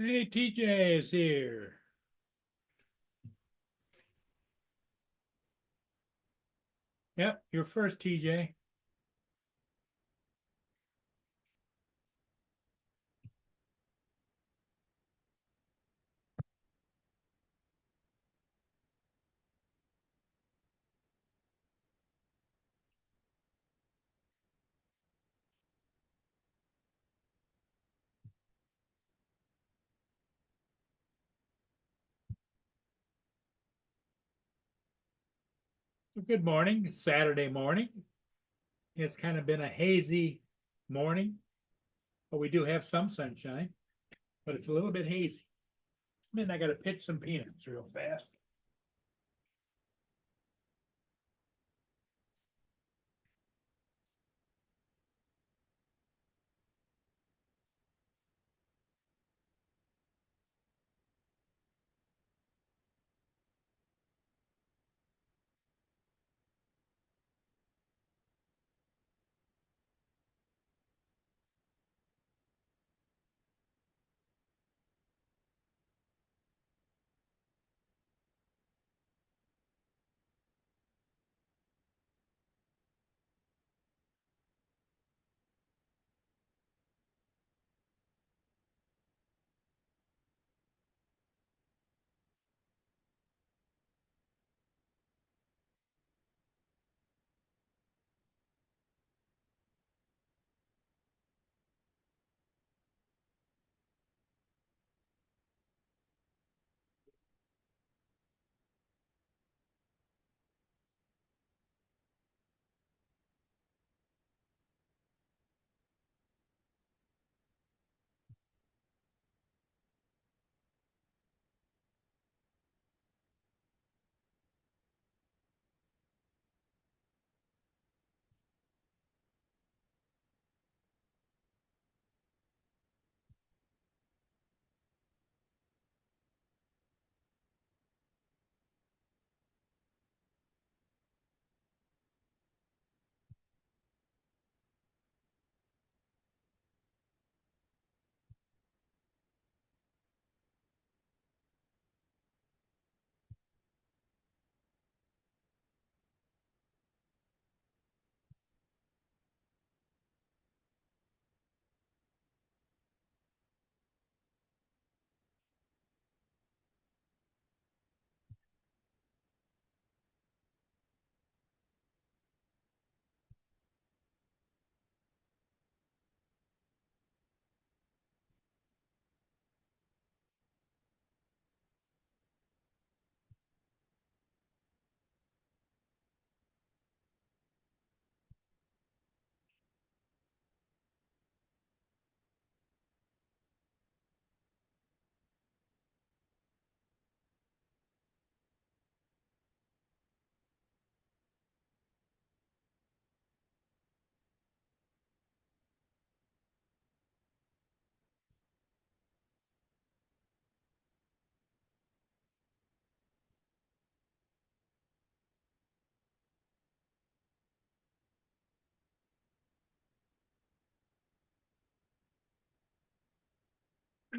Hey, TJ is here. Yep, you're first, TJ. Good morning, Saturday morning. It's kind of been a hazy morning, but we do have some sunshine, but it's a little bit hazy. Then I got to pitch some peanuts real fast.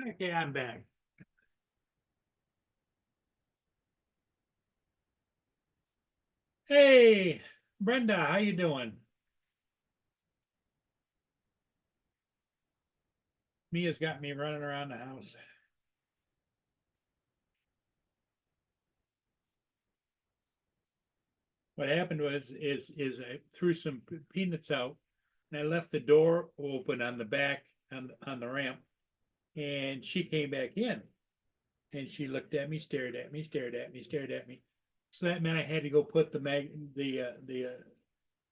Okay, I'm back. Hey, Brenda, how you doing? Mia's got me running around the house. What happened was is I threw some peanuts out, and I left the door open on the back on the ramp, and she came back in, and she looked at me, stared at me, stared at me, stared at me. So that meant I had to go put the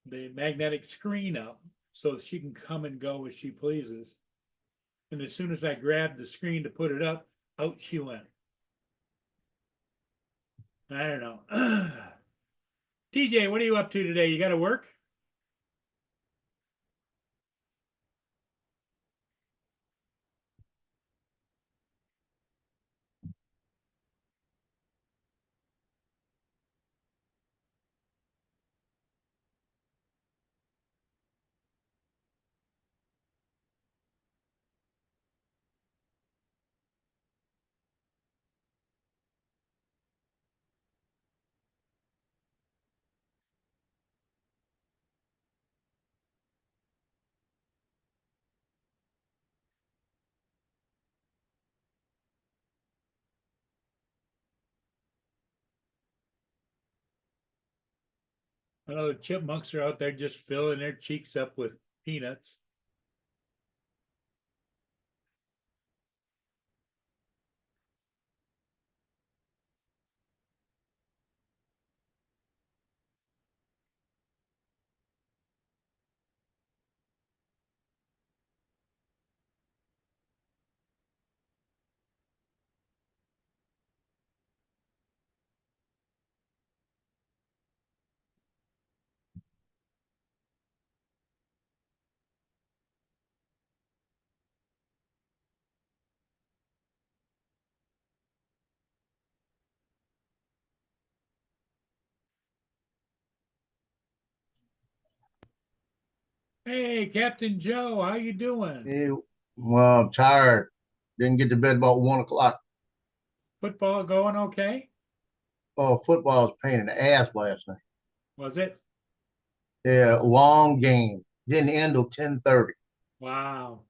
magnetic screen up so she can come and go as she pleases. And as soon as I grabbed the screen to put it up, out she went. I don't know. TJ, what are you up to today? You got to work? Oh, the chipmunks are out there just filling their cheeks up with peanuts. Hey, Captain Joe, how you doing? Hey, well, I'm tired. Didn't get to bed about 1 o'clock. Football going okay? Oh, football was a pain in the ass last night. Was it? Yeah, long game. Didn't end till 10:30. Wow.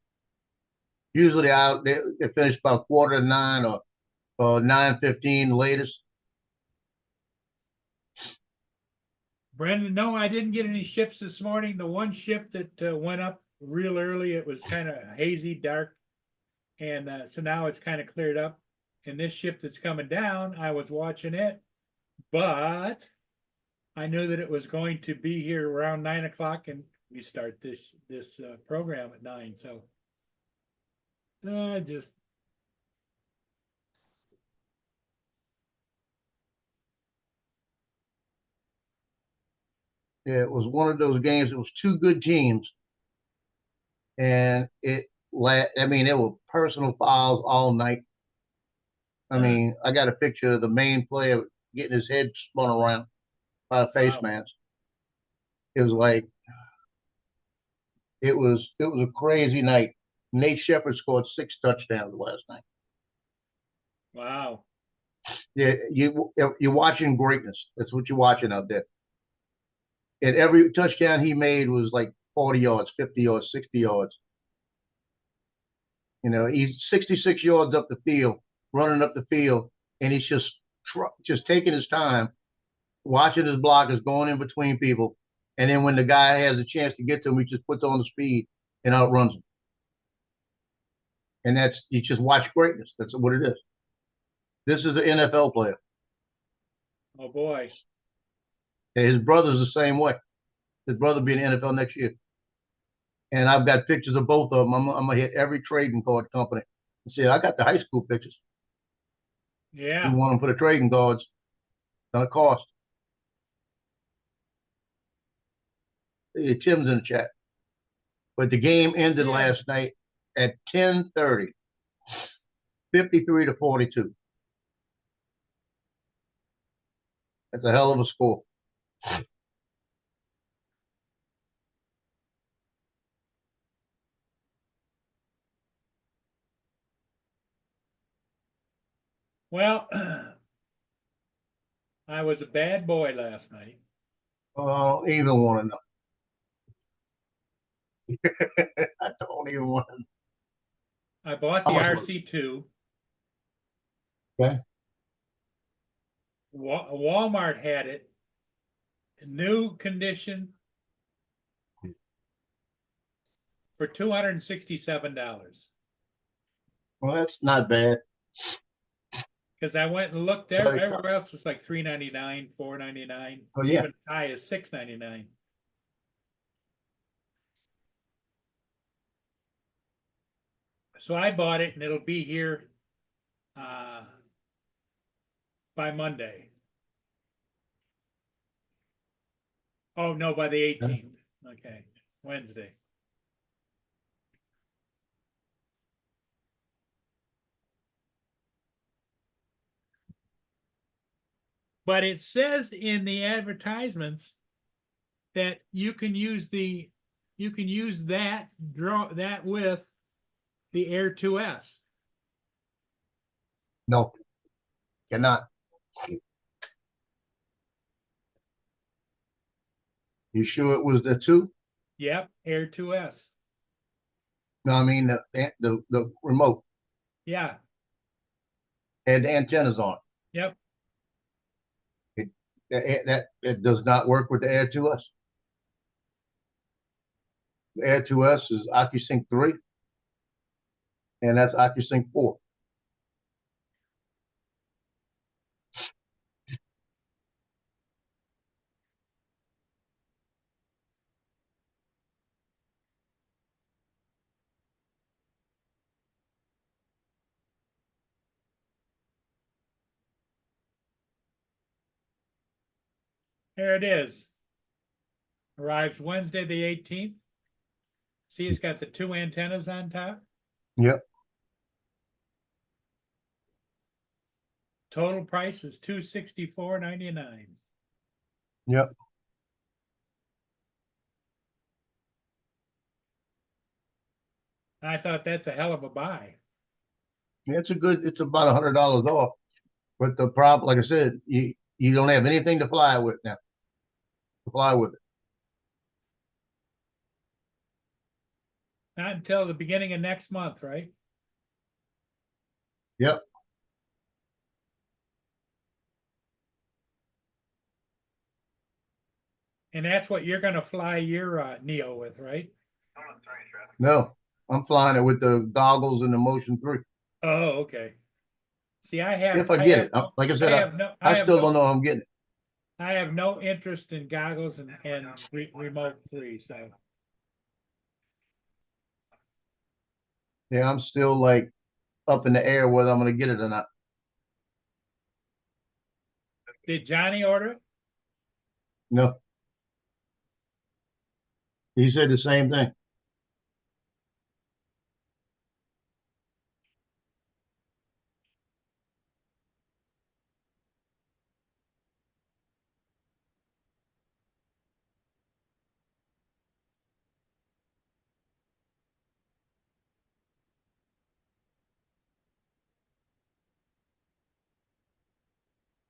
Usually they finish about quarter to nine or 9:15 latest. Brendan, no, I didn't get any ships this morning. The one ship that went up real early, it was kind of hazy, dark, and so now it's kind of cleared up. And this ship that's coming down, I was watching it, but I knew that it was going to be here around 9 o'clock, and we start this program at 9. So just Yeah, it was one of those games. It was two good teams, and I mean, there were personal fouls all night. I mean, I got a picture of the main player getting his head spun around by the face wow, mask. It was like it was a crazy night. Nate Shepard scored 6 touchdowns last night. wow. Yeah, you're watching greatness. That's what you're watching out there. And every touchdown he made was like 40 yards, 50 yards, 60 yards. You know, he's 66 yards up the field, running up the field, and he's just taking his time, watching his blockers going in between people, and then when the guy has a chance to get to him, he just puts on the speed and outruns him. And that's you just watch greatness. That's what it is. This is an NFL player. Oh boy. And his brother's the same way. His brother be in the NFL next year. And I've got pictures of both of them. I'm gonna hit every trading card company and say I got the high school pictures. If you Yeah. want them for the trading cards, gonna cost. Hey, Tim's in the chat. But the game ended Yeah. last night at 10:30, 53-42. That's a hell of a score. Well, I was a bad boy last night. Oh, even want to know. I don't even want to know. I bought How the much was RC2. it? Okay. Walmart had it, new condition for $267. Well, that's not bad. Because I went and looked everywhere else, it's like $3.99, $4.99, Oh yeah. even as high as $6.99. So I bought it, and it'll be here uh, by Monday. Oh no, by the Okay. 18th. Okay, Wednesday. But it says in the advertisements that you can use that draw that with the Air 2S. No, you're not. You sure it was the two? Yep, Air 2S. No, I mean the remote Yeah, had the antennas on yep. it. that does not work with the Air 2S. The Air 2S is OcuSync 3, and that's OcuSync 4. There it is. Arrives Wednesday, the 18th. See, it's got the 2 antennas on top. Yep. Total price is $264.99. Yep. I thought that's a hell of a buy. Yeah, it's about $100 off. But the problem, like I said, you don't have anything to fly with now. To fly with it. Not until the beginning of next month, right? Yep. And that's what you're going to fly your Neo with, right? No, I'm flying it with the goggles and the Motion 3. Oh, okay. See, If I get it, like I said, I still don't know how I'm getting it. I have no interest in goggles and remote 3, so. Yeah, I'm still like up in the air whether I'm going to get it or not. Did Johnny order it? No. He said the same thing.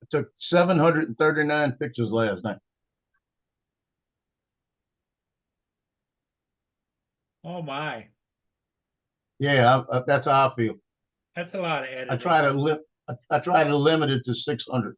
I took 739 pictures last night. Oh my, Yeah, that's how I feel. that's a lot of editing. I try to limit it to 600.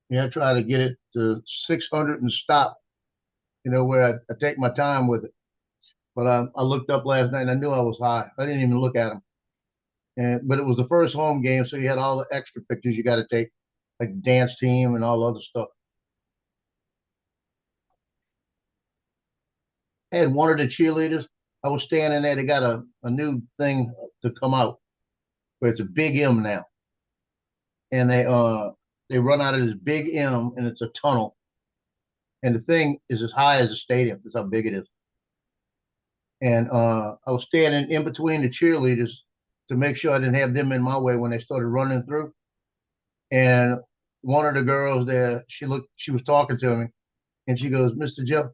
Yeah, I try to get it to 600 and stop. Where I take my time with it. But I looked up last night and I knew I was high. I didn't even look at them. But it was the first home game, so you had all the extra pictures you got to take, like dance team and all the other stuff. I had one of the cheerleaders. I was standing there. They got a new thing to come out, where it's a big M now, and they run out of this big M, and it's a tunnel, and the thing is as high as a stadium. That's how big it is. And I was standing in between the cheerleaders to make sure I didn't have them in my way when they started running through. And one of the girls there, she was talking to me, and she goes, "Mr. Joe,"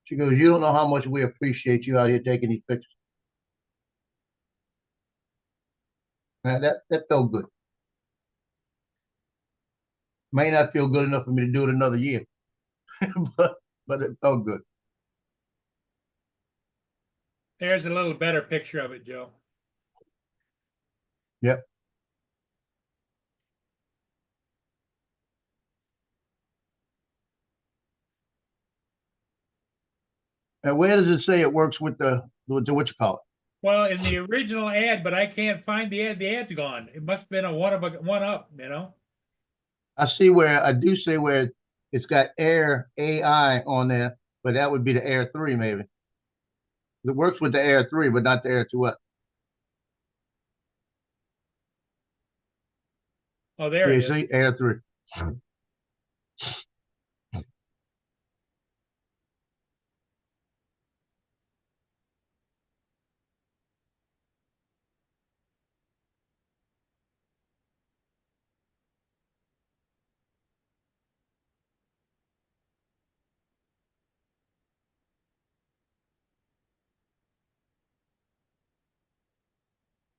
she goes, "you don't know how much we appreciate you out here taking these pictures." Man, that felt good. May not feel good enough for me to do it another year, but it felt good. There's a little better picture of it, Joe. Yep. And where does it say it works with the what you call it? Well, in the original ad, but I can't find the ad. The ad's gone. It must have been a one up, I do see where it's got Air AI on there, but that would be the Air 3 maybe. It works with the Air 3, but not the Air 2. Oh, there it is. See, Air 3.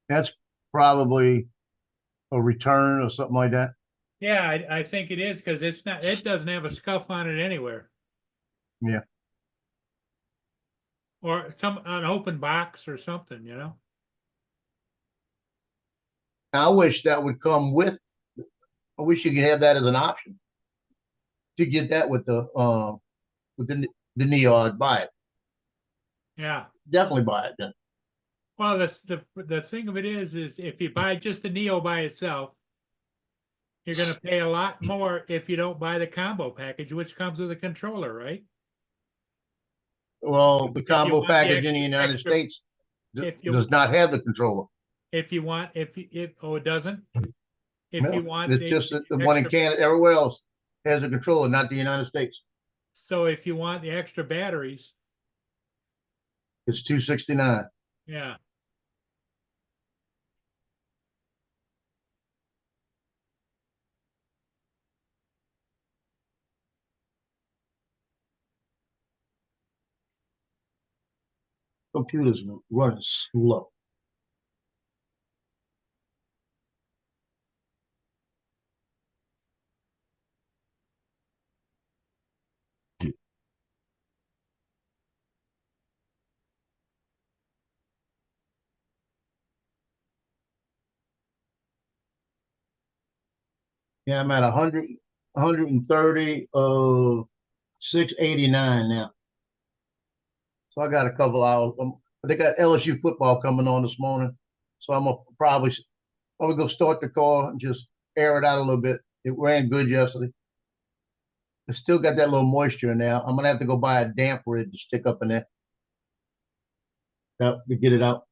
That's probably a return or something like that. Yeah, I think it is because it's not. It doesn't have a scuff on it anywhere, Yeah. or an open box or something. I wish that would come with. I wish you could have that as an option to get that with the Neo. I'd buy it. Yeah. Definitely buy it then. Well, the thing of it is if you buy just the Neo by itself, you're going to pay a lot more if you don't buy the combo package, which comes with a controller, right? Well, the If you combo want the package in the United extra, States if you does not have the controller. if you want if oh it doesn't. If you No, want it's the just the one in extra, Canada. Everywhere else has a controller, not the United States. so if you want the extra batteries, It's $269. yeah. Computers running slow. Yeah, I'm at 130 of 689 now. So I got a couple hours. They got LSU football coming on this morning, so I'm gonna probably go start the car and just air it out a little bit. It ran good yesterday. It still got that little moisture in there. I'm gonna have to go buy a damp rig to stick up in there to get it out.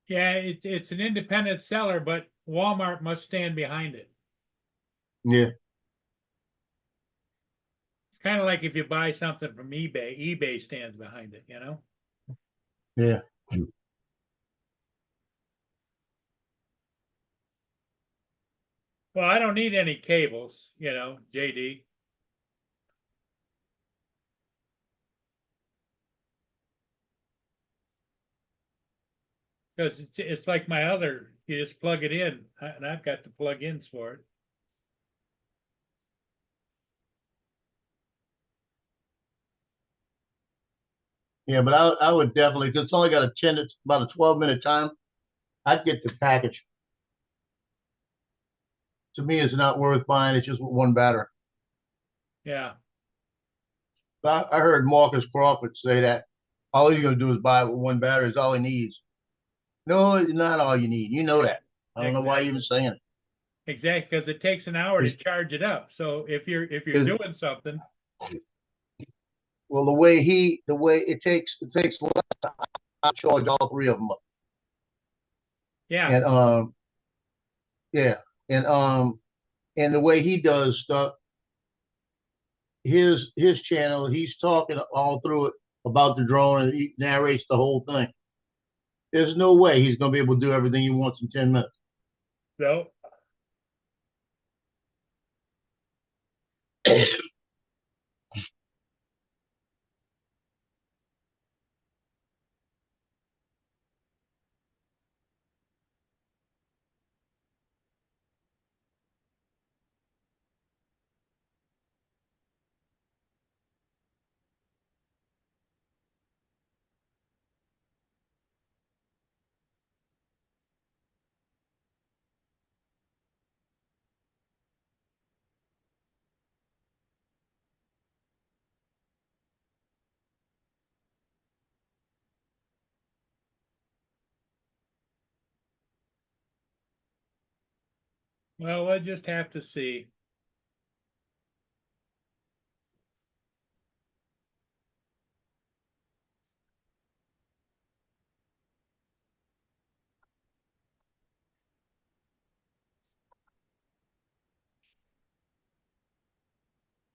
Yeah, it's an independent seller, but Walmart must stand behind it. Yeah, It's kind of like if you buy something from eBay stands behind it. yeah. Well, I don't need any cables, JD, because it's like my other, you just plug it in, and I've got the plug-ins for it. Yeah, but I would definitely because it's only got it's about a 12-minute time. I'd get the package. To me, it's not worth buying. It's just with one battery. Yeah. I heard Marcus Crawford say that all you're gonna do is buy it with one battery. Is all he needs. No, it's not all you need. You know that. I don't know why you're even saying it. Exactly, because it takes an hour to Is charge it up. So if you're is doing something, well the way it takes less to charge all three of them up. yeah. And yeah, and and the way he does stuff, his channel, he's talking all through it about the drone and he narrates the whole thing. There's no way he's gonna be able to do everything he wants in 10 minutes. So well, we'll just have to see.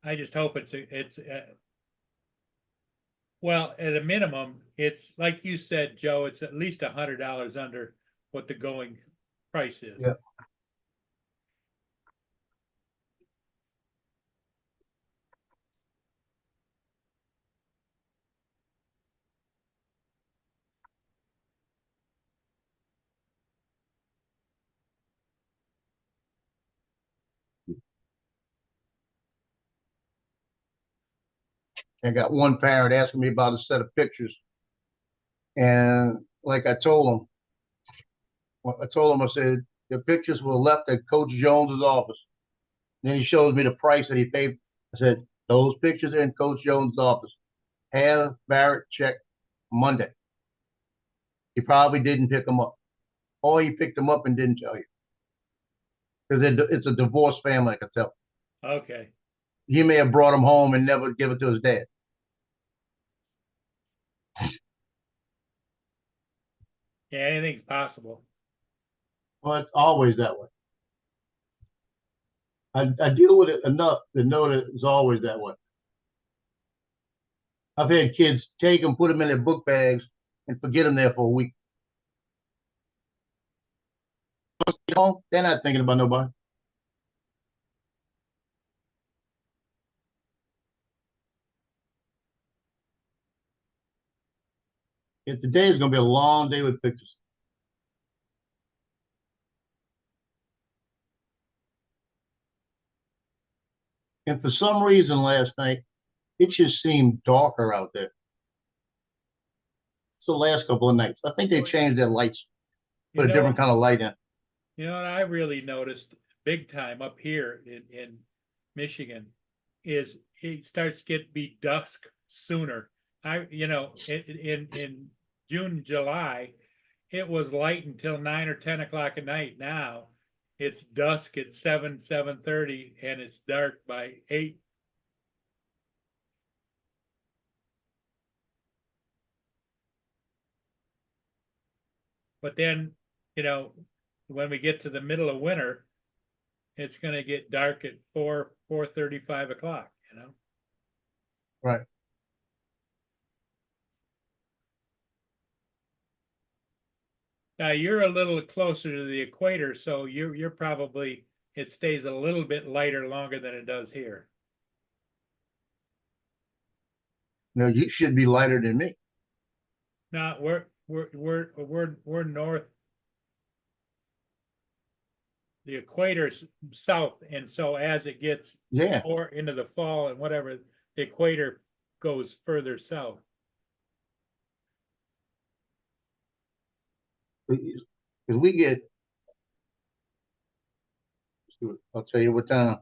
I just hope it's Well, at a minimum, it's like you said, Joe, it's at least $100 under what the going price is. Yeah. I got one parent asking me about a set of pictures. And like I told him, I said, the pictures were left at Coach Jones's office. And then he shows me the price that he paid. I said, those pictures are in Coach Jones's office. Have Barrett check Monday. He probably didn't pick them up. Or he picked them up and didn't tell you. Because it's a divorced family, I can tell. Okay. He may have brought them home and never give it to his dad. Yeah, anything's possible. Well, it's always that way. I deal with it enough to know that it's always that way. I've had kids take them, put them in their book bags, and forget them there for a week. You know, they're not thinking about nobody. Today is going to be a long day with pictures. And for some reason last night, it just seemed darker out there. It's the last couple of nights. I think they changed their lights, You put a know, different kind of light in. you know what I really noticed big time up here in Michigan is it starts to be dusk sooner. In June, July, it was light until 9 or 10 o'clock at night. Now it's dusk at 7:30, and it's dark by 8. But then, when we get to the middle of winter, it's going to get dark at 4:30, 5 o'clock. Right. Now you're a little closer to the equator, so you're probably it stays a little bit lighter longer than it does here. No, you should be lighter than me. Now we're north. The equator's south, and so as it gets more into the fall and whatever, the equator goes further south. Because we get, I'll tell you what time.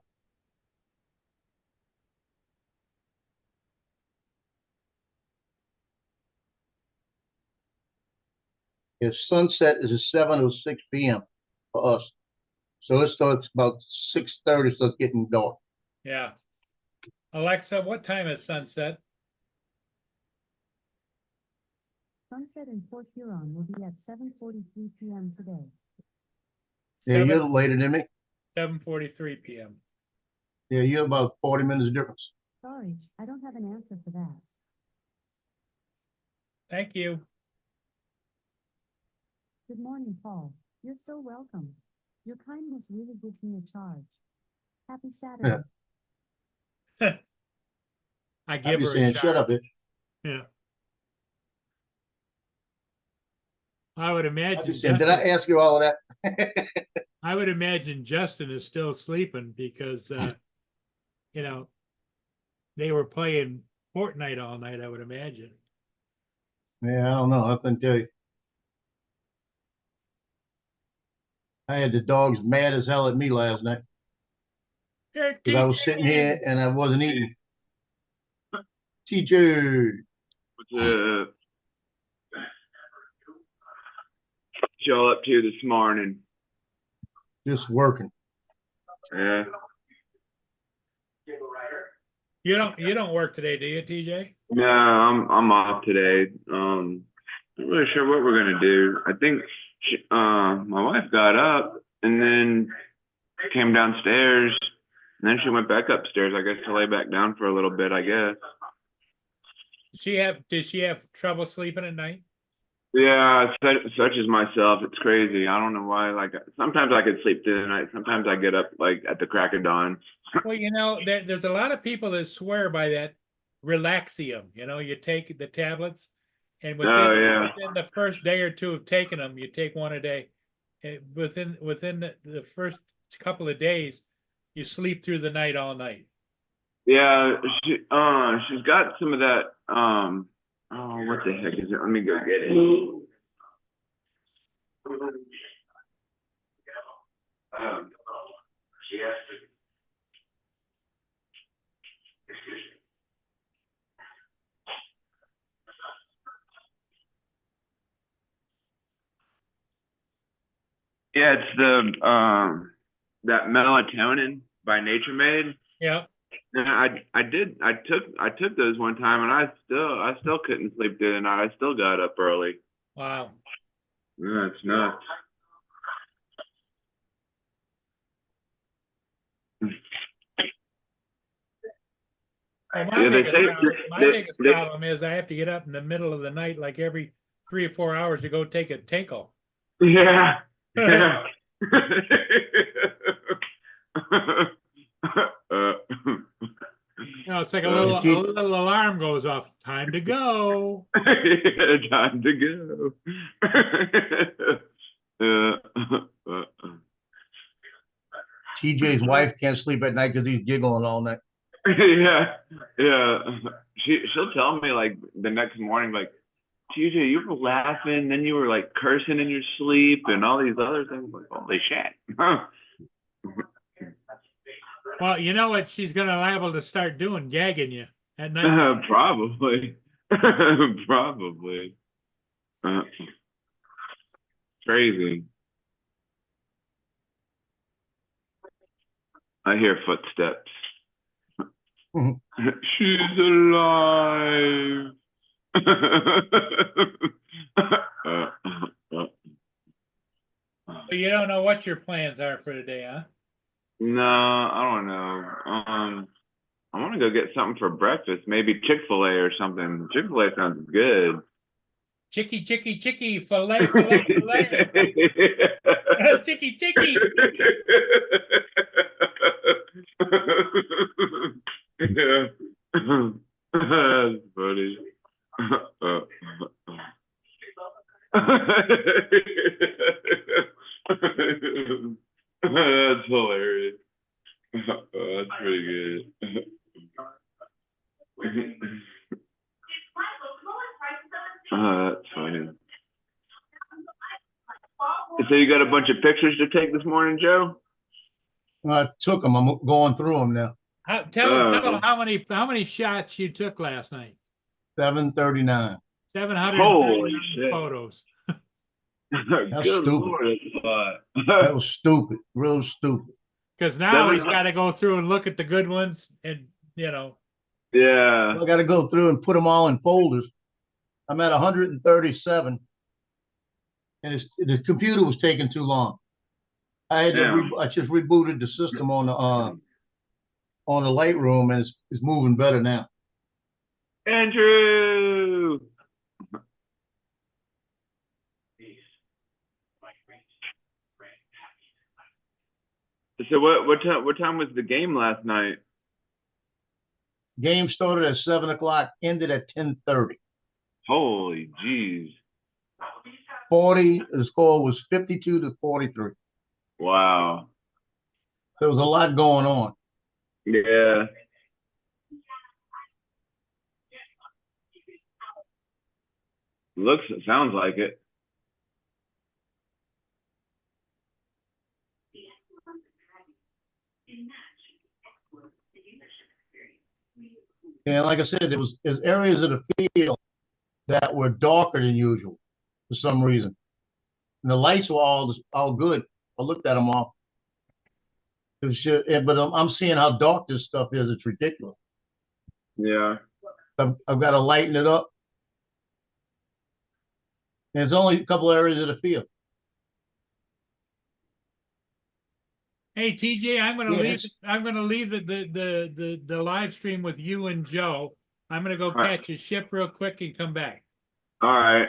If sunset is at 7:06 p.m. for us. So it starts about 6:30, starts getting dark. Yeah. Alexa, what time is sunset? Sunset in Port Huron will be at 7:43 p.m. today. Yeah, you're later than me. 7:43 p.m. Yeah, you're about 40 minutes difference. Sorry, I don't have an answer for that. Thank you. Good morning, Paul. You're so welcome. Your kindness really gives me a charge. Happy Saturday. Yeah. I give her saying, a charge. shut up, bitch. Yeah. I would imagine. Saying, did I ask you all of that? I would imagine Justin is still sleeping because, they were playing Fortnite all night, I would imagine. Yeah, I don't know. I couldn't tell you. I had the dogs mad as hell at me last night. Because I was sitting here and I wasn't eating. TJ. What's up? What y'all up to this morning? Just working. Yeah. You don't work today, do you, TJ? No, I'm off today. Not really sure what we're gonna do. I think my wife got up and then came downstairs and then she went back upstairs, I guess, to lay back down for a little bit, I guess. Does she have trouble sleeping at night? Yeah, such as myself, it's crazy. I don't know why. Like sometimes I could sleep through the night. Sometimes I get up like at the crack of dawn. Well, there's a lot of people that swear by that Relaxium. You take the tablets, and Oh yeah. within the first day or two of taking them, you take one a day. And within the first couple of days, you sleep through the night all night. Yeah, she's got some of that. Oh, what the heck is it? Let me go get it. She has to. Yeah, it's the that melatonin by Nature Made. Yeah. And I took those one time and I still couldn't sleep through the night. I still got up early. Wow. Yeah, it's nuts. Well, Yeah, my biggest problem is I have to get up in the middle of the night, like every 3 or 4 hours, to go take a tinkle. Yeah. Yeah. It's like a Yeah, little alarm goes off. Time to go. Time to go. TJ's wife can't sleep at night because he's giggling all night. Yeah, yeah. She'll tell me like the next morning, like, TJ, you were laughing, then you were like cursing in your sleep and all these other things. Like, holy shit. Well, you know what she's gonna liable to start doing, gagging you at night. Probably. Probably. Crazy. I hear footsteps. Mhm. She's alive. But you don't know what your plans are for today, huh? No, I don't know. I want to go get something for breakfast, maybe Chick-fil-A or something. Chick-fil-A sounds good. Chicky, filet, filet. Chicky. Yeah. That's funny. That's hilarious. That's pretty good. That's funny. So you got a bunch of pictures to take this morning, Joe? I took them. I'm going through them now. Tell them how many shots you took last night. 739. 730 Holy shit. photos. Good stupid. Lord, that's a lot. That was stupid. Real stupid. Because now he's got to go through and look at the good ones, and Yeah. I got to go through and put them all in folders. I'm at 137, and the computer was taking too long. I had to I just rebooted the system on the Lightroom, and it's moving better now. Andrew. So what time was the game last night? Game started at 7 o'clock, ended at 10:30. Holy jeez. The score was 52-43. Wow. There was a lot going on. Yeah. Sounds like it. And like I said, there's areas of the field that were darker than usual for some reason. And the lights were all good. I looked at them all. It was just, but I'm seeing how dark this stuff is. It's ridiculous. Yeah. I've got to lighten it up. And there's only a couple areas of the field. Hey TJ, I'm gonna Yes. leave the live stream with you and Joe. I'm gonna go right. catch a ship real quick and come back. All right.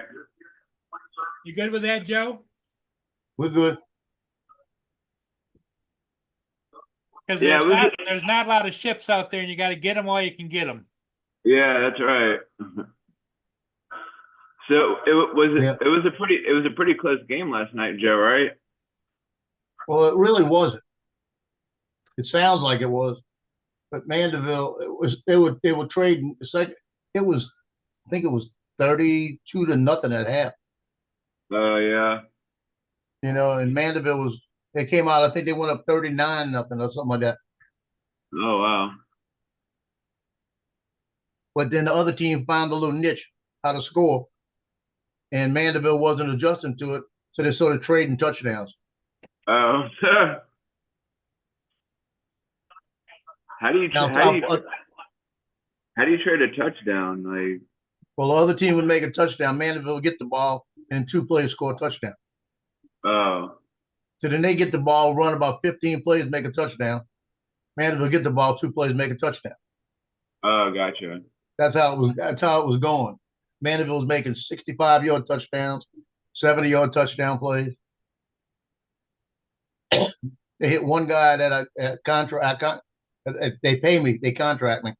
You good with that, Joe? We're good. Because Yeah, it was. there's not a lot of ships out there, and you got to get them while you can get them. Yeah, that's right. So Yeah. it was a pretty close game last night, Joe, right? Well, it really wasn't. It sounds like it was, but Mandeville, they were trading. It's like it was. I think it was 32-0 at half. Oh yeah. You know, and Mandeville was. They came out. I think they went up 39-0 or something like that. Oh wow. But then the other team found a little niche how to score, and Mandeville wasn't adjusting to it, so they started trading touchdowns. Oh. How do you Now, how do you trade a touchdown? Like, well, the other team would make a touchdown. Mandeville would get the ball, and 2 players score a touchdown. oh, So then they get the ball, run about 15 plays, make a touchdown. Mandeville get the ball, 2 plays, make a touchdown. oh, gotcha. That's how it was. That's how it was going. Mandeville was making 65-yard touchdowns, 70-yard touchdown plays. They hit one guy that they pay me, they contract me.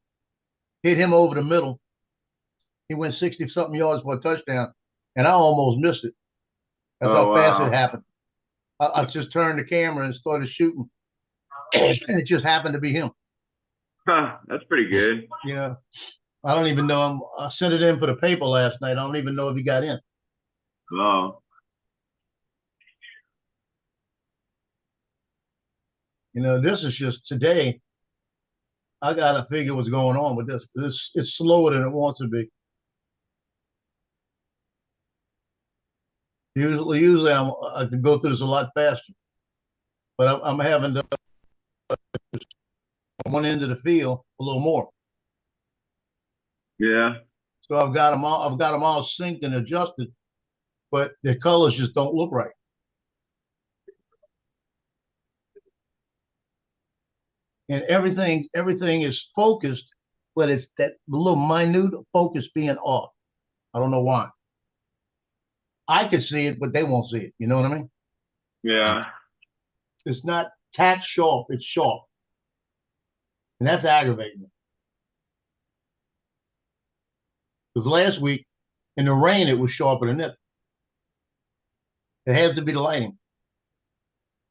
Hit him over the middle. He went 60-something yards for a touchdown, and I almost missed it. That's Oh how fast wow. it happened. I just turned the camera and started shooting, and it just happened to be him. Huh, that's pretty good. You know, I don't even know. I sent it in for the paper last night. I don't even know if he got in. Oh, You know, this is just today. I got to figure what's going on with this. This it's slower than it wants to be. Usually I can go through this a lot faster, but I'm having to one end of the field a little more. yeah. So I've got them all. I've got them all synced and adjusted, but the colors just don't look right. And everything is focused, but it's that little minute focus being off. I don't know why. I can see it, but they won't see it. You know what I mean? Yeah. It's not tack sharp, it's sharp. And that's aggravating. Because last week in the rain, it was sharper than this. It has to be the lighting.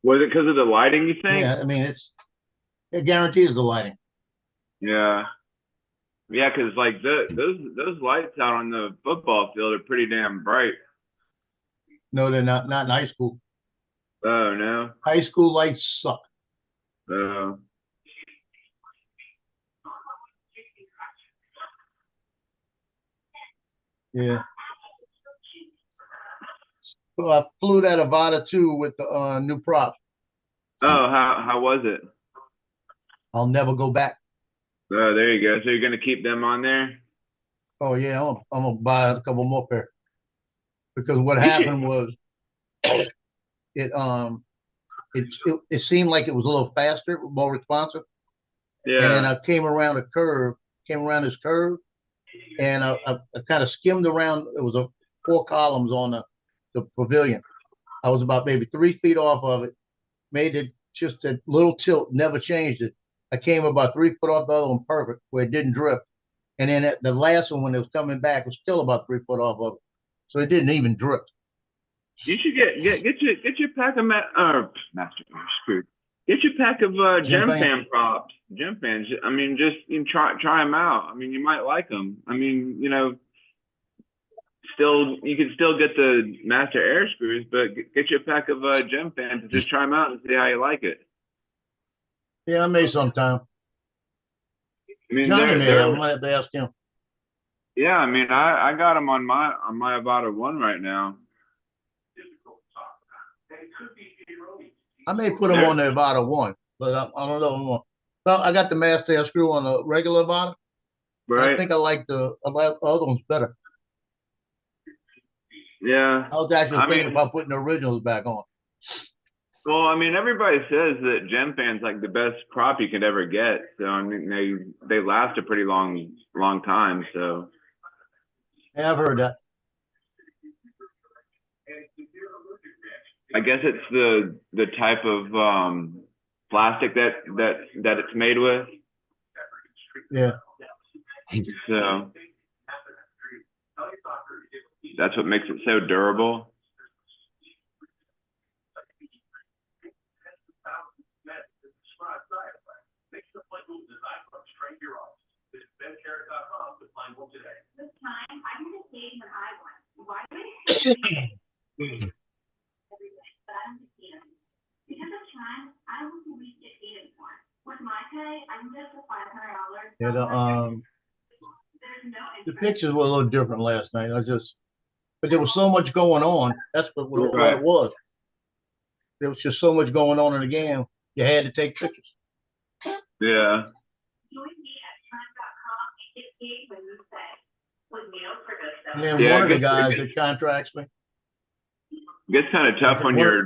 Was it because of the lighting, you think? Yeah, I mean, it guarantees the lighting. Yeah. Yeah, because like those lights out on the football field are pretty damn bright. No, they're not in high school. Oh no. High school lights suck. Oh. Yeah. So I flew that Avata 2 with the new prop. Oh, how was it? I'll never go back. Oh, there you go. So you're gonna keep them on there? Oh yeah, I'm gonna buy a couple more pair. Because what You should- happened was it seemed like it was a little faster, more responsive. And then Yeah. I came around this curve, and I kind of skimmed around. It was 4 columns on the pavilion. I was about maybe 3 feet off of it, made it just a little tilt, never changed it. I came about 3 foot off the other one, perfect, where it didn't drift. And then the last one, when it was coming back, was still about 3 foot off of it, so it didn't even drift. You should get your pack of master screwed. Get your pack of Gem gem fan? fan props, gem fans. I mean, just try them out. I mean, you might like them. I mean, you can still get the master air screws, but get your pack of gem fans and just try them out and see how you like it. Yeah, I may sometime. I mean, Johnny may they're have. I might have to ask him. yeah. I mean, I got them on my Avata 1 right now. I may put them on the Avata 1, but I don't know. Well, I got the master air screw on the regular Avata. Right? I think I like the other ones better. Yeah. I was actually I thinking mean- about putting the originals back on. Well, I mean, everybody says that gem fan's like the best prop you could ever get. So I mean, they last a pretty long time. So Yeah, I've heard that. I guess it's the type of plastic that it's made with. Yeah. So that's what makes it so durable. Yeah, the pictures were a little different last night. But there was so much going on. That's what it was. There was just so much going on in the game. You had to take pictures. Yeah. And then Yeah, one of the guys that contracts me. It gets kind of tough said, when "What?"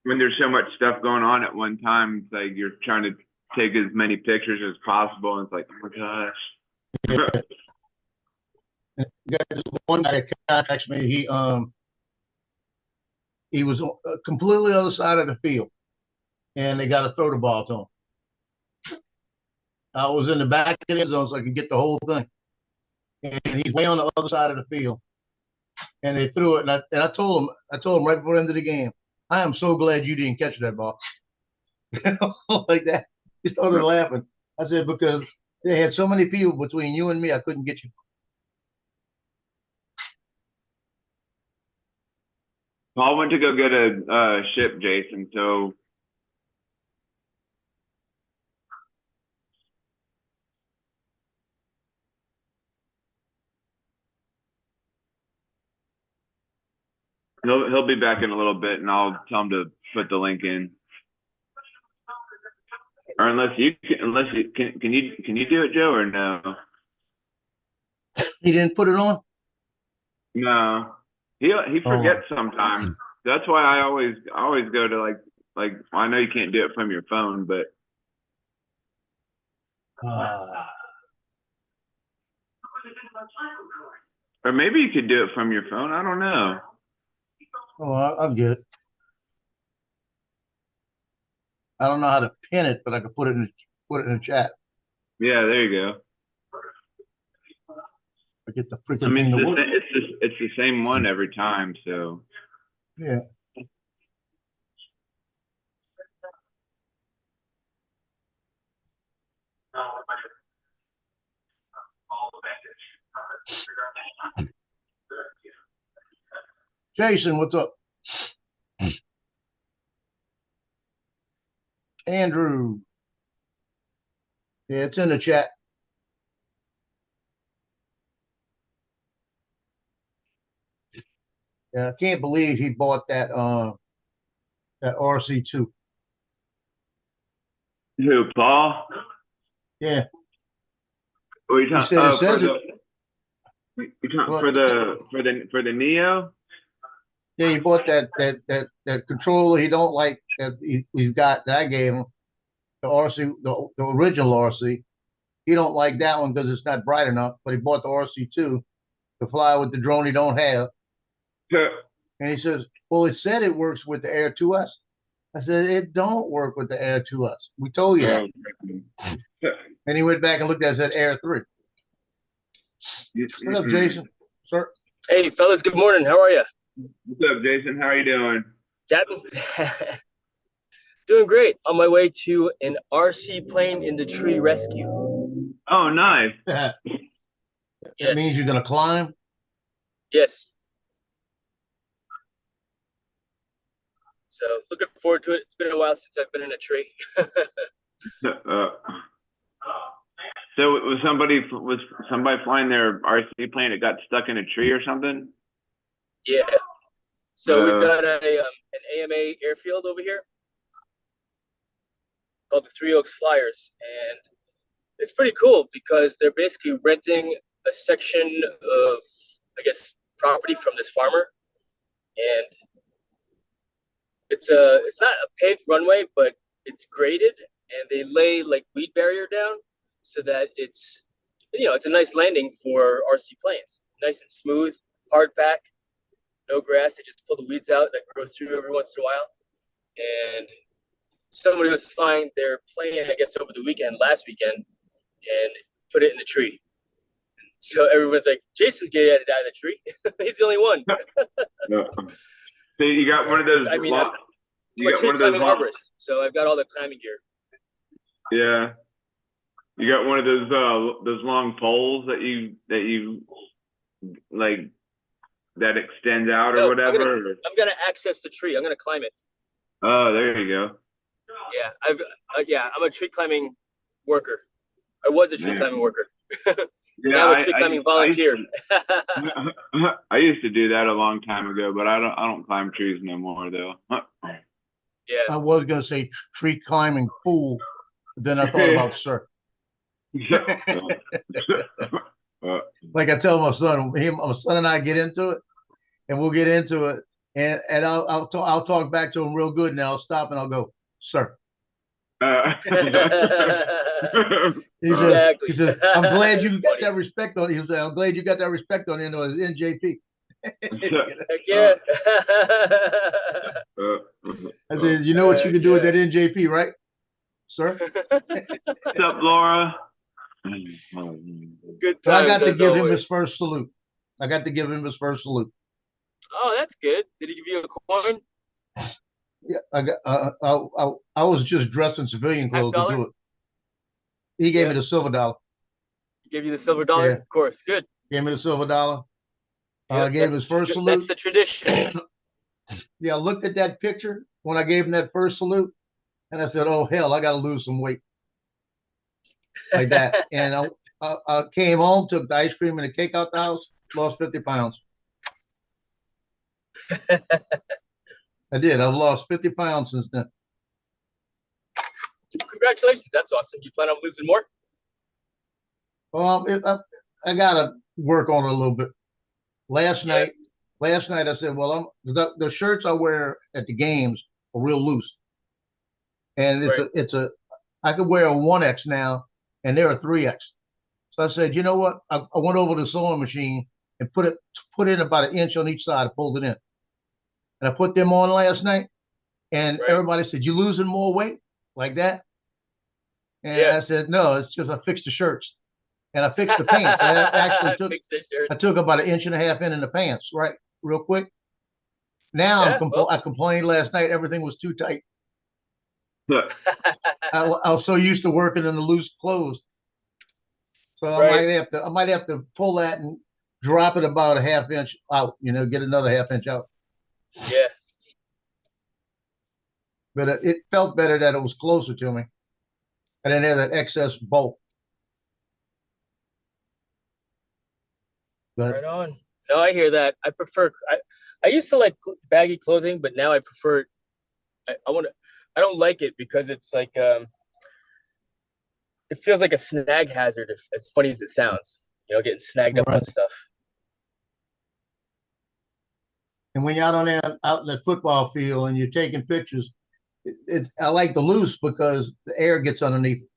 when there's so much stuff going on at one time. It's like you're trying to take as many pictures as possible, and it's like, oh my gosh. Got this one guy that contacts me. He was completely other side of the field, and they got to throw the ball to him. I was in the back of the end zone, so I could get the whole thing. And he's way on the other side of the field, and they threw it. And I told him right before the end of the game, I am so glad you didn't catch that ball. Like that. He started laughing. I said, because they had so many people between you and me, I couldn't get you. Paul went to go get a ship, Jason. So he'll be back in a little bit, and I'll tell him to put the link in. Or unless you can you do it, Joe, or no? He didn't put it on? No, he forgets sometimes. That's why I always go to like I know you can't do it from your phone, but or maybe you could do it from your phone. I don't know. Oh, I'll get it. I don't know how to pin it, but I could put it in the chat. Yeah, there you go. I get the freaking I mean, thing to work. it's the same one every time, so. Yeah. Jason, what's up? Andrew. Yeah, it's in the chat. Yeah, I can't believe he bought that RC2. Who, Paul? Yeah. What are you He talking? said it says it. You talking What? for the Neo? Yeah, he bought that controller he don't like that he's got that I gave him, the RC, the original RC. He don't like that one because it's not bright enough, but he bought the RC2 to fly with the drone he don't have. And he says, well, it said it works with the Air 2S. I said, it don't work with the Air 2S. We told you that. And he went back and looked at it, said Air 3. What's up, Jason? Sir? Hey, fellas, good morning. How are you? What's up, Jason? How are you doing? Captain? Doing great. On my way to an RC plane in the tree rescue. Oh, nice. That Yes. means you're going to climb? Yes. So looking forward to it. It's been a while since I've been in a tree. So was somebody flying their RC plane that got stuck in a tree or something? Yeah. So we've got an AMA airfield over here called the Three Oaks Flyers, and it's pretty cool because they're basically renting a section of, I guess, property from this farmer, and it's not a paved runway, but it's graded, and they lay like weed barrier down so that it's a nice landing for RC planes. Nice and smooth, hard pack, no grass. They just pull the weeds out that grow through every once in a while. And somebody was flying their plane, I guess, over the weekend, last weekend, and put it in the tree. So everyone's like, Jason get out of the tree. He's the only one. Yeah. So you got one of those. I mean, long, I'm you a got tree one of those. climbing arborist, so I've got all the climbing gear. Yeah. You got one of those long poles that you like that extends out or No, whatever. I'm gonna access the tree. I'm gonna climb it. Oh, there you go. Yeah, I'm a tree climbing worker. I was a tree Yeah. climbing worker. Yeah, Now I'm a tree climbing volunteer. I used to do that a long time ago, but I don't climb trees no more though. Yeah. I was gonna say tree climbing fool, but then I thought about sir. Like I tell my son, my son and I get into it, and we'll get into it, and I'll talk back to him real good, and then I'll stop and I'll go, sir. Exactly. He says, I'm glad you That's got funny. that respect on. He said, I'm glad you got that respect on into his NJP. Heck yeah. I said, you know what you can do with that NJP, right, sir? What's up, Laura? Good But I times, got to as give him always. his first salute. I got to give him his first salute. Oh, that's good. Did he give you a coin? Yeah, I was just dressed in civilian clothes to $50? do it. He gave Yeah. me the silver dollar. He gave you the silver dollar? Yeah. Of course. Good. Gave me the silver dollar. I Yep, gave him his first salute. That's the tradition. Yeah, I looked at that picture when I gave him that first salute, and I said, "Oh hell, I got to lose some weight." Like that. And I came home, took the ice cream and the cake out the house, lost 50 pounds. I did. I've lost 50 pounds since then. Congratulations. That's awesome. You plan on losing more? Well, I got to work on it a little bit. Last night I said, well, the shirts I wear at the games are real loose. And I could wear a 1X now, and they're a 3X. So I said, you know what? I went over to the sewing machine and put in about an inch on each side. I pulled it in. And I put them on last night, and everybody said, you losing more weight like that? And I said, no, it's just I fixed the shirts. And I fixed the pants. I actually took about an inch and a half in the pants, right? Real quick. Now I complained last night, everything was too tight. I was so used to working in the loose clothes. So I might have to pull that and drop it about a half inch out, get another half inch out. Yeah. But it felt better that it was closer to me. I didn't have that excess bulk. But, right on. No, I hear that. I used to like baggy clothing, but now I prefer. I don't like it because it's like it feels like a snag hazard. As funny as it sounds, getting snagged up on stuff. And when you're out in the football field and you're taking pictures, I like the loose because the air gets underneath it.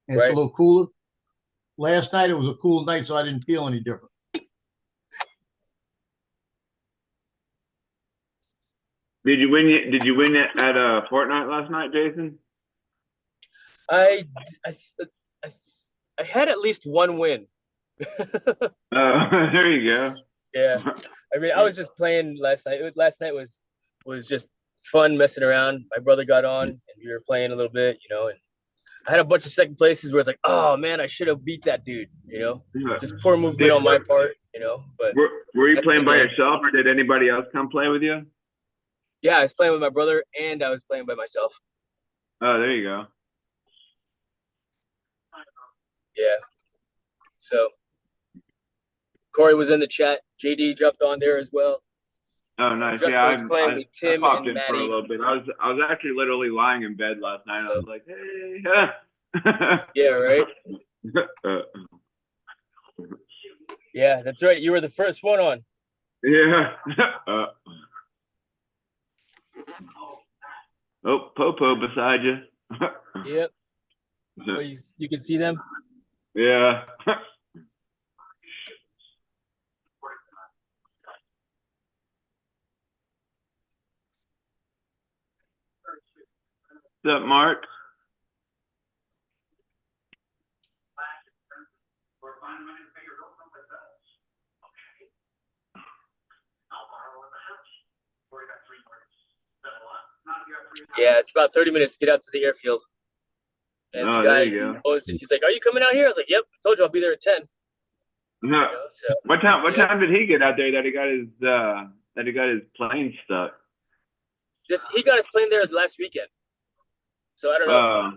And it's a little cooler. Last night it was a cool night, so I didn't feel any different. Did you win it at Fortnite last night, Jason? I had at least one win. There you go. Yeah, I mean, I was just playing last night. Last night was just fun messing around. My brother got on, and we were playing a little bit, and I had a bunch of second places where it's like, oh man, I should have beat that dude, just poor movement on my part, But were you playing by yourself, or did anybody else come play with you? Yeah, I was playing with my brother, and I was playing by myself. Oh, there you go. Yeah. So Corey was in the chat. JD jumped on there as well. Oh, nice. Justin yeah, was playing with Tim I popped and in for a Maddie. little bit. I was actually literally lying in bed last night. I was like, hey. Yeah, right. Yeah, that's right. You were the first one on. Yeah. Oh, Popo beside you. Yep. Oh, you can see them. Yeah. What's up, Mark? Yeah, it's about 30 minutes to get out to the airfield. And Oh, the there guy you who go. owns it, he's like, "Are you coming out here?" I was like, "Yep, I told you I'll be there at 10." You No. know, so What time? What yeah. time did he get out there that he got his plane stuck? He got his plane there last weekend. So I don't know.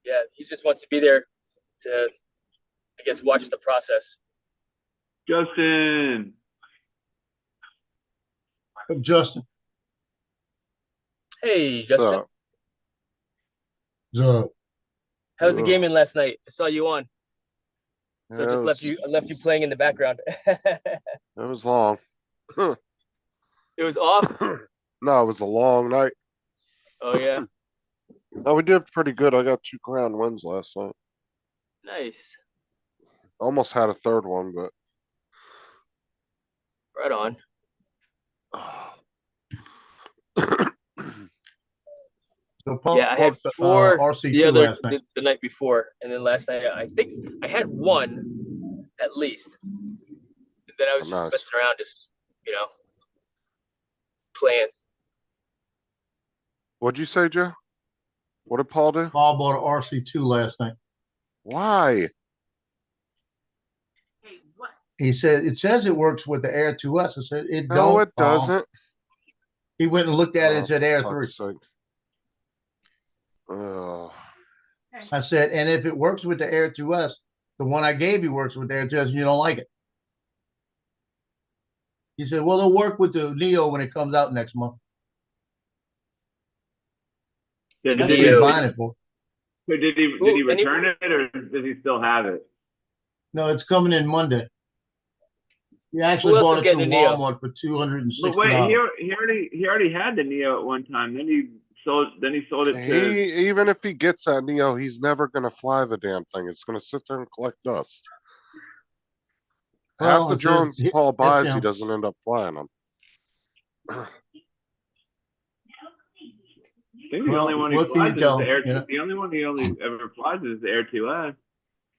Yeah, he just wants to be there to, I guess, watch the process. Justin. Justin, Hey, Justin, so how's the Ugh. game in last night? I saw you on, so I Yeah, just left you playing in the background. It was long. It was off. No, it was a long night. Oh yeah, No, we did pretty good. I got 2 crown wins last night. nice. Almost had a third one, but Right on. so Paul, Yeah, I had 4 the RC2 other last night. the night before, and then last night I think I had 1 at least. And then I was just Nice. messing around, just playing. What'd you say, Joe? What did Paul do? Paul bought an RC2 last night. Why? He said, it says it works with the Air 2S. I said, it No, don't. it Paul. doesn't. He went and looked at it and said Air 3. Fuck's sake. Ugh. I said, and if it works with the Air 2S, the one I gave you works with the Air 2S and you don't like it. He said, well, it'll work with the Neo when it comes out next month. Did That's The what he's Neo. buying it for. did he Ooh, return it or does he still have it? No, it's coming in Monday. He actually Who else bought is it through getting a Neo? Walmart for $260. But wait, he already had the Neo at one time. Then he sold it to. Even if he gets that Neo, he's never gonna fly the damn thing. It's gonna sit there and collect dust. Well, Half the it says drones Paul that's buys, he him. doesn't end up flying them. I think the Well, only one he what can flies you is tell the him, Air. you know? The only one he only ever flies is the Air 2S.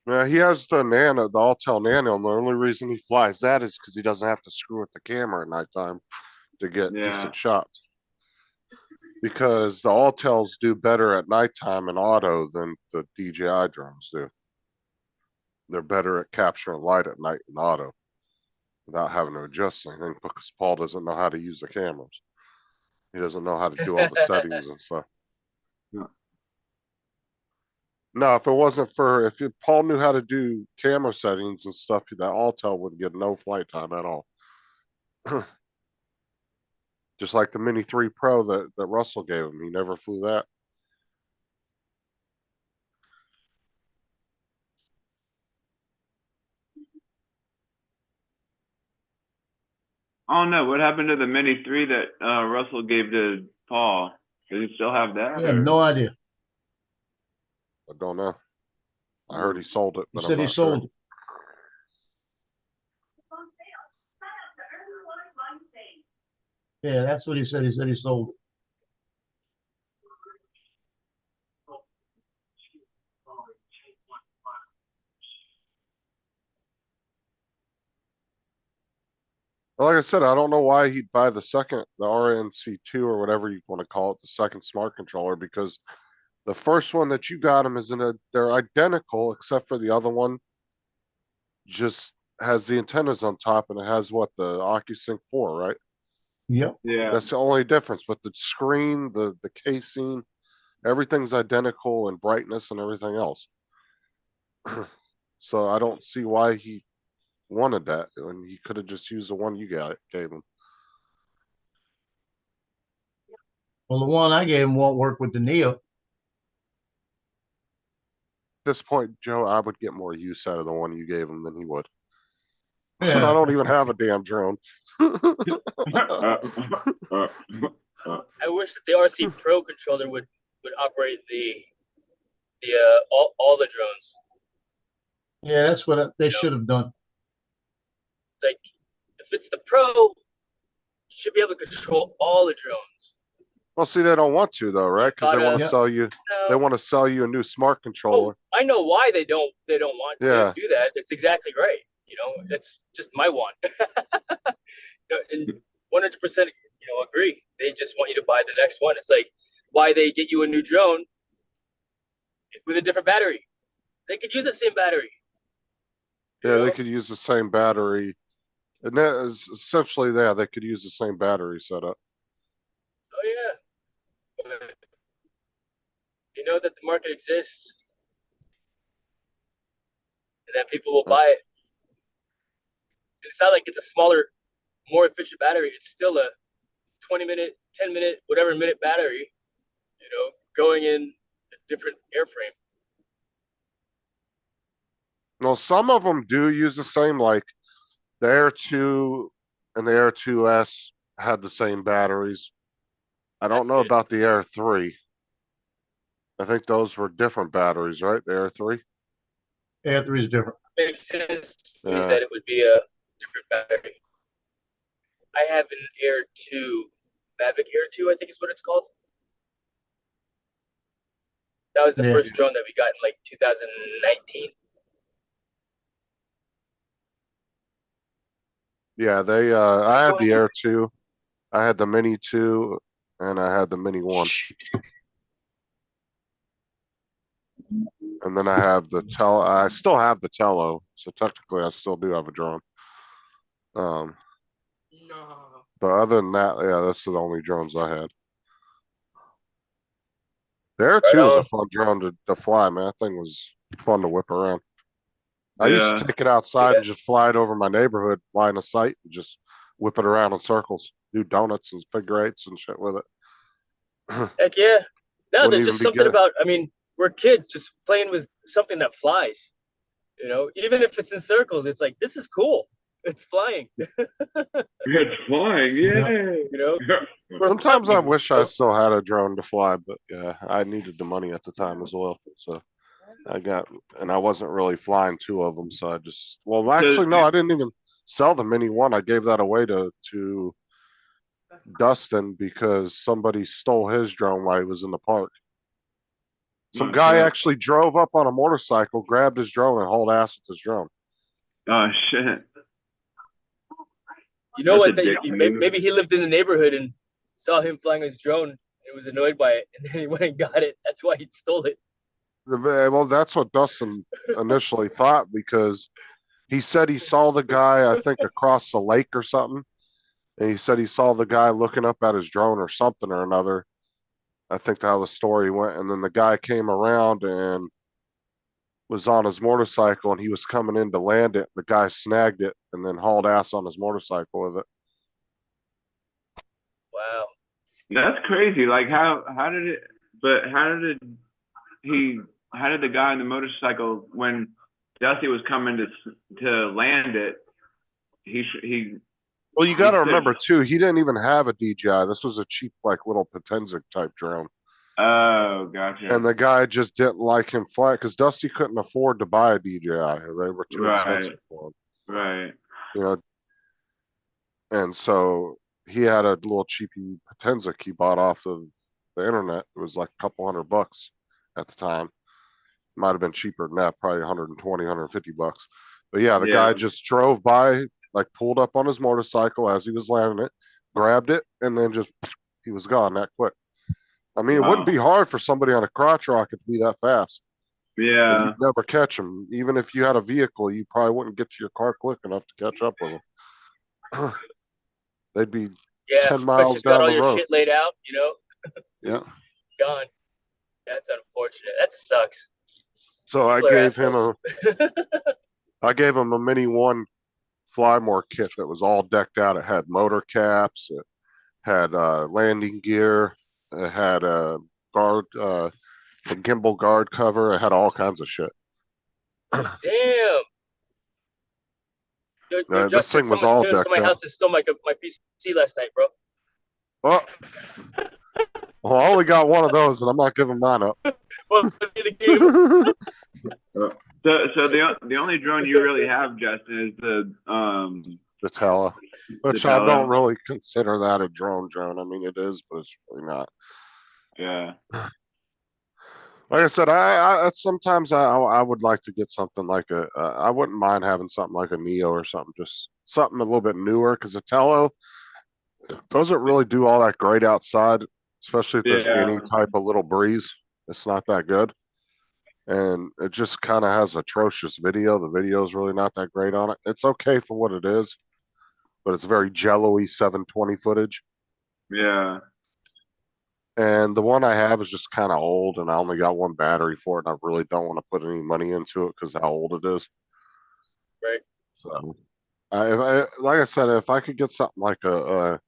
Yeah, he has the Nano, the Autel Nano, and the only reason he flies that is because he doesn't have to screw with the camera at nighttime to get Yeah. decent shots. Because the Autels do better at nighttime in auto than the DJI drones do. They're better at capturing light at night in auto without having to adjust anything because Paul doesn't know how to use the cameras. He doesn't know how to do all the settings and stuff. Yeah. No, if it wasn't for Paul knew how to do camera settings and stuff, that Autel would get no flight time at all. Just like the Mini 3 Pro that Russell gave him, he never flew that. Oh no! What happened to the Mini 3 that Russell gave to Paul? Does he still have that? I have or- no idea. I don't know. I heard he sold it, He but said I'm he not sure. sold it. Yeah, that's what he said. He said he sold it. Like I said, I don't know why he'd buy the RNC2 or whatever you want to call it, the second smart controller, because the first one that you got him they're identical except for the other one just has the antennas on top and it has what, the OcuSync 4, right? Yep. Yeah. That's the only difference. But the screen, the casing, everything's identical in brightness and everything else. So I don't see why he wanted that when he could have just used the one you gave him. Well, the one I gave him won't work with the Neo. At this point, Joe, I would get more use out of the one you gave him than he would. Yeah. I don't even have a damn drone. I wish that the RC Pro controller would operate the all the drones. Yeah, that's what they You know? should have done. It's like if it's the Pro, you should be able to control all the drones. Well, see, they don't want to though, right? Because they want to Yeah. sell you. They No. want to sell you a new smart Oh, controller. I know why they don't want Yeah. to do that. It's exactly right. You know, that's just my want. And 100%, agree. They just want you to buy the next one. It's like why they get you a new drone with a different battery. They could use the same battery. Yeah, know? they could use the same battery. And that is essentially, yeah, they could use the same battery setup. Oh yeah. But you know that the market exists and that people will buy it. And it's not like it's a smaller, more efficient battery. It's still a 20-minute, 10-minute, whatever minute battery, going in a different airframe. No, some of them do use the same, like the Air 2 and the Air 2S had the same batteries. I don't That's know good. about the Air 3. I think those were different batteries, right? The Air 3? Air 3 is different. Makes sense to me Yeah. that it would be a different battery. I have an Air 2, Mavic Air 2, I think is what it's called. That was the Yeah. first drone that we got in like 2019. Yeah, I had the Air 2, I had the Mini 2, and I had the Mini 1. And then I have the I still have the Tello, so technically I still do have a drone. No. But other than that, yeah, that's the only drones I had. The Air 2 was a on. fun drone to fly, man. That thing was fun to whip around. I used Yeah. to take it outside Yeah. and just fly it over my neighborhood, fly in a sight, and just whip it around in circles, do donuts and figure eights and shit with it. Heck yeah. No, Wouldn't there's even just be something good. about, we're kids just playing with something that flies. Even if it's in circles, it's like, this is cool. It's flying. It's flying, yay! We're Sometimes I flying, wish you I know? still had a drone to fly, but yeah, I needed the money at the time as well. So and I wasn't really flying two of them. So well, actually, no, I didn't even sell the Mini 1. I gave that away to Dustin because somebody stole his drone while he was in the park. Some Oh, guy shit. actually drove up on a motorcycle, grabbed his drone, and hauled ass with his drone. Oh shit. You know That's what? a dick move. Maybe he lived in the neighborhood and saw him flying his drone and was annoyed by it. And then he went and got it. That's why he stole it. Well, that's what Dustin initially thought because he said he saw the guy, I think, across the lake or something. And he said he saw the guy looking up at his drone or something or another. I think how the story went. And then the guy came around and was on his motorcycle and he was coming in to land it. The guy snagged it and then hauled ass on his motorcycle with it. Wow. That's crazy. Like how did it? But how did the guy on the motorcycle when Dusty was coming to land it? He. Well, you got to He could- remember too, he didn't even have a DJI. This was a cheap, like little Potenza type drone. Oh, gotcha. And the guy just didn't like him fly because Dusty couldn't afford to buy a DJI. They were too Right. expensive for him. Right. You know, and so he had a little cheapy Potenza he bought off of the internet. It was like a couple $100 at the time. Might have been cheaper than that, probably 120, 150 bucks. But yeah, the Yeah. guy just drove by, like pulled up on his motorcycle as he was landing it, grabbed it, and then just he was gone that quick. I mean, it wouldn't Wow. be hard for somebody on a crotch rocket to be that fast. And Yeah. you'd never catch them. Even if you had a vehicle, you probably wouldn't get to your car quick enough to catch up with them. They'd be Yeah. 10 especially miles if you got down all the your road. shit laid out, Yeah. gone. That's unfortunate. That sucks. So I People are gave him I gave him a Mini 1 Flymore kit that was all decked out. It had motor caps, it had landing gear, it had a gimbal guard cover, it had all kinds of shit. Damn. Yo, This Justin, thing was someone all came to decked my out. house and stole my PC last night, bro. Well, well, I only got one of those, and I'm not giving mine up. Well, let's get a game. So the only drone you really have, Justin, is The Tele, which I Tele. don't really consider that a drone. I mean, it is, but it's really not. yeah. Like I said, I sometimes I would like to get something like I wouldn't mind having something like a Neo or something, just something a little bit newer, because the Tello doesn't really do all that great outside, especially if there's Yeah. any type of little breeze. It's not that good. And it just kind of has atrocious video. The video is really not that great on it. It's okay for what it is, but it's very jello-y 720 footage. Yeah. And the one I have is just kind of old, and I only got one battery for it, and I really don't want to put any money into it because how old it is. Right. So, like I said, if I could get something like a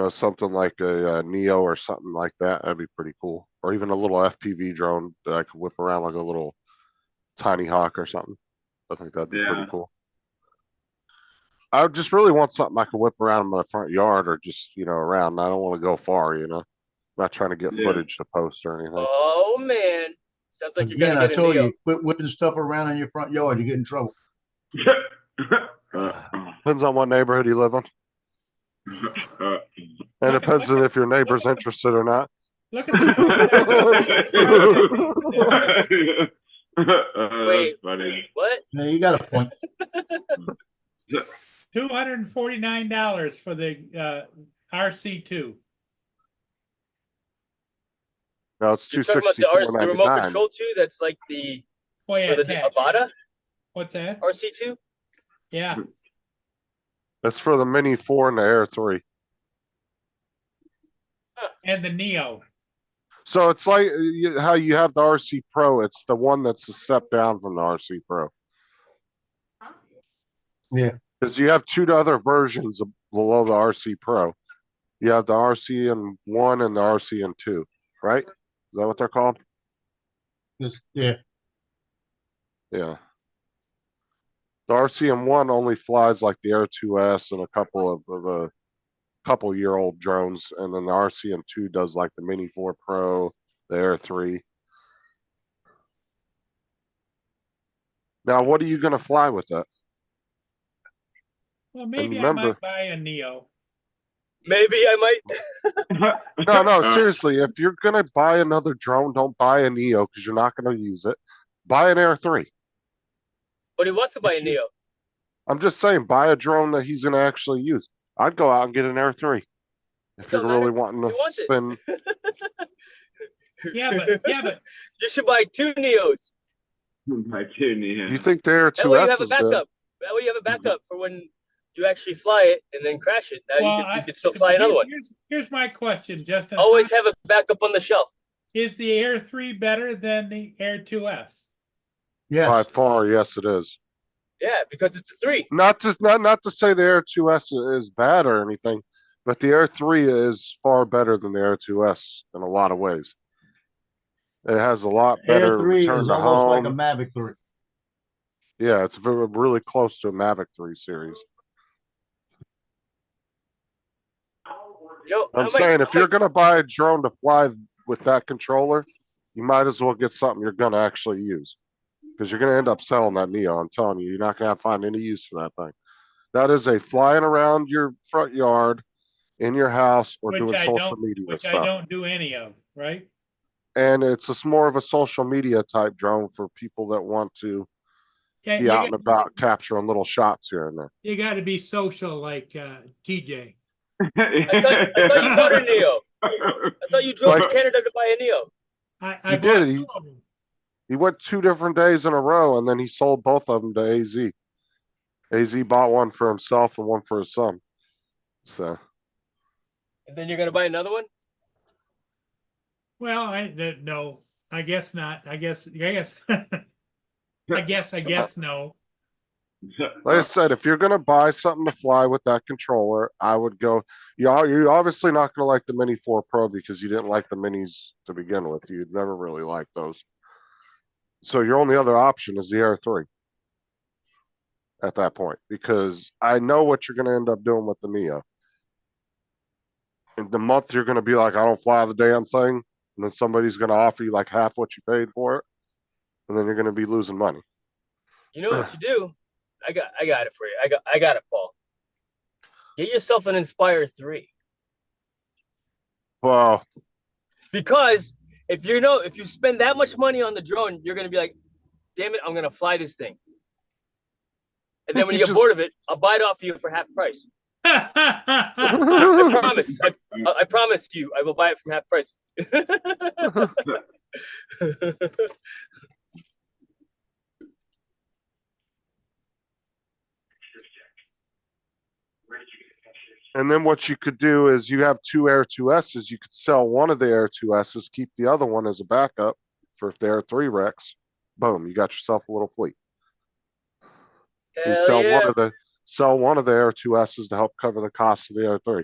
something like a Neo or something like that, that'd be pretty cool. Or even a little FPV drone that I could whip around like a little Tiny Hawk or something. I think that'd be pretty Yeah. cool. I would just really want something I could whip around in my front yard or just, around. I don't want to go far, I'm not trying to get Yeah. footage to post or anything. Oh man, sounds like you're Again, gonna I get a told Neo. you, quit whipping stuff around in your front yard, you get in trouble. Depends on what neighborhood you live in. And it depends on if your neighbor's interested or not. Look at the. Wait. That's funny. What? Yeah, you got a point. $249 for the RC2. No, it's You're talking about the remote 264.99. control 2 that's like the Oh yeah, or the attached. Avata What's that? RC2? Yeah. That's for the Mini 4 and the Air 3. And the Neo. So it's like how you have the RC Pro. It's the one that's a step down from the RC Pro. Yeah. Because you have two other versions below the RC Pro. You have the RCN1 and the RCN2, right? Is that what they're called? Yeah. Yeah. The RCN1 only flies like the Air 2S and a couple of the couple-year-old drones, and then the RCN2 does like the Mini 4 Pro, the Air 3. Now, what are you going to fly with that? Well, maybe I remember- might buy a Neo. Maybe I might. No, seriously, if you're going to buy another drone, don't buy a Neo because you're not going to use it. Buy an Air 3. But he wants to buy a Neo. I'm just saying, buy a drone that he's going to actually use. I'd go out and get an Air 3 if you're Don't really matter. wanting He to wants it. spend. Yeah, but You should buy 2 Neos. My tuning. You think the Air That way you have 2S a is good? backup. That way you have a backup for when you actually fly it and then crash it. Now well, you can still fly another one. Here's my question, Justin. Always have a backup on the shelf. Is the Air 3 better than the Air 2S? Yes. By far, yes, it is. Yeah, because it's a 3. Not to say the Air 2S is bad or anything, but the Air 3 is far better than the Air 2S in a lot of ways. It has a lot better Air 3 return is to almost like a home. Mavic 3. Yeah, it's really close to a Mavic 3 series. I'm saying if you're gonna buy a drone to fly with that controller, you might as well get something you're gonna actually use, because you're gonna end up selling that Neo. I'm telling you, you're not gonna find any use for that thing. That is a flying around your front yard, in your house, or Which doing I social don't- media Which I stuff. don't do any of, right? And it's just more of a social media type drone for people that want to Yeah, be out and about capturing little shots here and there. you got to be social like TJ. I thought you bought a Neo. I thought you drove to Like- Canada to buy a Neo. I He bought did, 2 of them. He went 2 different days in a row, and then he sold both of them to AZ. AZ bought one for himself and one for his son. So And then you're gonna buy another one? Well, no, I guess not. I guess I guess no. like I said, if you're gonna buy something to fly with that controller, I would go. You're obviously not gonna like the Mini 4 Pro because you didn't like the Minis to begin with. You'd never really liked those. So your only other option is the Air 3. at that point because I know what you're going to end up doing with the Neo. In the month, you're going to be like, I don't fly the damn thing. And then somebody's going to offer you like half what you paid for it. And then you're going to be losing money. You know what you do? I got it for you. I got it, Paul. Get yourself an Inspire 3. Well, Because if you spend that much money on the drone, you're gonna be like, damn it, I'm gonna fly this thing. And then when you get bored of it, I'll buy it off you for half price. I promise. I promise you, I will buy it from half price. and then what you could do is you have two Air 2Ss. You could sell one of the Air 2Ss, keep the other one as a backup for if there are 3 wrecks. Boom, you got yourself a little fleet. You Hell sell yeah. one of the Air 2Ss to help cover the cost of the Air 3.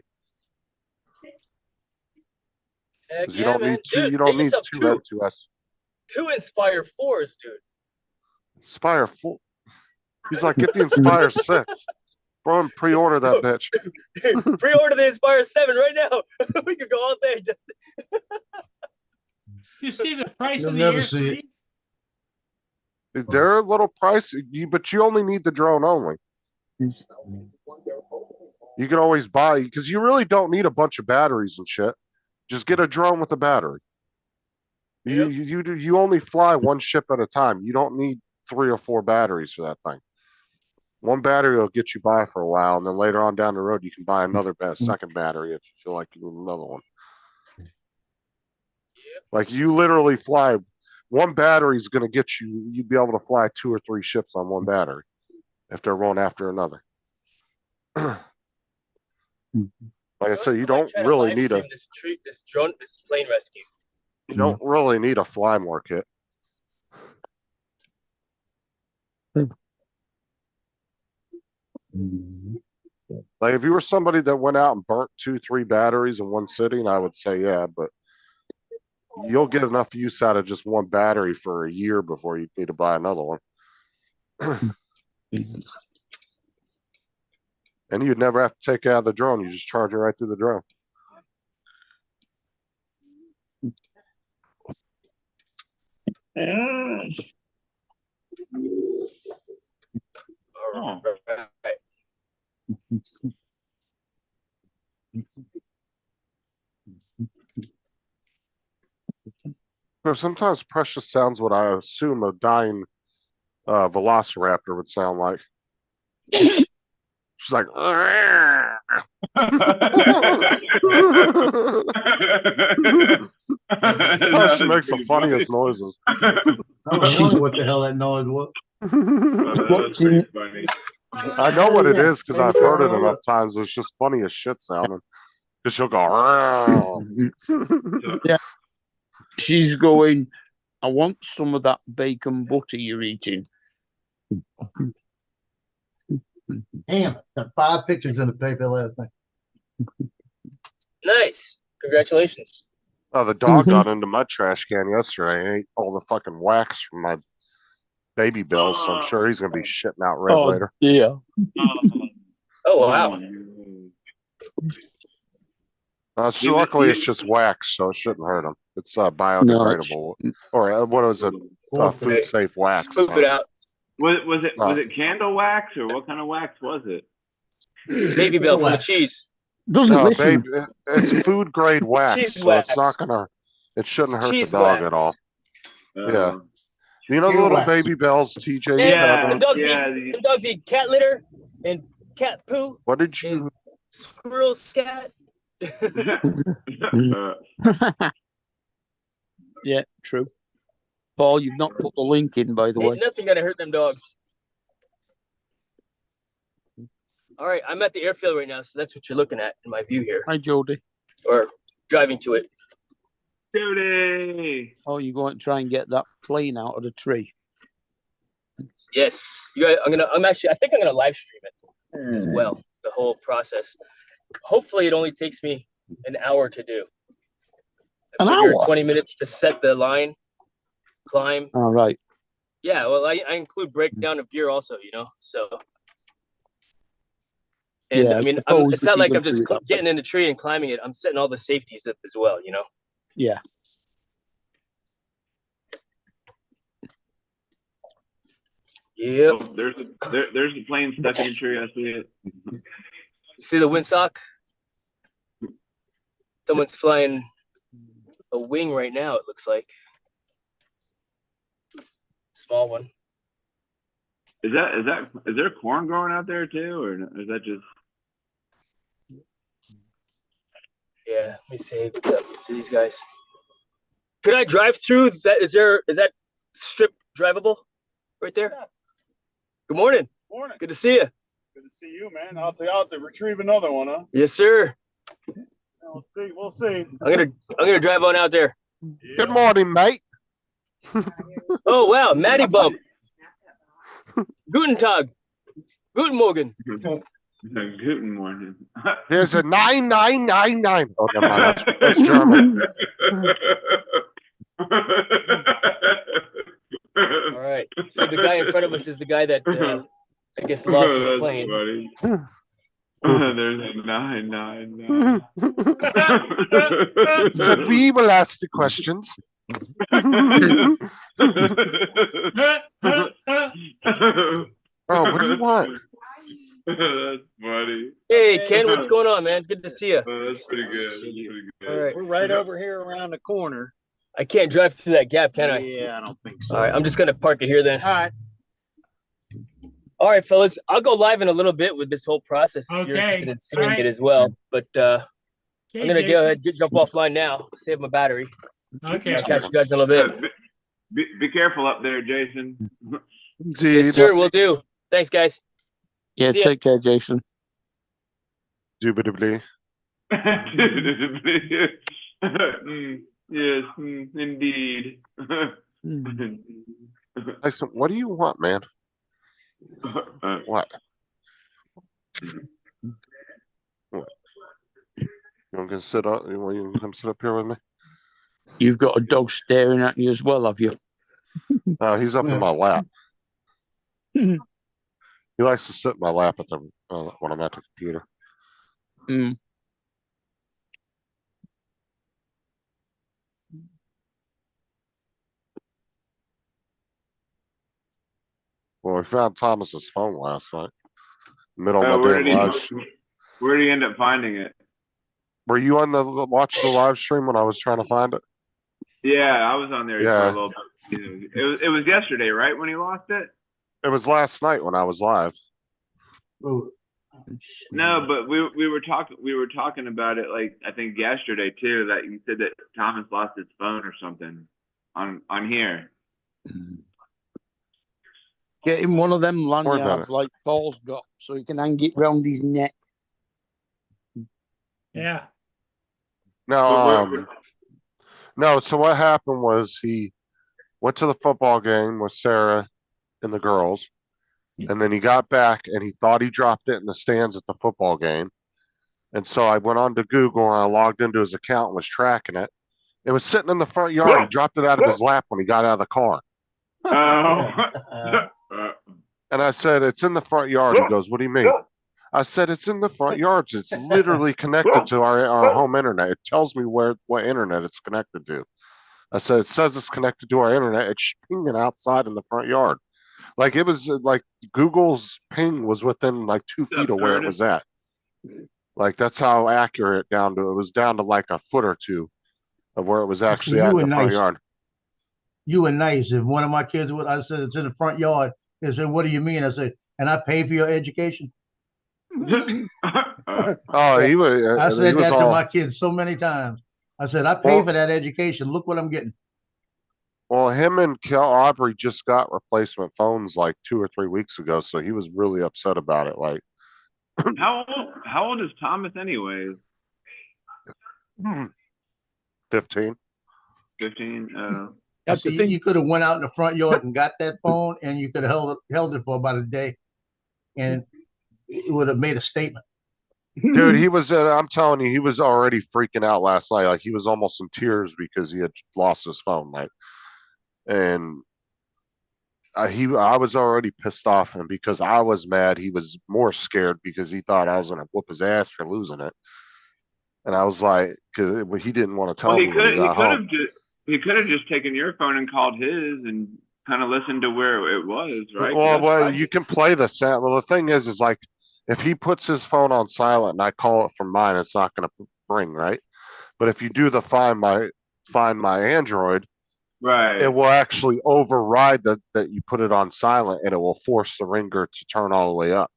Heck Because yeah, you don't man. need two. Dude, You don't get need yourself two Air 2Ss. 2 Inspire 4s, dude. Inspire 4. He's like, get the Inspire 6. Bro, and pre-order that bitch. Pre-order the Inspire 7 right now. We could go all day. Just You see the price You'll of the never Air see it. 3s? They're a little pricey, but you only need the drone only. You can always buy because you really don't need a bunch of batteries and shit. Just get a drone with a battery. You only fly one ship at a time. You don't need 3 or 4 batteries for that thing. One battery will get you by for a while, and then later on down the road, you can buy another second battery if you feel like you need another one. Like you literally fly. One battery is going to get you. You'd be able to fly 2 or 3 ships on one battery if they're one after another. Like I said, you don't really need a. this plane rescue. You don't really need a fly more kit. Like if you were somebody that went out and burnt 2, 3 batteries in one sitting, I would say yeah, but you'll get enough use out of just one battery for a year before you need to buy another one. And you'd never have to take it out of the drone. You just charge it right through the drone. All right. But sometimes Precious sounds what I assume a dying velociraptor would sound like. She's like, that's how she makes the funniest noises. I was wondering what the hell that noise was. That's pretty funny. I know what it is because I've heard it enough times. It's just funny as shit sounding. Because she'll go, Yeah. She's going, I want some of that bacon butter you're eating. Damn it. Got 5 pictures in the paper last night. Nice. Congratulations. oh, the dog got into my trash can yesterday and ate all the fucking wax from my baby bills. So I'm sure he's going to be shitting out red later. Yeah. Oh wow. So luckily, it's just wax, so it shouldn't hurt him. It's biodegradable, or what was it? Food safe wax. Scoop it out. Was it candle wax or what kind of wax was it? Baby Bill from the cheese. Doesn't No, listen. babe, it's food grade wax, Cheese so wax. it's not gonna. It shouldn't hurt the Cheese dog wax. at all. Uh, Yeah. You know the Ear little wax. baby bells, TJ? Yeah, you have the them? dogs yeah, eat. The dogs eat cat litter and cat poo What did you? and squirrel scat. Yeah, true. Paul, you've not put the link in, by the way. Ain't nothing gonna hurt them dogs. All right, I'm at the airfield right now, so that's what you're looking at in my view here, Hi, Jody. or driving to it. Duty. Oh, you're going to try and get that plane out of the tree. Yes, you guys, I think I'm gonna live stream it as well, the whole process. Hopefully, it only takes me an hour to do. I An figure hour? 20 minutes to set the line, climb. All right. Yeah, well, I include breakdown of gear also, so And Yeah, I mean, suppose it's if not you like go I'm just through it that way. getting in the tree and climbing it. I'm setting all the safeties up as well, you know? Yeah. Yep. Oh, there's the plane stuck in the tree. I see it. See the windsock? Someone's flying a wing right now, it looks like. Small one. Is there corn growing out there too, or is that just? Yeah, let me say what's up to these guys. Could I drive through that? Is that strip drivable right there? Good morning. Morning. Good to see you. Good to see you, man. Out to retrieve another one, huh? Yes, sir. We'll see. We'll see. I'm gonna drive on out there. Good morning, mate. Oh wow, Matty Bump. Guten Tag. Guten Morgen. Good morning. There's a 9999. Oh, never mind. That's German. All right. So the guy in front of us is the guy that I guess lost his That's plane. funny. There's a 999. Zabi will ask the questions. Oh, what do you want? That's funny. Hey Ken, what's going on, man? Good to see you. That's pretty good. That's pretty good. All right. We're right over here around the corner. I can't drive through that gap, can I? Yeah, I don't think so. All right, I'm just gonna park it here then. All right. All right, fellas, I'll go live in a little bit with this whole process if you're Okay, interested in seeing alright. it as well. But I'm Okay, gonna go Jason. ahead and jump offline now, save my battery. Okay. I'll catch you guys in a little bit. Be careful up there, Jason. Indeed. Yes, sir, we'll do. Thanks, guys. Yeah, See ya. take care, Jason. Indubitably. Yes, indeed. Tyson, what do you want, man? What? What? You want to sit up? You want to come sit up here with me? You've got a dog staring at you as well, have you? No, he's up in my lap. He likes to sit in my lap at the when I'm at the computer. Mm. Well, we found Thomas's phone last night. Middle of my where damn did live. where did he end up finding it? Were you on the watching the live stream when I was trying to find it? Yeah, I was on there for Yeah. a little bit. It was yesterday, right, when he lost it? It was last night when I was live. No, but we were talking about it like I think yesterday too. That you said that Thomas lost his phone or something on here. Get him one of them Worry about lanyards it. like Paul's got, so he can hang it round his neck. Yeah. No, no. So what happened was he went to the football game with Sarah and the girls, and then he got back and he thought he dropped it in the stands at the football game. And so I went on to Google and I logged into his account and was tracking it. It was sitting in the front yard. He dropped it out of his lap when he got out of the car. Oh. And I said, "It's in the front yard." He goes, "What do you mean?" I said, "It's in the front yards. It's literally connected to our home internet. It tells me what internet it's connected to." I said, "It says it's connected to our internet. It's pinging outside in the front yard." Like it was like Google's ping was within like 2 feet of where it was at. Like that's how accurate it was down to like a foot or two of where it was actually you at in were the front nice. yard. You were nice. If one of my kids would, I said it's in the front yard. They said, "What do you mean?" I said, "And I pay for your education." Oh, he was. I he said was that to all, my kids so many times. I said, "I pay for that education. Look what I'm getting." Well, him and Aubrey just got replacement phones like 2 or 3 weeks ago, so he was really upset about it. Like, How old is Thomas anyways? 15. 15. That's the See, thing. you could have went out in the front yard and got that phone, and you could have held it for about a day, and it would have made a statement. Dude, he was. I'm telling you, he was already freaking out last night. Like he was almost in tears because he had lost his phone. Like, and I was already pissed off, and because I was mad, he was more scared because he thought I was gonna whoop his ass for losing it. And I was like, cause he didn't want to tell Well, me when he got home. he could have just taken your phone and called his and kind of listened to where it was, right? 'Cause Well, that's what I you did. can play the sound. Well, the thing is like, if he puts his phone on silent and I call it from mine, it's not gonna ring, right? But if you do the find my Android, it Right. will actually override that you put it on silent, and it will force the ringer to turn all the way up,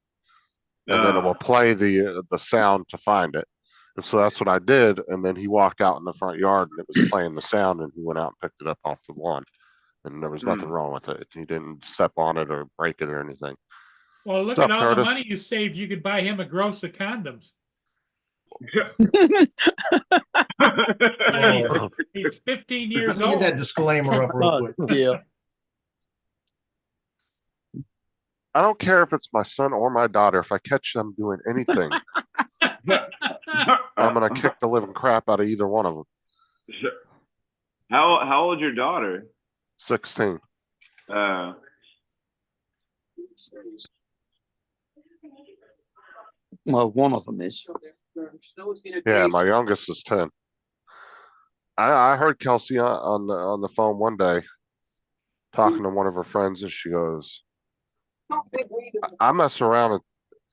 and then it will play the sound to find it. And so that's what I did. And then he walked out in the front yard, and it was playing the sound, and he went out and picked it up off the lawn, and there was nothing wrong with it. He didn't step on it or break it or anything. Well, look What's at up, all the Curtis? money you saved. You could buy him a gross of condoms. And Oh, he's 15 let years me get old. that disclaimer up real Oh, quick. dear. I don't care if it's my son or my daughter. If I catch them doing anything, I'm gonna kick the living crap out of either one of them. How old's your daughter? 16. Well, one of them is. Yeah, my youngest is 10. I heard Kelsey on the phone one day talking to one of her friends, and she goes, I mess around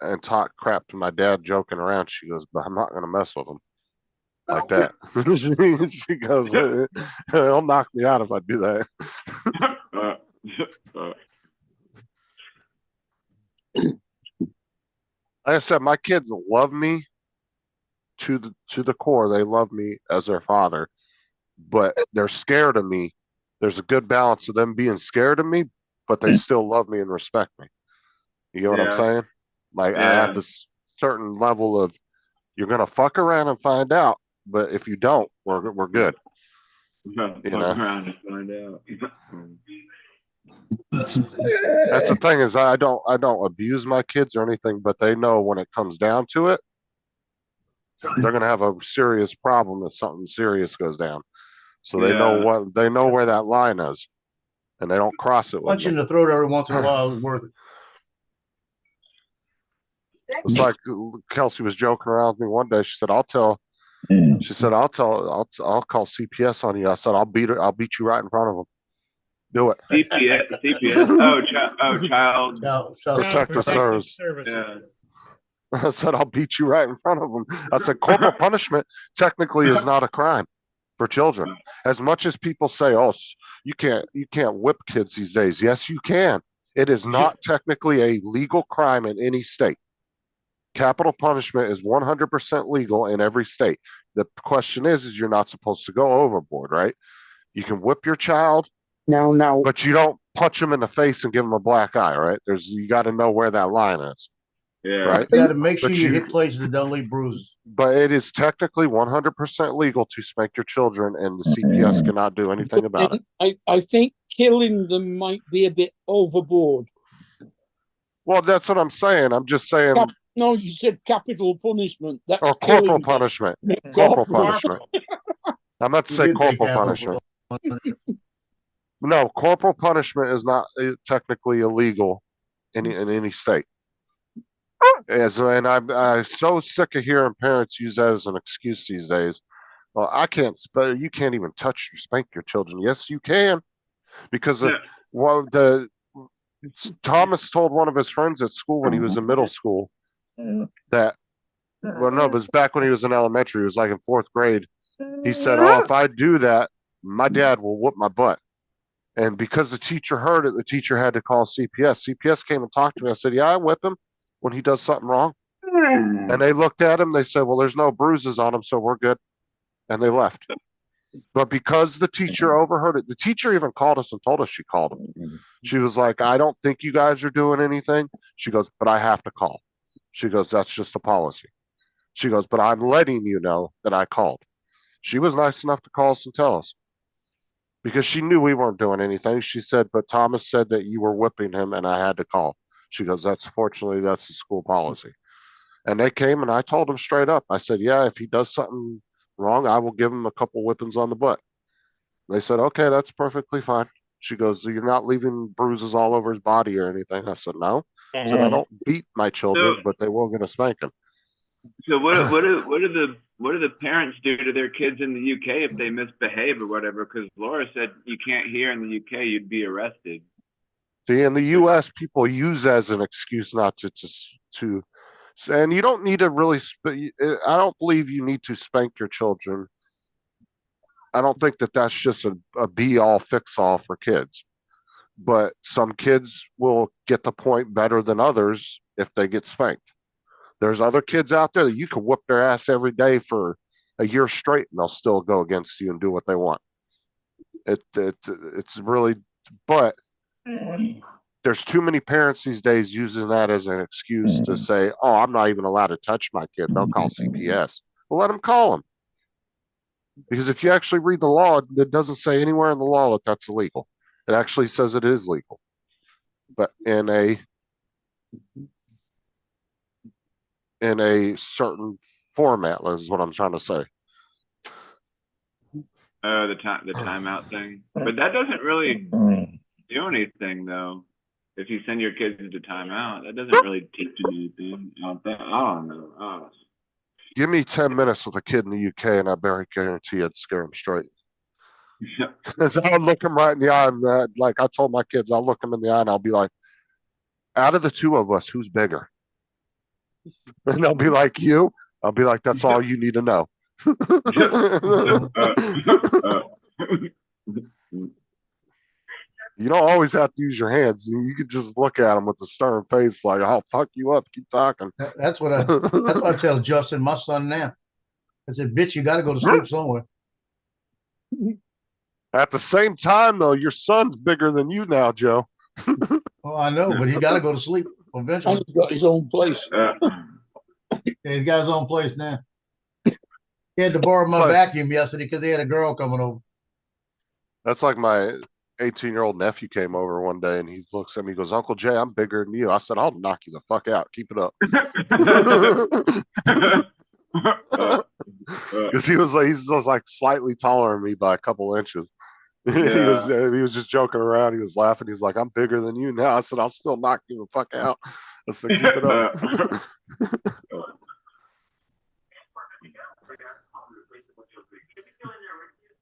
and talk crap to my dad joking around. She goes, but I'm not going to mess with him like that. She goes, he'll knock me out if I do that. Like I said, my kids love me to the core. They love me as their father, but they're scared of me. There's a good balance of them being scared of me, but they still love me and respect me. You get what I'm Yeah. saying? Like I Yeah. have this certain level of you're gonna fuck around and find out, but if you don't, we're good. Fuck know. around and find out. That's the thing is I don't abuse my kids or anything, but they know when it comes down to it, they're gonna have a serious problem if something serious goes down. So they know where that line is, and they don't cross it with Punch me. in the throat every once in a while is worth it. It's like Kelsey was joking around with me one day. She said, I'll call CPS on you. I said, I'll beat you right in front of them. Do it. CPS. Child. So, Protective service. Yeah. I said, I'll beat you right in front of them. I said, corporal punishment technically is not a crime for children. As much as people say, oh, you can't whip kids these days. Yes, you can. It is not technically a legal crime in any state. Capital punishment is 100% legal in every state. The question is you're not supposed to go overboard, right? You can whip your child, No. but you don't punch him in the face and give him a black eye, right? You got to know where that line is. Yeah. Right. you got to make sure But you you- hit places that don't leave bruises. But it is technically 100% legal to spank your children, and the CPS cannot do anything about it. I think killing them might be a bit overboard. Well, that's what I'm saying. I'm just saying, No, you said capital punishment. That's or killing corporal them. punishment. Corporal Corporal punishment. I meant to You say did say corporal capital punishment. No, corporal punishment is not technically illegal in any state. And I'm so sick of hearing parents use that as an excuse these days. Well, you can't even touch or spank your children. Yes, you can, because Thomas told one of his friends at school when he was in middle school that, well, no, it was back when he was in elementary. He was like in 4th grade. He said, "Oh, if I do that, my dad will whoop my butt." And because the teacher heard it, the teacher had to call CPS. CPS came and talked to me. I said, "Yeah, I whip him when he does something wrong." And they looked at him. They said, "Well, there's no bruises on him, so we're good." And they left. But because the teacher overheard it, the teacher even called us and told us she called him. She was like, "I don't think you guys are doing anything." She goes, "But I have to call." She goes, "That's just a policy." She goes, "But I'm letting you know that I called." She was nice enough to call us and tell us, because she knew we weren't doing anything. She said, "But Thomas said that you were whipping him and I had to call." She goes, that's the school policy." And they came and I told them straight up. I said, "Yeah, if he does something wrong, I will give him a couple whippings on the butt." They said, "Okay, that's perfectly fine." She goes, "You're not leaving bruises all over his body or anything." I said, "No." I said, "I don't beat my children, but they will get a spanking." So what do the parents do to their kids in the UK if they misbehave or whatever? Because Laura said you can't here in the UK, you'd be arrested. See, in the U.S., people use as an excuse not to, and you don't need to really. I don't believe you need to spank your children. I don't think that that's just a be all fix all for kids. But some kids will get the point better than others if they get spanked. There's other kids out there that you can whoop their ass every day for a year straight, and they'll still go against you and do what they want. It's really, but there's too many parents these days using that as an excuse to say, "Oh, I'm not even allowed to touch my kid. They'll call CPS." Well, let them call them. Because if you actually read the law, it doesn't say anywhere in the law that that's illegal. It actually says it is legal, but in a certain format is what I'm trying to say. The timeout thing, but that doesn't really do anything though. If you send your kids into timeout, that doesn't really teach them anything. I don't know. Give me 10 minutes with a kid in the UK, and I very guarantee I'd scare him straight. Because I would look him right in the eye, and like I told my kids, I'll look him in the eye, and I'll be like, "Out of the two of us, who's bigger?" And they'll be like, "You." I'll be like, "That's all you need to know." You don't always have to use your hands. You can just look at them with a stern face, like, "I'll fuck you up. Keep talking." That's what I tell Justin, my son now. I said, "Bitch, you got to go to sleep somewhere." At the same time, though, your son's bigger than you now, Joe. Oh, I know, but he got to go to sleep eventually. And he's got his own place. Yeah, he's got his own place now. He had to borrow my So- vacuum yesterday because he had a girl coming over. That's like my 18-year-old nephew came over one day, and he looks at me, he goes, "Uncle Jay, I'm bigger than you." I said, "I'll knock you the fuck out. Keep it up." Because he was like slightly taller than me by a couple inches. He was just joking around. He was laughing. He's like, "I'm bigger than you now." I said, "I'll still knock you the fuck out." I said, "Keep it up."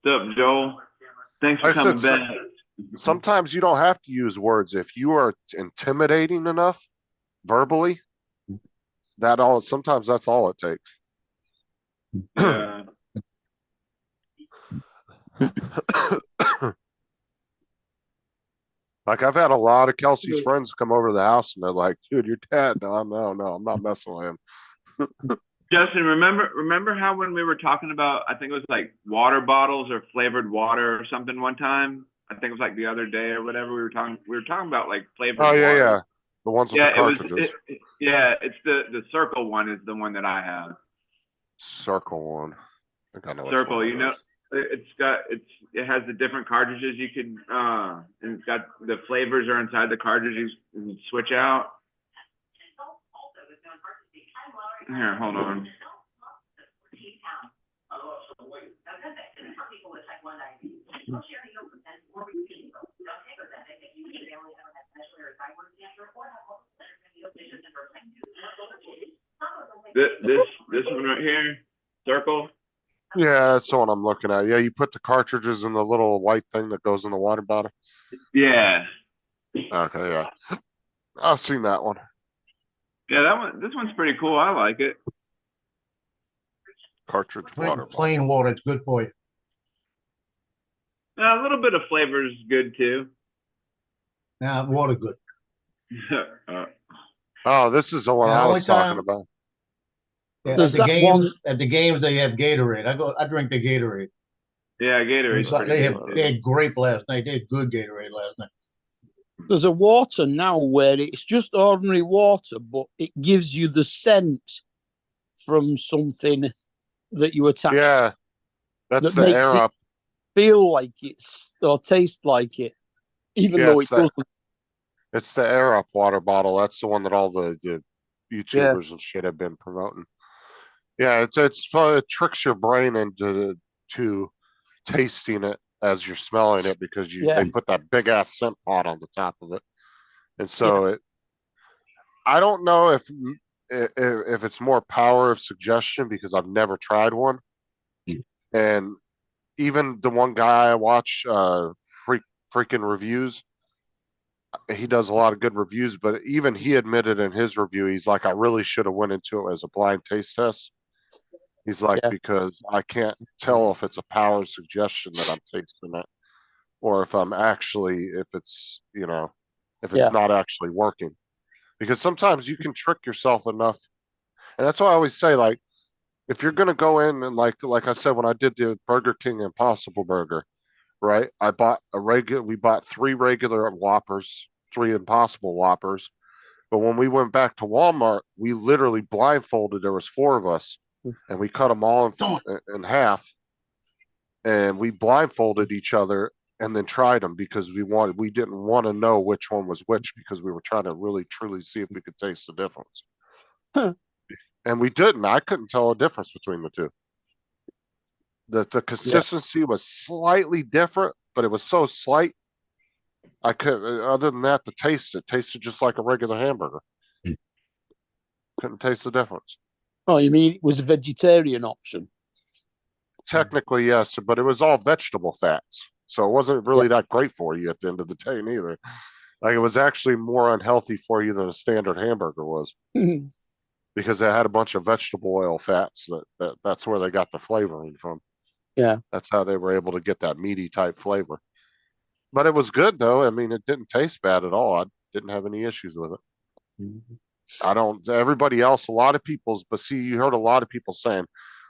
What's up, Joel? Thanks for I coming said back. Sometimes you don't have to use words. If you are intimidating enough verbally, sometimes that's all it takes. Yeah. Like I've had a lot of Kelsey's friends come over to the house, and they're like, "Dude, your dad." No, I'm not messing with him. Justin, remember how when we were talking about, I think it was like water bottles or flavored water or something one time? I think it was like the other day or whatever. We were talking about like flavored Oh yeah, water. yeah, the ones with the cartridges. It's the circle one is the one that I have. Circle one. I think I know. Circle, you know, it has the different cartridges you can and it's got the flavors are inside the cartridges you can switch out. Here, hold on. This one right here, circle. Yeah, that's the one I'm looking at. Yeah, you put the cartridges in the little white thing that goes in the water bottle. Yeah. Okay, yeah. I've seen that one. Yeah, this one's pretty cool. I like it. Cartridge water. Plain water, it's good for you. A little bit of flavor is good too. Now, water good. Oh, this is the one I was talking about. Yeah, Does at that the games they have Gatorade. I drink the Gatorade. Yeah, Gatorade. They had grape last night. They had good Gatorade last night. There's a water now where it's just ordinary water, but it gives you the scent from something that you attach. Yeah, that's that the makes air it up. feel like it's or taste like it, even Yeah, though it's it doesn't. It's the air up water bottle. That's the one that all the YouTubers and shit have been promoting. Yeah, it tricks your brain into tasting it as you're smelling it because Yeah. they put that big ass scent pot on the top of it. And Yeah. so I don't know if it's more power of suggestion because I've never tried one. And even the one guy I watch, freaking reviews, he does a lot of good reviews, but even he admitted in his review, he's like, I really should have went into it as a blind taste test. He's like, Yeah. because I can't tell if it's a power suggestion that I'm tasting it, or if I'm actually, if it's, if it's Yeah. not actually working. Because sometimes you can trick yourself enough. And that's why I always say, like, if you're gonna go in and like I said, when I did the Burger King Impossible Burger, right? We bought 3 regular Whoppers, 3 Impossible Whoppers. But when we went back to Walmart, we literally blindfolded. There was 4 of us, and we cut them all in half, and we blindfolded each other and then tried them because we didn't want to know which one was which because we were trying to really truly see if we could taste the difference. Huh. And we didn't. I couldn't tell a difference between the two. The consistency was slightly different, but it was so slight. I could, other than that, it tasted just like a regular hamburger. Couldn't taste the difference. Oh, you mean it was a vegetarian option? Technically, yes, but it was all vegetable fats, so it wasn't really that great for you at the end of the day, neither. Like, it was actually more unhealthy for you than a standard hamburger was because it had a bunch of vegetable oil fats. That's where they got the flavoring from. Yeah. That's how they were able to get that meaty type flavor. But it was good though. I mean, it didn't taste bad at all. I didn't have any issues with it. Everybody else, a lot of people's, but see, you heard a lot of people saying,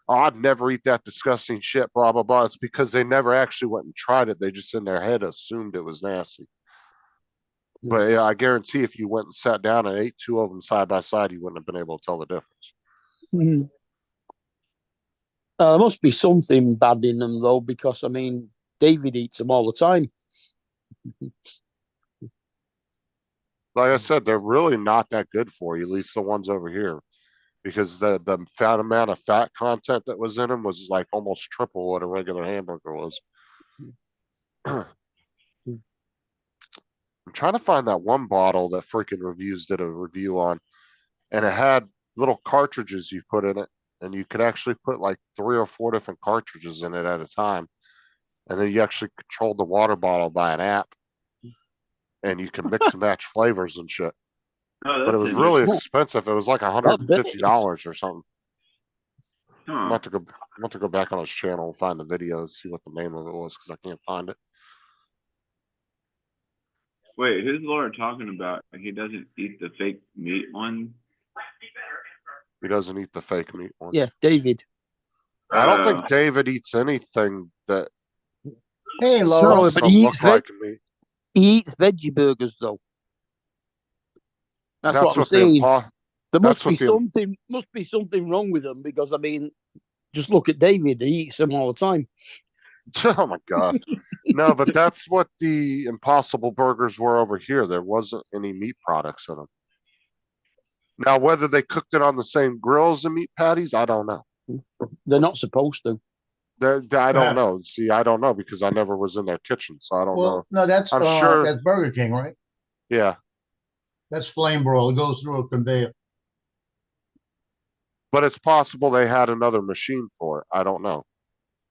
oh, I'd never eat that disgusting shit, blah, blah, blah. It's because they never actually went and tried it. They just in their head assumed it was nasty. But yeah, I guarantee if you went and sat down and ate 2 of them side by side, you wouldn't have been able to tell the difference. There must be something bad in them though, because I mean, David eats them all the time. Like I said, they're really not that good for you, at least the ones over here, because the amount of fat content that was in them was like almost triple what a regular hamburger was. I'm trying to find that one bottle that freaking reviews did a review on, and it had little cartridges you put in it, and you could actually put like 3 or 4 different cartridges in it at a time, and then you actually controlled the water bottle by an app, and you can mix and match flavors and shit. Oh, But it was really expensive. It was like $150 or something. I'm about to go back on his channel and find the video and see what the name of it was because I can't find it. Wait, who's Laura talking about? He doesn't eat the fake meat one? He doesn't eat the fake meat one. Yeah, David. I don't think David eats anything that Hey, Laura. No, but he eats, like meat. he eats veggie burgers though. That's what I'm what saying. There that's must be something wrong with them because I mean, just look at David. He eats them all the time. Oh my god. No, but that's what the Impossible Burgers were over here. There wasn't any meat products in them. Now, whether they cooked it on the same grill as the meat patties, I don't know. They're not supposed to. I don't know. See, I don't know because I never was in their kitchen, so I don't know. No, that's I'm sure. that's Burger King, right? Yeah, That's flame broil. It goes through a conveyor. but it's possible they had another machine for it. I don't know.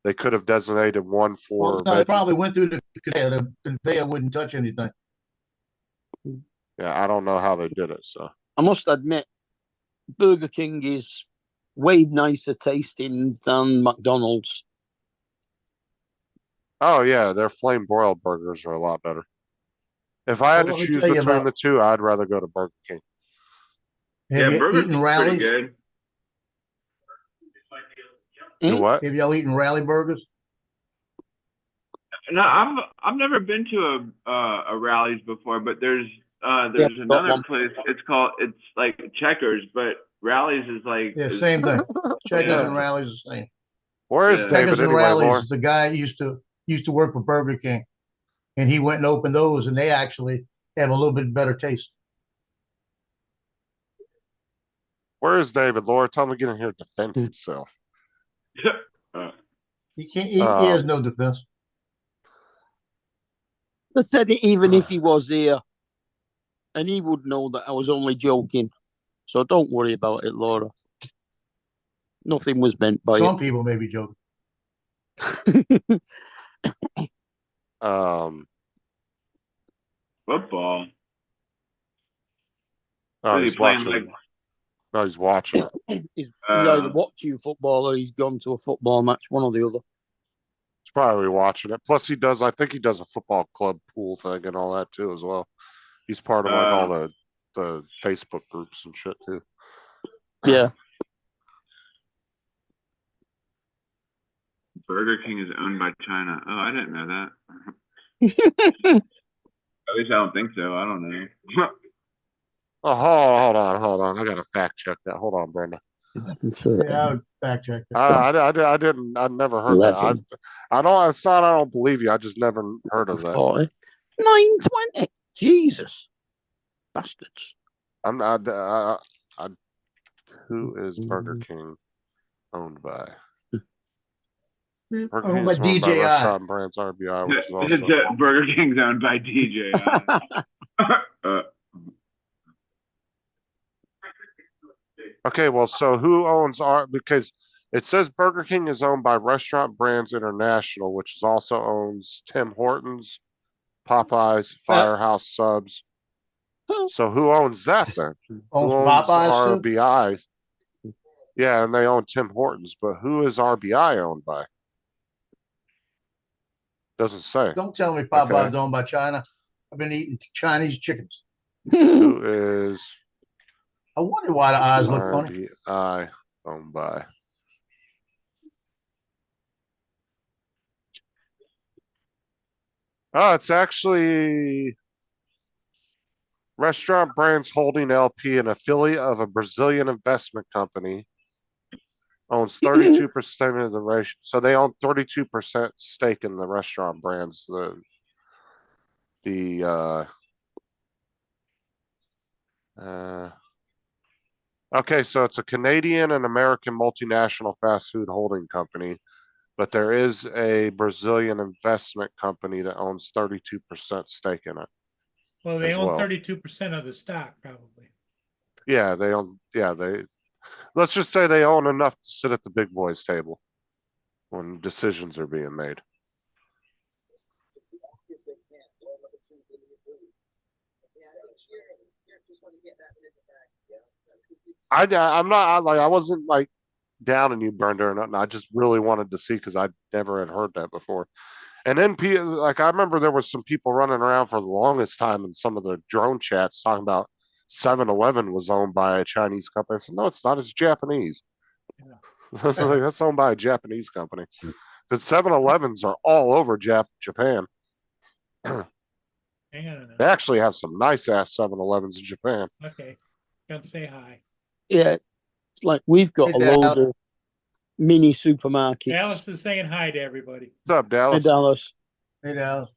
They could have designated one for. Well, no, it probably went through the conveyor. The conveyor wouldn't touch anything. Yeah, I don't know how they did it. So I must admit, Burger King is way nicer tasting than McDonald's. oh yeah, their flame broiled burgers are a lot better. If I had Well, to let me choose tell you between about- the two, I'd rather go to Burger King. Have you Burger eaten King's pretty Rallies? good. You what? Have y'all eaten Rally burgers? No, I've never been to a Rallies before, but there's got another one. place. It's like Checkers, but Rallies is like Yeah, same thing. Checkers Yeah. and Rallies the same. Where is Yeah. David Checkers and anyway, Laura? Rallies, the guy used to work for Burger King, and he went and opened those, and they actually have a little bit better taste. Where is David? Laura, tell him to get in here to defend himself. He can't. He has no defense. I said it even if he was here, and he would know that I was only joking. So don't worry about it, Laura. Nothing was meant by Some people may be joking. it. Football. No, What are he's you playing watching. like? No, he's watching. He's either Uh, watching football or he's gone to a football match, one or the other. He's probably watching it. Plus, he does. I think he does a football club pool thing and all that too, as well. He's part of like all the Facebook groups and shit too. Yeah. Burger King is owned by China. Oh, I didn't know that. At least I don't think so. I don't know. Oh, hold on. I gotta fact check that. Hold on, Brenda. 11:30. Yeah, I would fact check that. I didn't. I never heard that. 11. I don't. It's not. I don't believe you. I just never heard of that. 40. 9:20. Jesus. Bastards. I'm not. Who is Burger King owned by? Burger King Owned by is owned by DJI. Restaurant Brands RBI, which is also. Burger King's owned by DJI. Okay, well, so who owns because it says Burger King is owned by Restaurant Brands International, which is also owns Tim Hortons, Popeyes, Firehouse Subs. So who owns that then? Owns Who owns Popeyes too? RBI? Yeah, and they own Tim Hortons, but who is RBI owned by? Doesn't say. Don't tell me Popeyes owned by China. I've been eating Chinese chickens. Who is I wonder why the eyes look funny. RBI owned by? Oh, it's actually Restaurant Brands Holding LP, an affiliate of a Brazilian investment company, owns 32% of the ratio. So they own 32% stake in the Restaurant Brands. Okay, so it's a Canadian and American multinational fast food holding company, but there is a Brazilian investment company that owns 32% stake in it. Well, they as own well. 32% of the stock, probably. Yeah, they own. Yeah, let's just say they own enough to sit at the big boys table when decisions are being made. I'm not I wasn't like down on you, Brenda, or nothing. I just really wanted to see because I never had heard that before. And then, like, I remember there was some people running around for the longest time in some of the drone chats talking about 7-Eleven was owned by a Chinese company. I said, no, it's not. It's Japanese. Like, that's owned by a Japanese company. Because 7-Elevens are all over Japan. Hang on a minute. They actually have some nice ass 7-Elevens in Japan. Okay. Come say hi. Yeah. It's like we've got Hey, a load Dad. of mini supermarkets Dallas is saying hi to everybody. What's up, in Dallas? Dallas Hey, Dallas.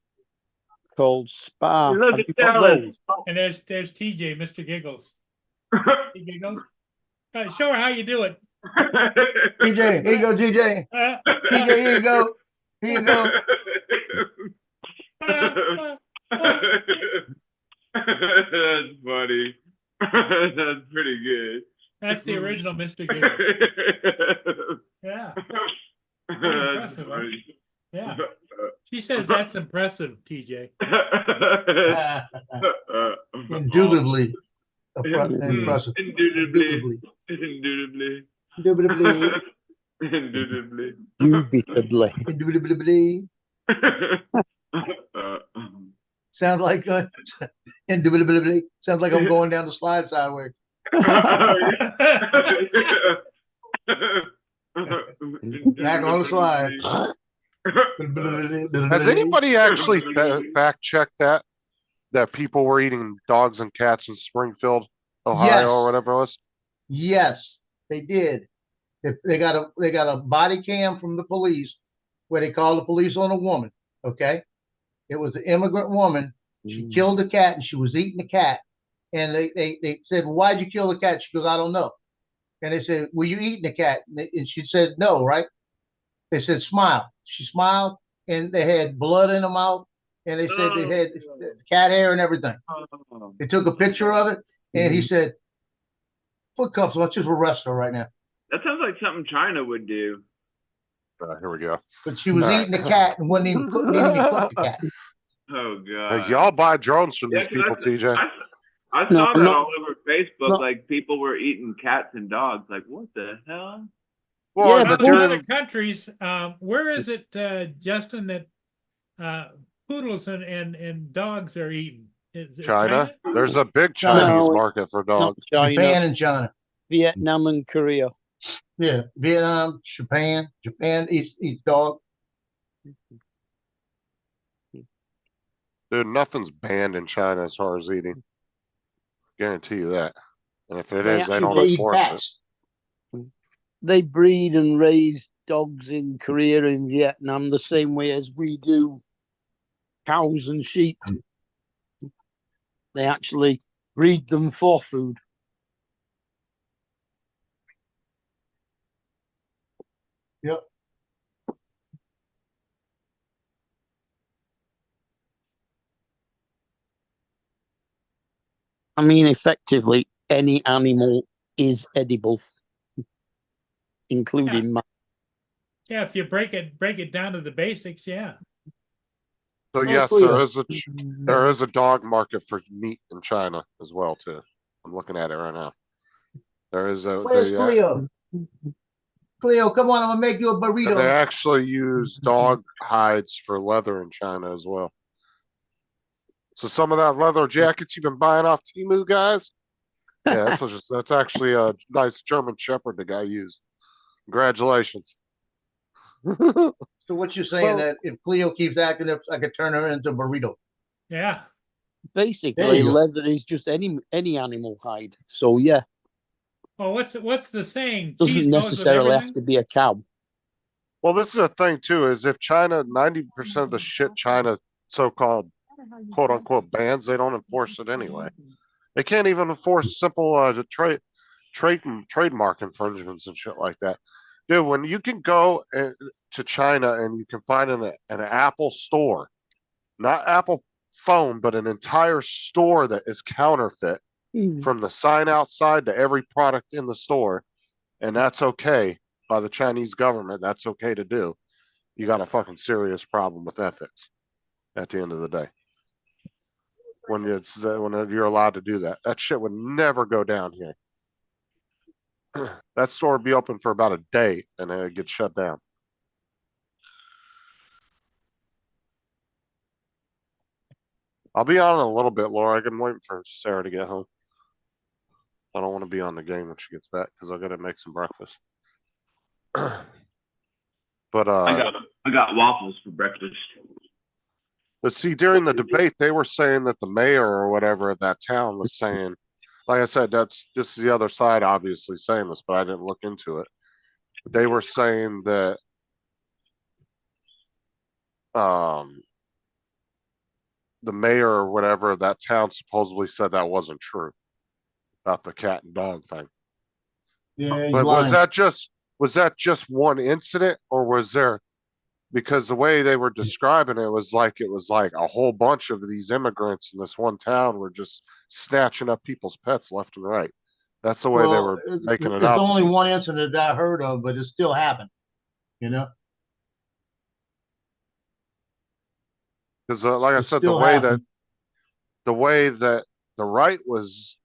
called Spa. Look Have at you got Dallas. those? And there's TJ, Mr. Giggles. He giggles. Show her how you do it. TJ, here you go, TJ. TJ, here you go. Here you go. That's funny. That's pretty good. That's the original Mr. Giggles. Yeah. impressive, huh? funny. Yeah. She says that's impressive, TJ. Indubitably impressive. Indubitably. Indubitably. Indubitably. Indubitably. Indubitably. Indubitably. Sounds like indubitably. Sounds like I'm going down the slide sideways. Back on the slide. Has anybody actually fact checked that people were eating dogs and cats in Springfield, Ohio, Yes. or whatever it was? Yes, they did. They got a body cam from the police where they called the police on a woman. Okay, it was an immigrant woman. She killed the cat and she was eating the cat. And they said, well, "Why'd you kill the cat?" She goes, "I don't know." And they said, "Were you eating the cat?" And she said, "No." Right? They said, "Smile." She smiled, and they had blood in her mouth, and they said they had cat hair and everything. Oh. They took a picture of it, and he said, "Foot cuffs. Let's just arrest her right now." That sounds like something China would do. Here we go. But she was All eating the cat and didn't even clip the cat. Oh Hey, god. y'all buy drones from Yeah, these 'cause people, TJ. I No, saw that not- all over Facebook. not- Like people were eating cats and dogs. Like what the hell? Well, Yeah, and Well, the in but- other dude, countries, where is it, Justin, that poodles and dogs are eaten? Is it China. There's a big China. Chinese No, market for not dogs. China, Japan and China. Vietnam and Korea. Yeah, Vietnam, Japan. Japan eats dog. Dude, nothing's banned in China as far as eating. Guarantee you that. And if it They is, they don't They eat enforce it. bats. They breed and raise dogs in Korea and Vietnam the same way as we do cows and sheep. They actually breed them for food. Yep. I mean, effectively, any animal is edible, including man. Yeah, if you break it down to the basics, yeah. So Where's yes, Cleo? there is a dog market for meat in China as well too. I'm looking at it right now. There is a Where's they, Cleo? Cleo, come on, I'm gonna make you a and they burrito. actually use dog hides for leather in China as well. So some of that leather jackets you've been buying off Temu, guys. Yeah, that's actually a nice German Shepherd the guy used. Congratulations. So what you saying Well- that if Cleo keeps acting up, I could turn her into a burrito? Yeah. There Basically, you go. leather is just any animal hide. So yeah, Well, what's the saying? doesn't Cheese goes with necessarily have everything? to be a cow. Well, this is a thing too, is if China, 90% of the shit China so-called quote unquote bans, they don't enforce it anyway. They can't even enforce simple trademark infringements and shit like that. Dude, when you can go to China and you can find an Apple store, not Apple phone, but an entire store that is counterfeit from the sign outside to every product in the store, and that's okay by the Chinese government, that's okay to do. You got a fucking serious problem with ethics at the end of the day. When you're allowed to do that, that shit would never go down here. That store would be open for about a day and then it gets shut down. I'll be on in a little bit, Laura. I've been waiting for Sarah to get home. I don't want to be on the game when she gets back because I got to make some breakfast. But I got waffles for breakfast. but see, during the debate, they were saying that the mayor or whatever of that town was saying, like I said, this is the other side obviously saying this, but I didn't look into it. They were saying that the mayor or whatever of that town supposedly said that wasn't true about the cat and dog thing. Yeah, he's But lying. was that just one incident, or was there, because the way they were describing it was like a whole bunch of these immigrants in this one town were just snatching up people's pets left and right. That's the way they were making it It's out. only one incident that I heard of, but it still happened. You know, Because like I It said, still happened. the way that the right was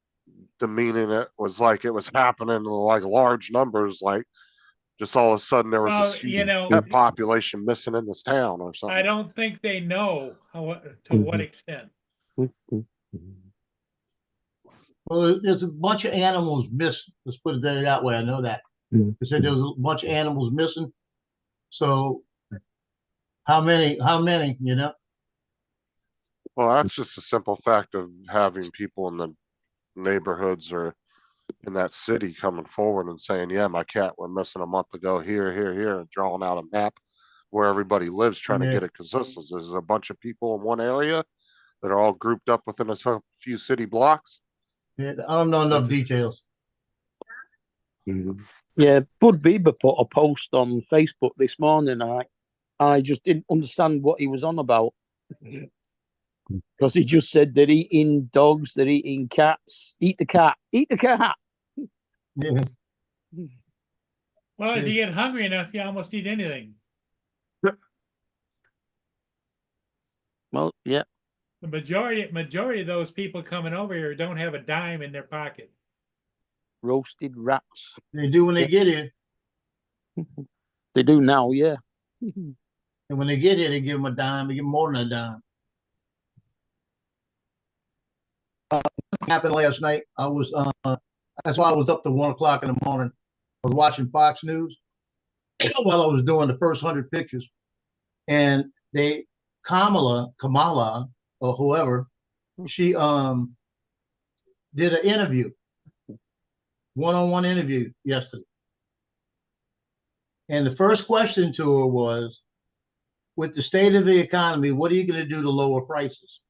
demeaning it was like it was happening in like large numbers, like just all of a sudden there was Well, this you huge know, pet population missing in this town or I something. don't think they know to what extent. well, there's a bunch of animals missing. Let's put it that way. I know that. They said there was a bunch of animals missing. So, how many? You know, Well, that's just a simple fact of having people in the neighborhoods or in that city coming forward and saying, yeah, my cat went missing a month ago here, and drawing out a map where everybody lives, trying to Yeah. get a consistency. There's a bunch of people in one area that are all grouped up within a few city blocks. yeah, I don't know enough details. Yeah, Bud Bieber put a post on Facebook this morning. I just didn't understand what he was on about. Because he just said they're eating dogs, they're eating cats. Eat the cat. Eat the cat. Yeah. Well, if Yeah. you get hungry enough, you almost eat anything. Well, yeah. The majority of those people coming over here don't have a dime in their pocket. Roasted rats. They do when they Yeah. get here. They do now, yeah. And when they get here, they give them a dime. They give them more than a dime. Happened last night. That's why I was up to 1 o'clock in the morning. I was watching Fox News while I was doing the first 100 pictures. And Kamala, or whoever, she did an interview, one-on-one interview yesterday. And the first question to her was, with the state of the economy, what are you going to do to lower prices?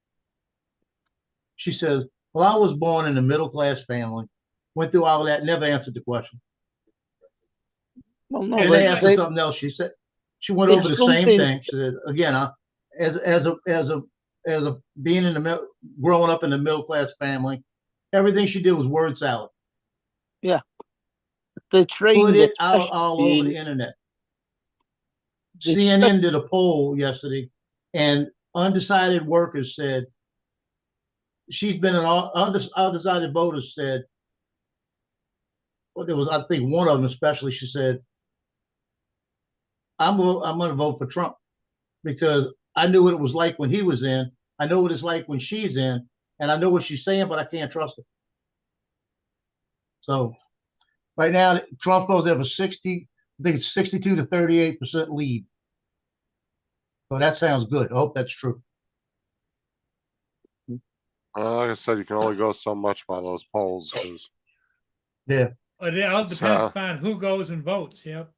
She says, well, I was born in a middle-class family, went through all of that, never answered the question. Well, no, And they asked her something else. She said, she went over the same thing. She said, again, as a being growing up in a middle-class family, everything she did was word salad. Yeah. They trained Put it out especially all over the internet. CNN did a poll yesterday, and undecided workers said she's been undecided voters said, well, there was, I think one of them especially, she said, I'm going to vote for Trump because I knew what it was like when he was in. I know what it's like when she's in, and I know what she's saying, but I can't trust her. So right now, Trump goes there for 60, I think it's 62 to 38% lead. So that sounds good. I hope that's true. Like I said, you can only go so much by those polls. 'Cause Yeah. It all It's, depends upon who goes and votes. Yep.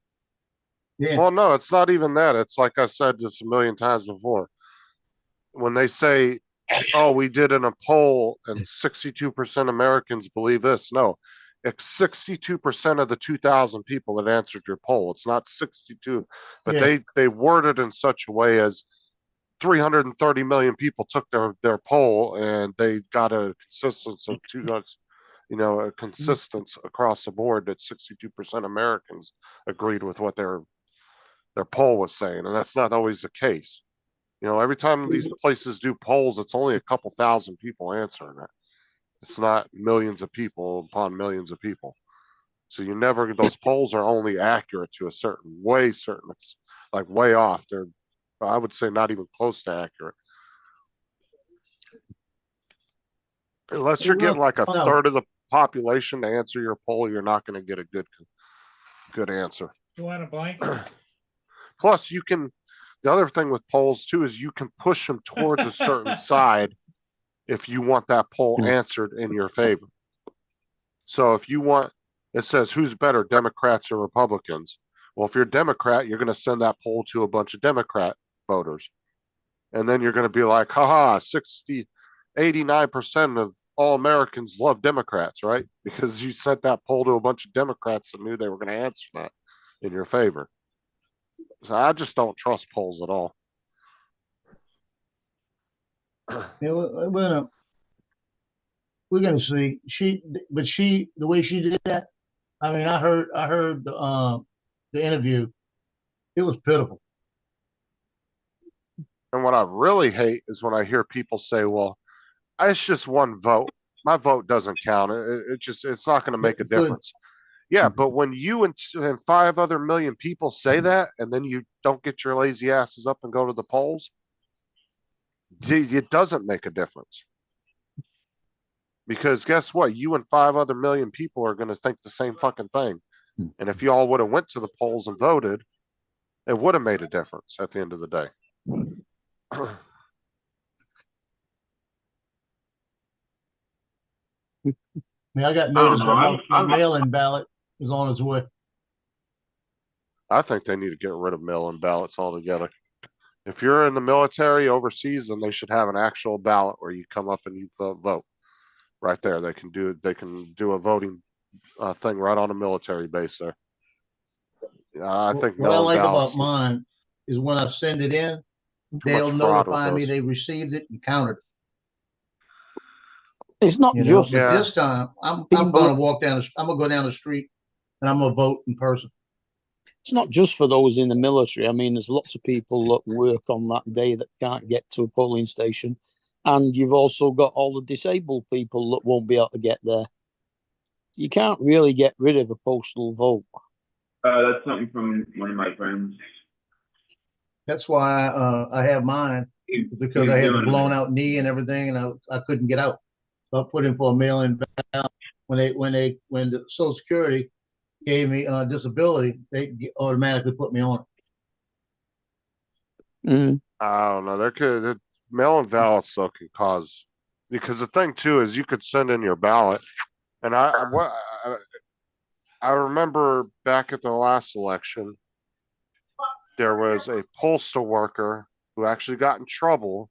Yeah. well, no, it's not even that. It's like I said this a million times before. When they say, oh, we did in a poll and 62% Americans believe this. No, it's 62% of the 2,000 people that answered your poll. It's not 62, but Yeah. they worded in such a way as 330 million people took their poll and they got a consistency of a consistent across the board that 62% Americans agreed with what their poll was saying, and that's not always the case. Every time these places do polls, it's only a couple thousand people answering it. It's not millions of people upon millions of people. So those polls are only accurate to a certain, it's like way off. They're, I would say, not even close to accurate. Unless you're getting like a third of the population to answer your poll, you're not going to get a good answer. You want a blank? Plus, the other thing with polls too is you can push them towards a certain side if you want that poll answered in your favor. So if you want, it says who's better, Democrats or Republicans? Well, if you're a Democrat, you're going to send that poll to a bunch of Democrat voters. And then you're going to be like, haha, 89% of all Americans love Democrats, right? Because you sent that poll to a bunch of Democrats that knew they were going to answer that in your favor. So I just don't trust polls at all. Yeah, we're gonna see. The way she did that, I mean, I heard the interview. It was pitiful. And what I really hate is when I hear people say, well, it's just one vote. My vote doesn't count. It's not going to make a difference. Yeah, but when you and 5 other million people say that, and then you don't get your lazy asses up and go to the polls, it doesn't make a difference. Because guess what? You and 5 other million people are going to think the same fucking thing. And if you all would have went to the polls and voted, it would have made a difference at the end of the day. I mean, I got notice that my mail-in ballot is on its way. I think they need to get rid of mail-in ballots altogether. If you're in the military overseas, then they should have an actual ballot where you come up and you vote right there. They can do a voting thing right on a military base there. I think what I like ballots, about mine is when I send it in, they'll notify me they received it and counted it. It's not You know, just but Yeah. this time I'm People- gonna walk down. I'm gonna go down the street and I'm gonna vote in person. it's not just for those in the military. I mean, there's lots of people that work on that day that can't get to a polling station, and you've also got all the disabled people that won't be able to get there. You can't really get rid of a postal vote. That's something from one of my friends. That's why I have mine, because He's I had the doing blown it. out knee and everything, and I couldn't get out. So I put in for a mail-in ballot. When the Social Security gave me disability, they automatically put me on it. Mm. I don't know. Mail-in ballots though can cause, because the thing too is you could send in your ballot, and I remember back at the last election, there was a postal worker who actually got in trouble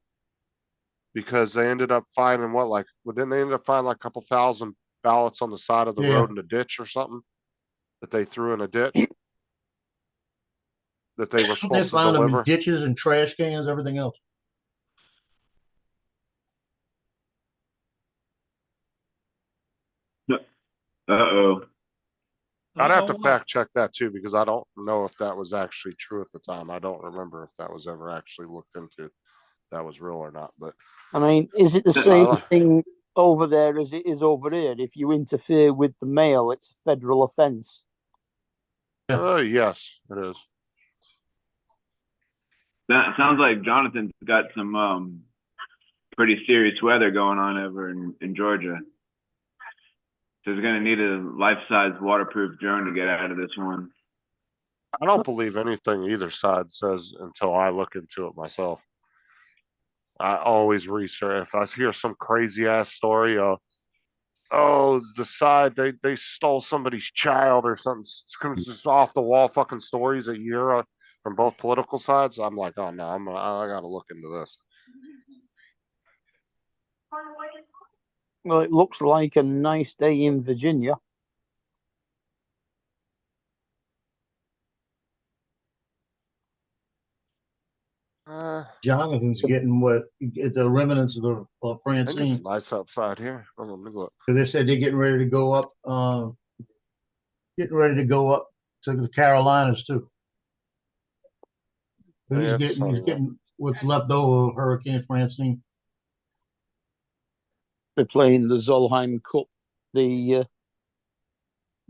because they ended up finding didn't they end up finding like a couple thousand ballots on the side of the Yeah. road in a ditch or something that they threw in a ditch that they were They supposed to found them in deliver. ditches and trash cans, everything else. Uh-oh. I'd have to Oh, wow. fact check that too, because I don't know if that was actually true at the time. I don't remember if that was ever actually looked into, if that was real or not. But I mean, is it the same Uh, thing over there as it is over here? If you interfere with the mail, it's a federal offence. yes, it is. That sounds like Jonathan's got some pretty serious weather going on over in Georgia. So he's gonna need a life-size waterproof drone to get out of this one. I don't believe anything either side says until I look into it myself. I always research. If I hear some crazy ass story, the side they stole somebody's child or something, it's just off the wall fucking stories that you hear from both political sides. I'm like, oh no, I gotta look into this. Well, it looks like a nice day in Virginia. Jonathan's getting the remnants of I think it's Francine, nice outside here. Hold on, let me look. because they said they're getting ready to go up, to the Carolinas too. Yeah, it's He's sunny, getting what's left over of Hurricane Francine. They're playing the Zolheim Cup, the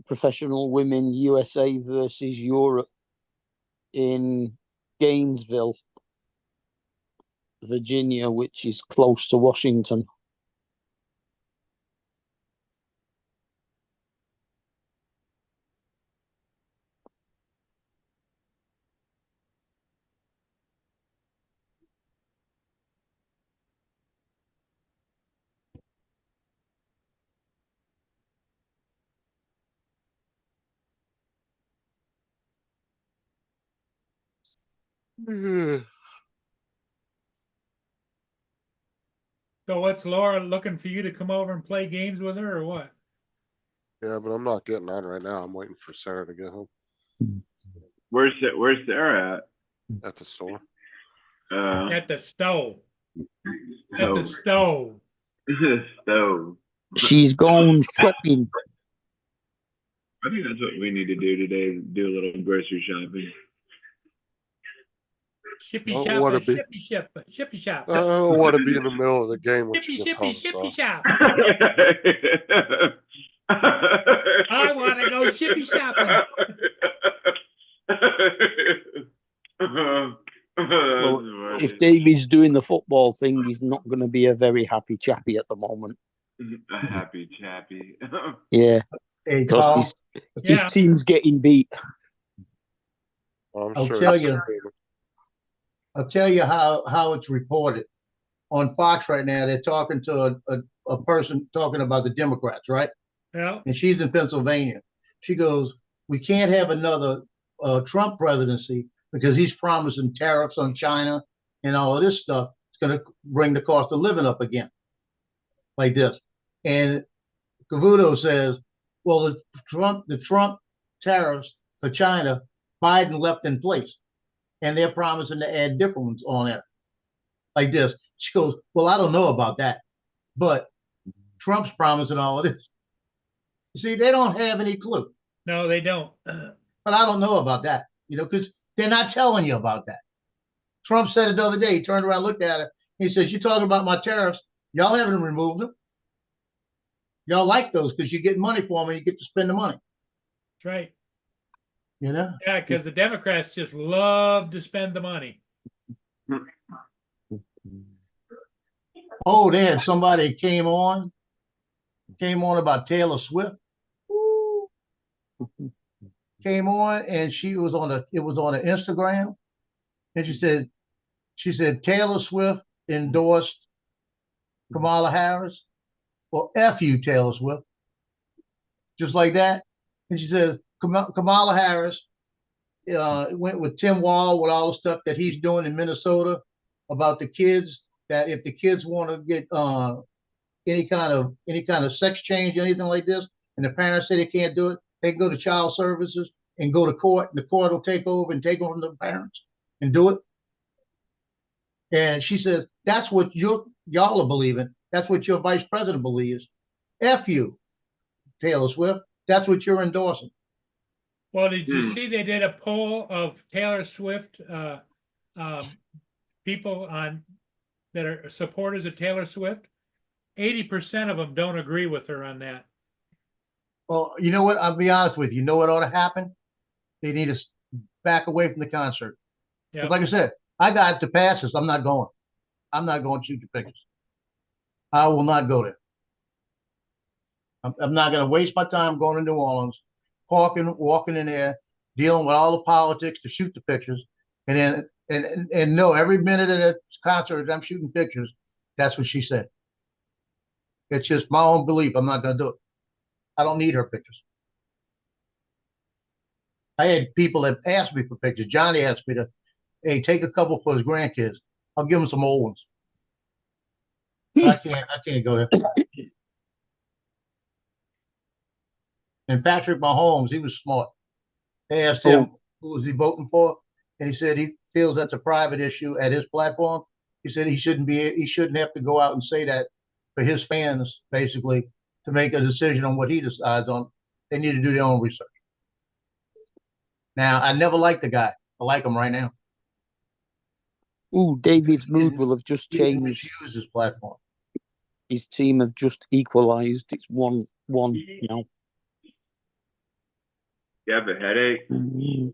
professional women USA versus Europe in Gainesville, Virginia, which is close to Washington. yeah. So what's Laura looking for you to come over and play games with her or what? Yeah, but I'm not getting on right now. I'm waiting for Sarah to get home Where's Sarah at the store. at? At the stove. At the stove. Stove. She's going shopping. I think that's what we need to do today, do a little grocery shopping. Shippy Oh, shop, what a shippy shop. I don't want to be in the middle of the game when she Shippy, gets home. shippy So. shop. I want to go shippy shopping. Well, if Davey's doing the football thing, he's not going to be a very happy chappy at the moment. A happy chappy. Yeah, Hey, because Carl, his Yeah. team's getting beat. I'm I'll sure tell it's- you. I'll tell you how it's reported. On Fox right now, they're talking to a person talking about the Democrats, right? Yeah. And she's in Pennsylvania. She goes, "We can't have another Trump presidency because he's promising tariffs on China and all of this stuff. It's going to bring the cost of living up again, like this." And Cavuto says, "Well, the Trump tariffs for China, Biden left in place, and they're promising to add different ones on there, like this." She goes, "Well, I don't know about that, but Trump's promising all of this. See, they don't have any clue. No, they don't. But I don't know about that, because they're not telling you about that. Trump said it the other day. He turned around, looked at it. He says, "You're talking about my tariffs. Y'all haven't removed them. Y'all like those because you get money for them and you get to spend the money." That's right. Yeah, because the Democrats just love to spend the money. Oh, they had somebody came on about Taylor Swift. Ooh. Came on and it was on an Instagram, and she said Taylor Swift endorsed Kamala Harris. Well, F you, Taylor Swift. Just like that. And she says Kamala Harris went with Tim Wall with all the stuff that he's doing in Minnesota about the kids, that if the kids want to get any kind of sex change, anything like this, and the parents say they can't do it, they can go to child services and go to court. The court will take over and take over the parents and do it. And she says, that's what y'all are believing. That's what your vice president believes. F you, Taylor Swift. That's what you're endorsing. Well, did you see they did a poll of Taylor Swift people that are supporters of Taylor Swift? 80% of them don't agree with her on that. Well, you know what? I'll be honest with you. You know what ought to happen? They need to back away from the concert. Yeah. Like I said, I got the passes. I'm not going. I'm not going to shoot the pictures. I will not go there. I'm not going to waste my time going to New Orleans, walking in there, dealing with all the politics to shoot the pictures, and then and no, every minute of the concert I'm shooting pictures. That's what she said. It's just my own belief. I'm not going to do it. I don't need her pictures. I had people that asked me for pictures. Johnny asked me to, hey, take a couple for his grandkids. I'll give him some old ones. But I can't go there. And Patrick Mahomes, he was smart. They asked him who was he voting for, and he said he feels that's a private issue at his platform. He said he shouldn't have to go out and say that for his fans, basically, to make a decision on what he decides on. They need to do their own research. Now, I never liked the guy. I like him right now. Ooh, David's mood will have just He changed. misused his platform. His team have just equalised. It's 1-1 now. You have a headache? Mm.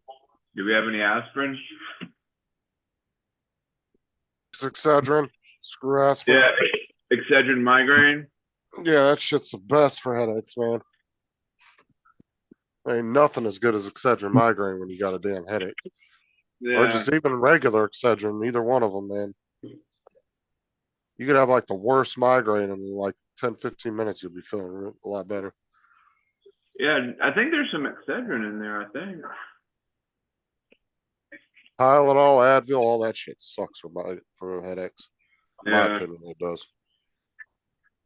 Do we have any aspirin? Excedrin, screw aspirin. Yeah, Excedrin migraine. Yeah, that shit's the best for headaches, man. Ain't nothing as good as Excedrin migraine when you got a damn headache. Yeah. Or just even regular Excedrin, either one of them, man. You could have like the worst migraine in like 10, 15 minutes, you'll be feeling a lot better. Yeah, I think there's some Excedrin in there, I think. Tylenol, Advil, all that shit sucks for headaches. In my opinion, it does.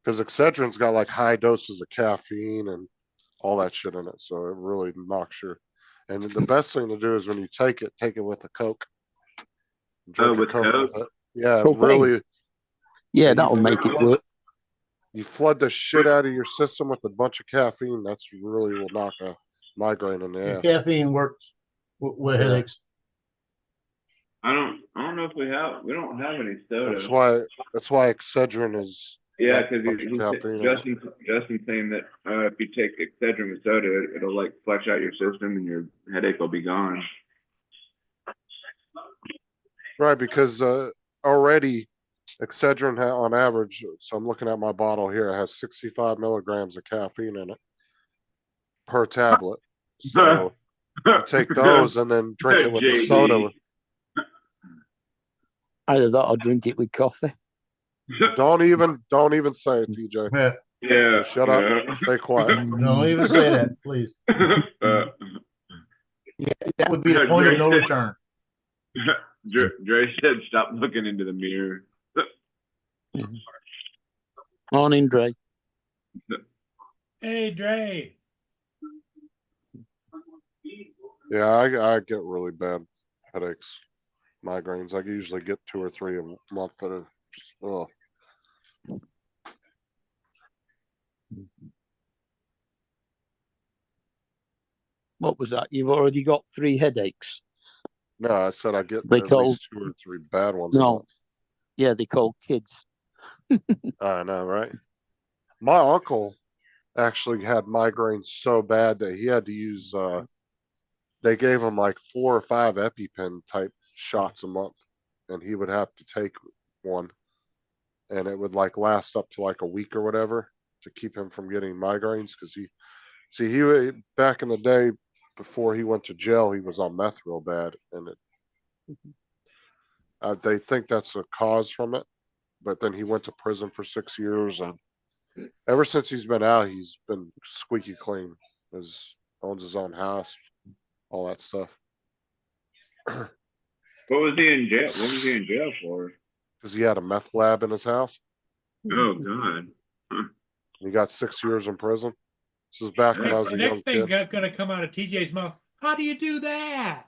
Because Excedrin's got like high doses of caffeine and all that shit in it, so it really knocks your. And the best thing to do is when you take it with a Coke. Drink a with Coke? with it. Yeah, Cocaine. really. Yeah, that'll make it work. You flood the shit out of your system with a bunch of caffeine. That's really will knock a migraine in the ass. Caffeine works with headaches. I don't know if we don't have any soda. That's why Excedrin is. Yeah, because caffeine. Justin's saying that if you take Excedrin with soda, it'll like flush out your system and your headache will be gone. Right, because already Excedrin on average, so I'm looking at my bottle here, it has 65 milligrams of caffeine in it per tablet. So you take those and then drink it with the soda. Either that or drink it with coffee. Don't even say it, TJ. Yeah. Shut up. Stay quiet. Don't even say that, please. That would be the point of no return. Dre said, "Stop looking into the mirror." Morning, Dre. Hey, Dre. Yeah, I get really bad headaches, migraines. I usually get 2 or 3 a month that are. What was that? You've already got 3 headaches. No, I said I get They at call least 2 or 3 bad ones a no, month. yeah, they call kids. I know, right? My uncle actually had migraines so bad that he had to use they gave him like 4 or 5 EpiPen type shots a month, and he would have to take one, and it would like last up to like a week or whatever to keep him from getting migraines. Because he back in the day before he went to jail, he was on meth real bad, and they think that's a cause from it. But then he went to prison for 6 years, and ever since he's been out, he's been squeaky clean. Owns his own house, all that stuff. What was he in jail? What was he in jail for? Because he had a meth lab in his house. Oh God. He got 6 years in prison. This was back when I was The a young next thing kid. gonna come out of TJ's mouth. How do you do that?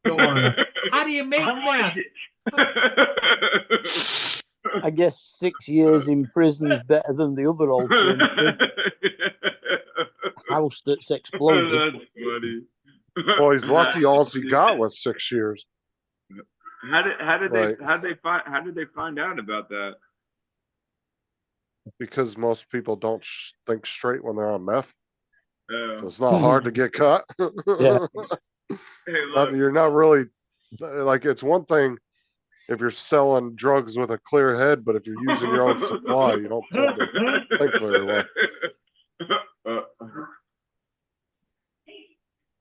Don't wanna- How do you make that? I guess 6 years in prison is better than the other alternative. House that's exploded. That's funny. Well, he's lucky all he got was 6 years. How did Right. they find out about that? Because most people don't think straight when they're on meth. So Oh. it's not hard to get caught. Yeah. Hey, look. You're not really like, it's one thing if you're selling drugs with a clear head, but if you're using your own supply, you don't tend to think very well.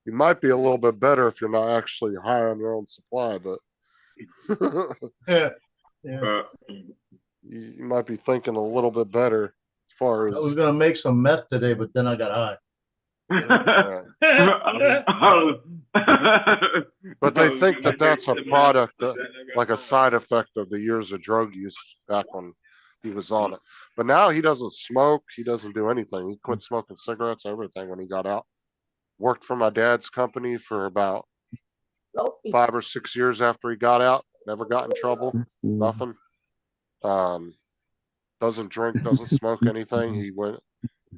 You might be a little bit better if you're not actually high on your own supply, but Yeah, you might be thinking a little bit better as far I was as gonna make some meth today, but then I got high. but they think that that's a product, like a side effect of the years of drug use back when he was on it. But now he doesn't smoke. He doesn't do anything. He quit smoking cigarettes, everything when he got out. Worked for my dad's company for about 5 or 6 years after he got out. Never got in trouble. Nothing. Doesn't drink, doesn't smoke anything. He went,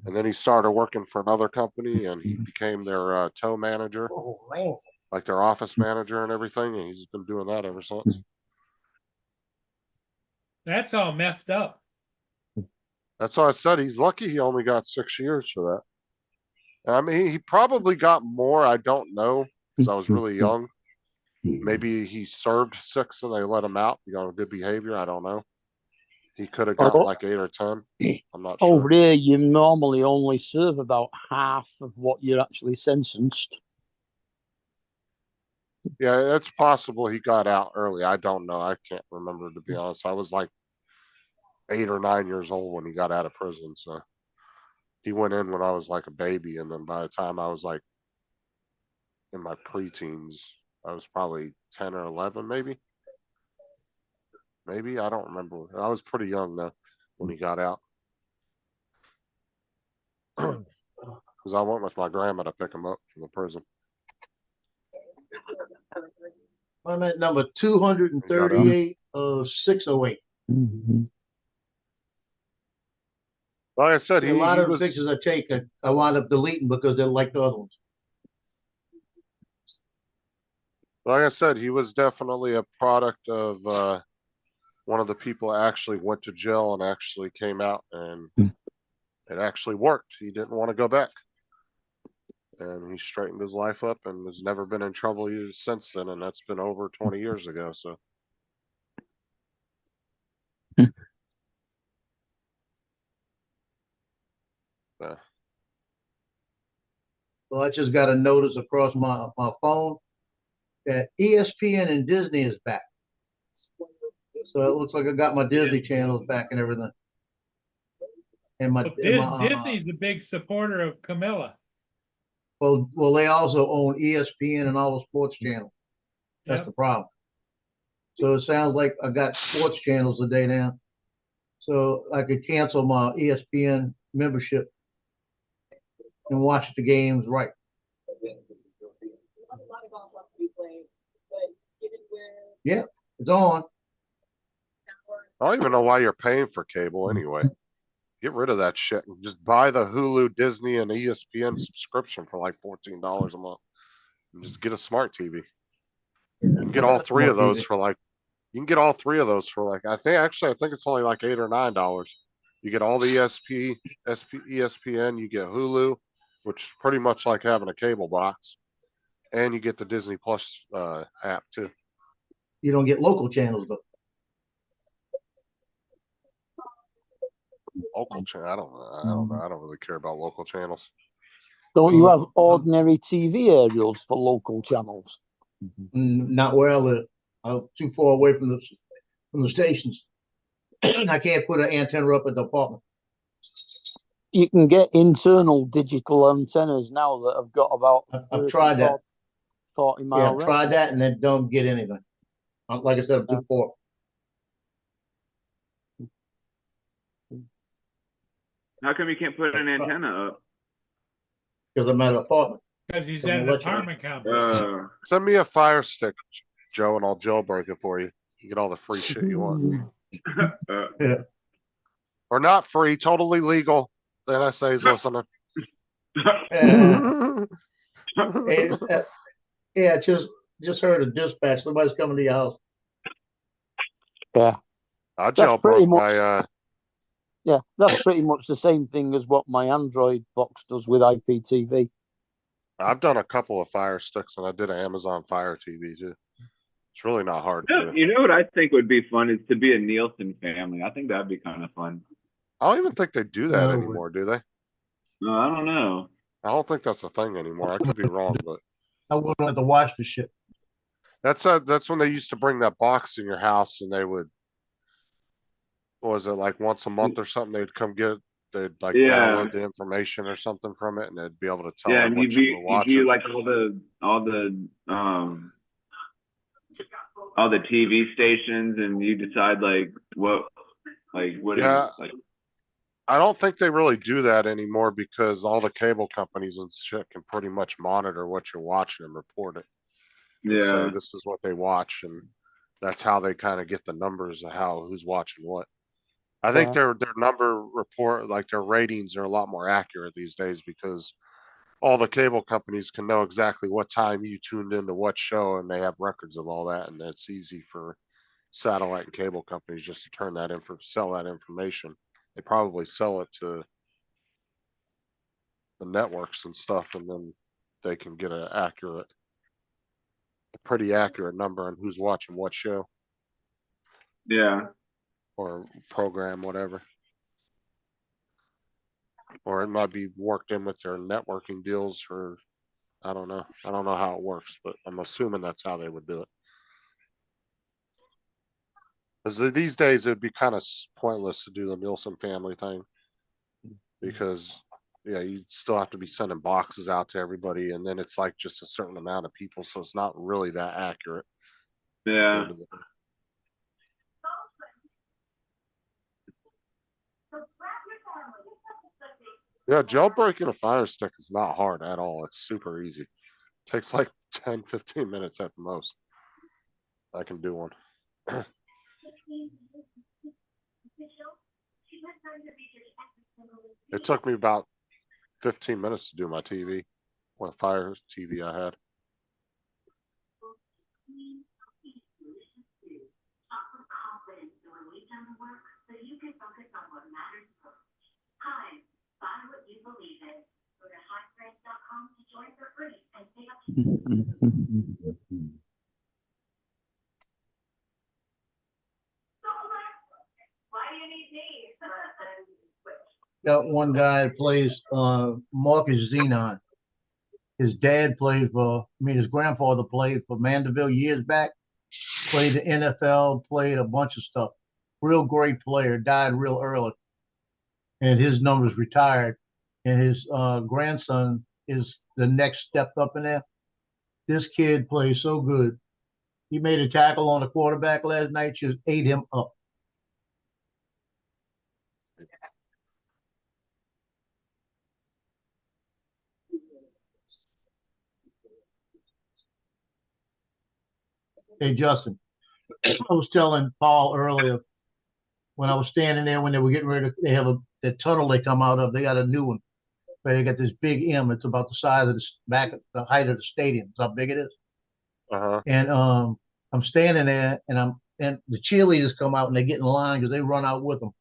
and then he started working for another company, and he became their tow manager, Oh, man. like their office manager and everything. And he's been doing that ever since. That's all messed up. That's why I said he's lucky he only got 6 years for that. I mean, he probably got more. I don't know, because I was really young. Maybe he served 6 and they let him out. He got good behavior. I don't know. He could have gotten like 8 or 10. I'm not sure. Over here, you normally only serve about half of what you're actually sentenced. Yeah, it's possible he got out early. I don't know. I can't remember, to be honest. I was like 8 or 9 years old when he got out of prison. So he went in when I was like a baby. And then by the time I was like in my preteens, I was probably 10 or 11, maybe. Maybe, I don't remember. I was pretty young though when he got out. Because I went with my grandma to pick him up from the prison. I'm at number 238 of 608. Like I said, See, a lot he of the was, pictures I take, I wound up deleting because they're like the other ones. like I said, he was definitely a product of one of the people that actually went to jail and actually came out, and it actually worked. He didn't want to go back. And he straightened his life up and has never been in trouble since then. And that's been over 20 years ago. So. Yeah. Well, I just got a notice across my phone that ESPN and Disney is back. So it looks like I got my Disney channels back and everything. And my, Disney's the big supporter of Camilla. well, they also own ESPN and all the sports channels. That's the problem. So it sounds like I got sports channels today now. So I could cancel my ESPN membership and watch the games right. Yeah, it's on. I don't even know why you're paying for cable anyway. Get rid of that shit and just buy the Hulu, Disney, and ESPN subscription for like $14 a month. And just get a smart TV. You can get all three of those for like, you can get all three of those for like, I think it's only like $8 or $9. You get all the ESPN, you get Hulu, which is pretty much like having a cable box, and you get the Disney Plus app too. You don't get local channels though. Local channel, I don't know. I don't really care about local channels. Don't you have ordinary TV aerials for local channels? Not where I live. I'm too far away from the stations. I can't put an antenna up at the apartment. You can get internal digital antennas now that have got about I've tried that. 40 mile Yeah, range. I've tried that and then don't get anything. Like I said, I'm too far. How come you can't put an antenna up? Because I'm at an apartment. Because he's From at an electrical. apartment complex. Send me a Fire Stick, Joe, and I'll jailbreak it for you. You get all the free shit you want. Or not free, totally legal. The NSA's listening. Yeah, just heard a dispatch. Somebody's coming to your house. Yeah. I That's pretty jailbroke much- my Yeah, that's pretty much the same thing as what my Android box does with IPTV. I've done a couple of Fire Sticks and I did an Amazon Fire TV too. It's really not hard to do. You know what I think would be fun is to be a Nielsen family. I think that'd be kind of fun. I don't even think they do that No. anymore, do they? No, I don't know. I don't think that's a thing anymore. I could be wrong, but I wouldn't have to watch the shit. that's when they used to bring that box in your house and they would, what was it, like once a month or something, they'd come get it. They'd like Yeah. download the information or something from it and they'd be able to tell Yeah, them and what you were you view watching. like all the TV stations, and you decide like what Yeah. like. I don't think they really do that anymore because all the cable companies and shit can pretty much monitor what you're watching and report it. And say Yeah, this is what they watch, and that's how they kind of get the numbers of who's watching what. I think their number report, like their ratings, are a lot more accurate these days because all the cable companies can know exactly what time you tuned into what show, and they have records of all that, and it's easy for satellite and cable companies just to turn that in for sell that information. They probably sell it to the networks and stuff, and then they can get a pretty accurate number on who's watching what show yeah. or program, whatever. Or it might be worked in with their networking deals, or I don't know. I don't know how it works, but I'm assuming that's how they would do it. Because these days it'd be kind of pointless to do the Nielsen family thing because yeah, you still have to be sending boxes out to everybody, and then it's like just a certain amount of people, so it's not really that accurate. at the Yeah. end of the day. Yeah, jailbreaking a Fire Stick is not hard at all. It's super easy. Takes like 10, 15 minutes at the most. I can do one. It took me about 15 minutes to do my TV. What Fire TV I had. Got one guy that plays Marcus Xenon. His dad played his grandfather played for Mandeville years back. Played the NFL, played a bunch of stuff. Real great player, died real early. And his numbers retired. And his grandson is the next step up in there. This kid plays so good. He made a tackle on the quarterback last night, just ate him up. Hey, Justin, I was telling Paul earlier when I was standing there when they were getting ready to, they the tunnel they come out of. They got a new one. Where they got this big M. It's about the size of the height of the stadium. That's how big it is. Uh-huh. And I'm standing there, and the cheerleaders come out and they get in line because they run out with them.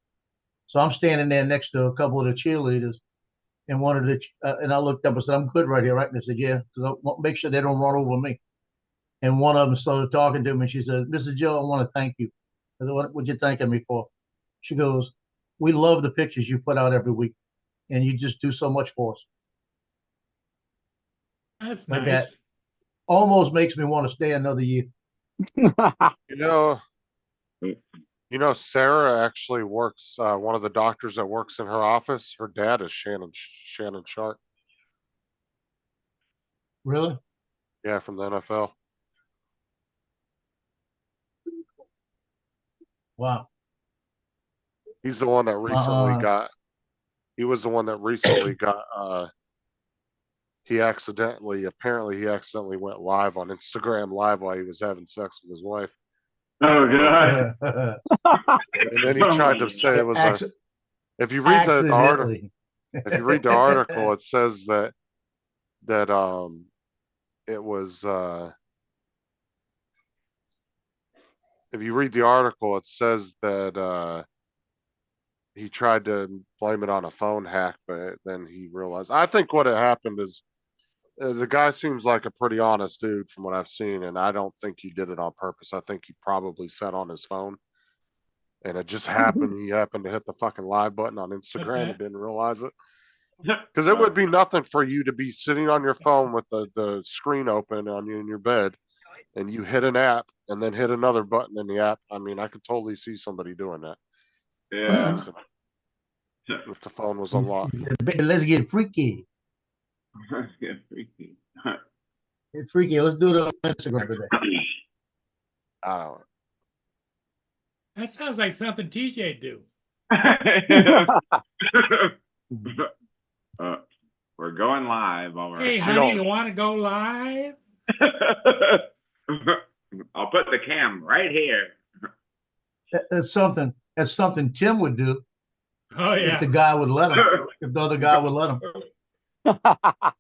So I'm standing there next to a couple of the cheerleaders, and one of the and I looked up and said, "I'm good right here, right?" And they said, "Yeah," because I want to make sure they don't run over me. And one of them started talking to me, and she said, "Mrs. Joe, I want to thank you." I said, "What you thanking me for?" She goes, "We love the pictures you put out every week, and you just do so much for us." That's Like nice. that. Almost makes me want to stay another year. You know, Sarah actually works, one of the doctors that works in her office, her dad is Shannon Sharp. Really? Yeah, from the NFL. Wow. He's the one that recently he was the one that recently got, apparently he accidentally went live on Instagram Live while he was having sex with his wife. Oh god. And then he tried to say it was if you read the article, if you read the article, it says that it was if you read the article, it says that he tried to blame it on a phone hack, but then he realized. I think what had happened is the guy seems like a pretty honest dude from what I've seen, and I don't think he did it on purpose. I think he probably sat on his phone, and it just happened. He happened to hit the fucking live button on Instagram and didn't realize it. Because it would be nothing for you to be sitting on your phone with the screen open on you in your bed, and you hit an app and then hit another button in the app. I mean, I could totally see somebody doing that. Yeah. If the phone was unlocked. Let's get freaky. Get freaky. It's freaky. Let's do it on Instagram today. I don't know. That sounds like something TJ do. We're going live over. Hey, honey, you want to go live? I'll put the cam right here. That's something Tim would do. Oh yeah. If the guy would let him. If the other guy would let him. I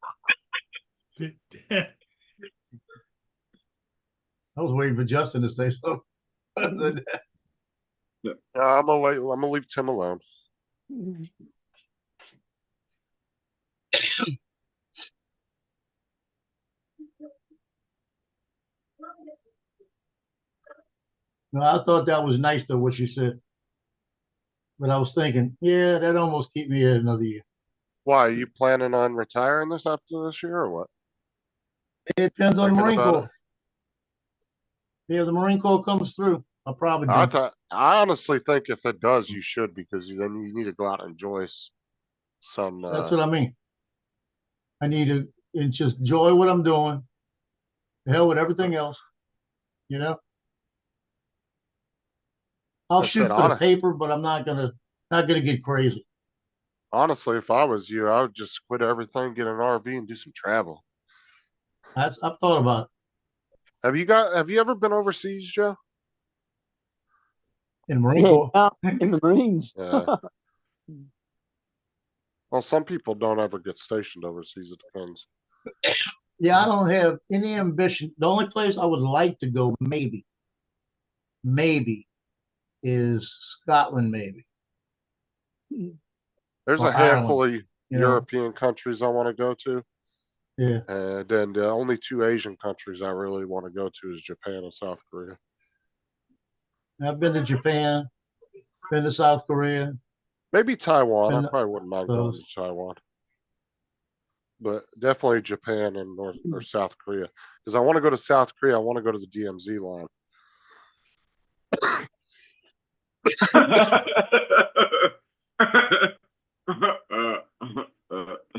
was waiting for Justin to say so. I'm gonna leave Tim alone. No, I thought that was nice though, what you said. But I was thinking, yeah, that almost keep me here another year. Why, are you planning on retiring this after this year or what? It depends on the Thinking Marine about Corps. Yeah, if the Marine Corps comes through, I'll probably do. I honestly think if it does, you should, because then you need to go out and enjoy some. That's what I mean. I need to just enjoy what I'm doing. The hell with everything else, you know. I'll shoot for the paper, but I'm not gonna get crazy. Honestly, if I was you, I would just quit everything, get an RV, and do some travel. I've thought about it. Have you ever been overseas, Joe? In Marine Corps. In the Marines. Yeah. Well, some people don't ever get stationed overseas. It depends. Yeah, I don't have any ambition. The only place I would like to go, maybe, is Scotland, maybe. There's or a handful Ireland, of European countries I want to go to. Yeah. And then the only two Asian countries I really want to go to is Japan and South Korea. I've been to Japan, been to South Korea. Maybe Taiwan. I probably wouldn't mind going to Taiwan. But definitely Japan and North or South Korea. Because I want to go to South Korea. I want to go to the DMZ line.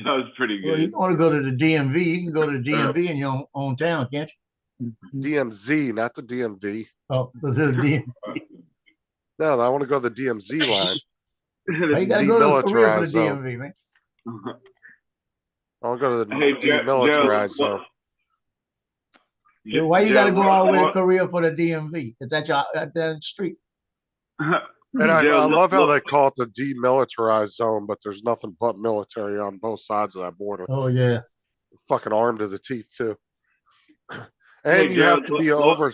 That was pretty good. Well, you want to go to the DMV? You can go to the DMV in your own town, can't you? DMZ, not the DMV. Oh, this is DMV. No, I want to go to the DMZ line. Well, you got to go to Korea for the DMV, man. I want to go to the demilitarized zone. Why you got to go all the way to Korea for the DMV? It's at the street. And I Joe, love how they look- call it the demilitarized zone, but there's nothing but military on both sides of that border. Oh, yeah. Fucking armed to the teeth too. Hey, And you Joe, have to be look- over.